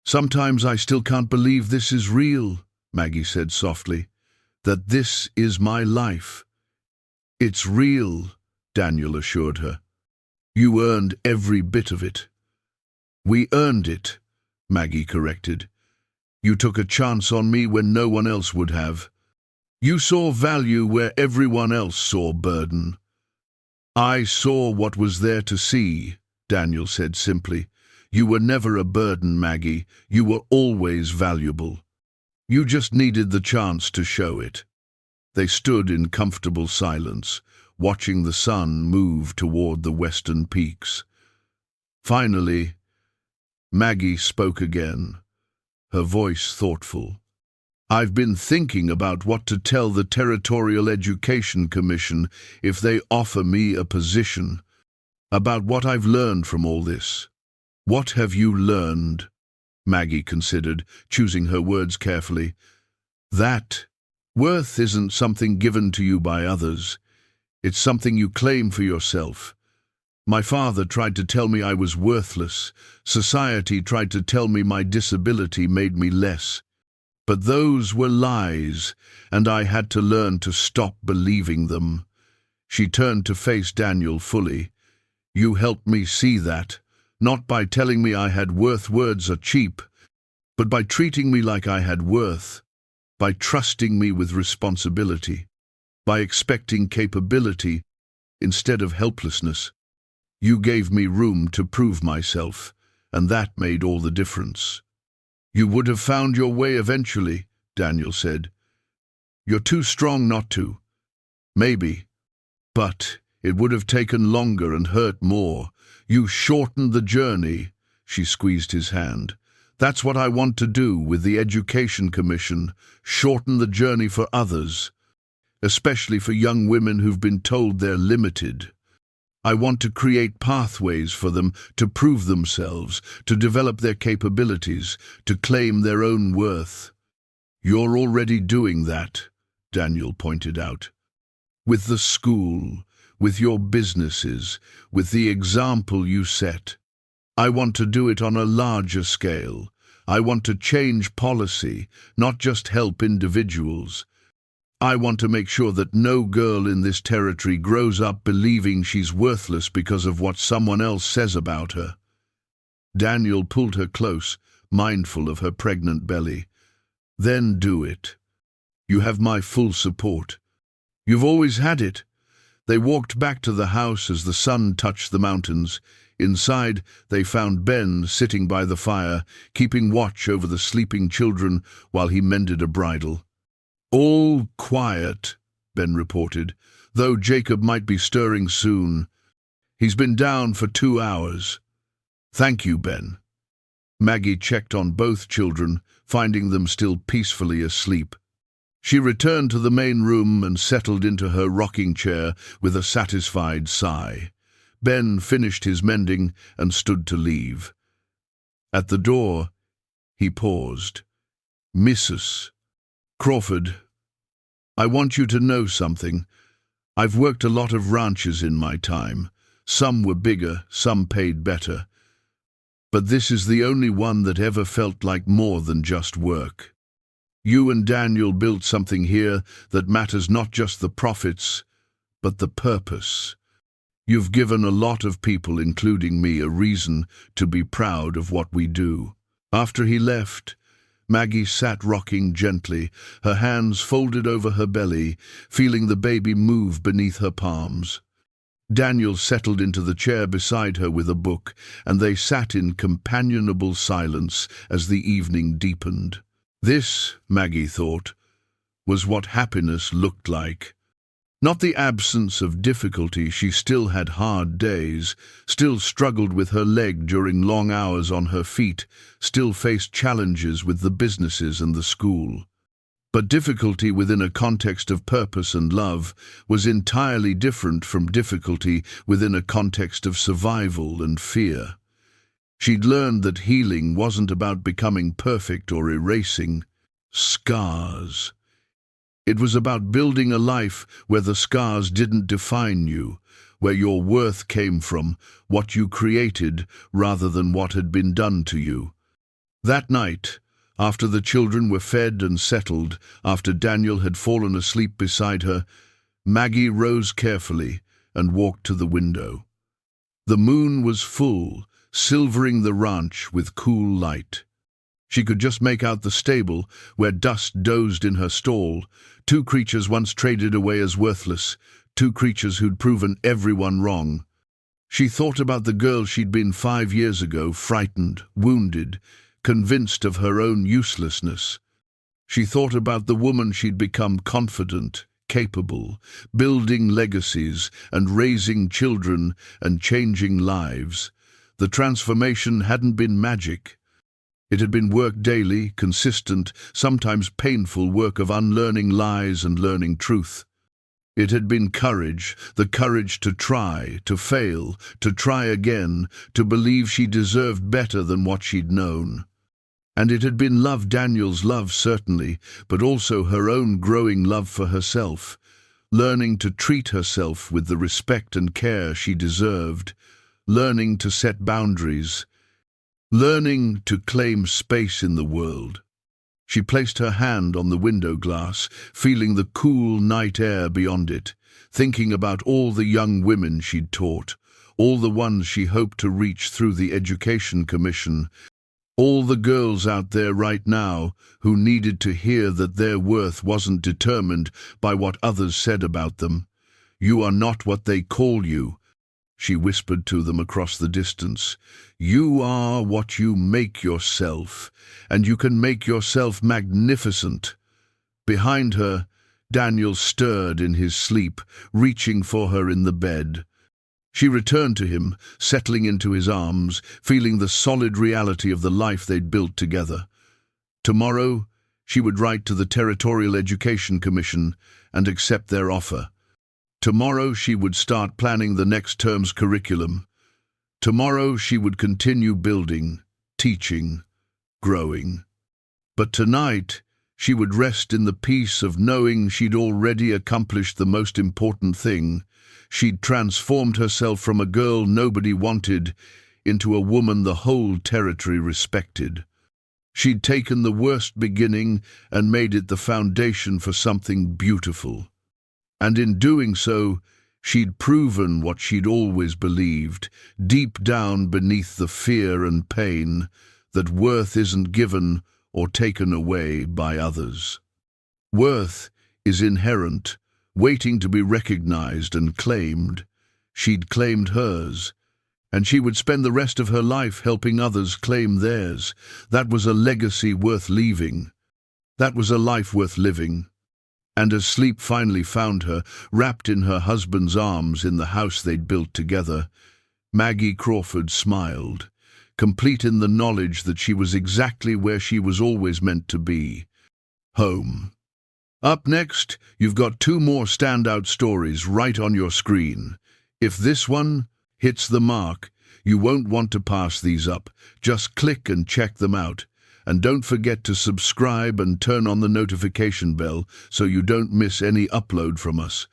"Sometimes I still can't believe this is real," Maggie said softly, "that this is my life." "It's real," Daniel assured her. "You earned every bit of it." "We earned it," Maggie corrected. "You took a chance on me when no one else would have. You saw value where everyone else saw burden." "I saw what was there to see," Daniel said simply. "You were never a burden, Maggie. You were always valuable. You just needed the chance to show it." They stood in comfortable silence, watching the sun move toward the western peaks. Finally, Maggie spoke again, her voice thoughtful. "I've been thinking about what to tell the Territorial Education Commission if they offer me a position, about what I've learned from all this." "What have you learned?" Maggie considered, choosing her words carefully. "That worth isn't something given to you by others. It's something you claim for yourself. My father tried to tell me I was worthless. Society tried to tell me my disability made me less. But those were lies, and I had to learn to stop believing them." She turned to face Daniel fully. "You helped me see that, not by telling me I had worth. Words are cheap, but by treating me like I had worth, by trusting me with responsibility, by expecting capability instead of helplessness. You gave me room to prove myself, and that made all the difference." "You would have found your way eventually," Daniel said. "You're too strong not to." "Maybe. But it would have taken longer and hurt more. You shortened the journey. She squeezed his hand. That's what I want to do with the Education Commission, shorten the journey for others, especially for young women who've been told they're limited. I want to create pathways for them to prove themselves, to develop their capabilities, to claim their own worth. You're already doing that, Daniel pointed out. With the school, with your businesses, with the example you set. I want to do it on a larger scale. I want to change policy, not just help individuals. I want to make sure that no girl in this territory grows up believing she's worthless because of what someone else says about her. Daniel pulled her close, mindful of her pregnant belly. Then do it. You have my full support. You've always had it. They walked back to the house as the sun touched the mountains. Inside, they found Ben sitting by the fire, keeping watch over the sleeping children while he mended a bridle. All quiet, Ben reported, though Jacob might be stirring soon. He's been down for 2 hours. Thank you, Ben. Maggie checked on both children, finding them still peacefully asleep. She returned to the main room and settled into her rocking chair with a satisfied sigh. Ben finished his mending and stood to leave. At the door, he paused. Mrs. Crawford, I want you to know something. I've worked a lot of ranches in my time. Some were bigger, some paid better. But this is the only one that ever felt like more than just work. You and Daniel built something here that matters not just the profits, but the purpose. You've given a lot of people, including me, a reason to be proud of what we do. After he left, Maggie sat rocking gently, her hands folded over her belly, feeling the baby move beneath her palms. Daniel settled into the chair beside her with a book, and they sat in companionable silence as the evening deepened. This, Maggie thought, was what happiness looked like. Not the absence of difficulty. She still had hard days, still struggled with her leg during long hours on her feet, still faced challenges with the businesses and the school. But difficulty within a context of purpose and love was entirely different from difficulty within a context of survival and fear. She'd learned that healing wasn't about becoming perfect or erasing scars. It was about building a life where the scars didn't define you, where your worth came from what you created rather than what had been done to you. That night, after the children were fed and settled, after Daniel had fallen asleep beside her, Maggie rose carefully and walked to the window. The moon was full, silvering the ranch with cool light. She could just make out the stable, where Dust dozed in her stall, 2 creatures once traded away as worthless, 2 creatures who'd proven everyone wrong. She thought about the girl she'd been 5 years ago, frightened, wounded, convinced of her own uselessness. She thought about the woman she'd become, confident, capable, building legacies and raising children and changing lives. The transformation hadn't been magic. It had been work daily, consistent, sometimes painful work of unlearning lies and learning truth. It had been courage, the courage to try, to fail, to try again, to believe she deserved better than what she'd known. And it had been love, Daniel's love certainly, but also her own growing love for herself, learning to treat herself with the respect and care she deserved, learning to set boundaries, learning to claim space in the world. She placed her hand on the window glass, feeling the cool night air beyond it, thinking about all the young women she'd taught, all the ones she hoped to reach through the Education Commission, all the girls out there right now who needed to hear that their worth wasn't determined by what others said about them. You are not what they call you, she whispered to them across the distance. You are what you make yourself, and you can make yourself magnificent. Behind her, Daniel stirred in his sleep, reaching for her in the bed. She returned to him, settling into his arms, feeling the solid reality of the life they'd built together. Tomorrow, she would write to the Territorial Education Commission and accept their offer. Tomorrow, she would start planning the next term's curriculum. Tomorrow, she would continue building, teaching, growing. But tonight, she would rest in the peace of knowing she'd already accomplished the most important thing. She'd transformed herself from a girl nobody wanted into a woman the whole territory respected. She'd taken the worst beginning and made it the foundation for something beautiful. And in doing so, she'd proven what she'd always believed, deep down beneath the fear and pain, that worth isn't given or taken away by others. Worth is inherent, waiting to be recognized and claimed. She'd claimed hers, and she would spend the rest of her life helping others claim theirs. That was a legacy worth leaving. That was a life worth living. And as sleep finally found her, wrapped in her husband's arms in the house they'd built together, Maggie Crawford smiled, complete in the knowledge that she was exactly where she was always meant to be, home. Up next, you've got 2 more standout stories right on your screen. If this one hits the mark, you won't want to pass these up. Just click and check them out. And don't forget to subscribe and turn on the notification bell so you don't miss any upload from us.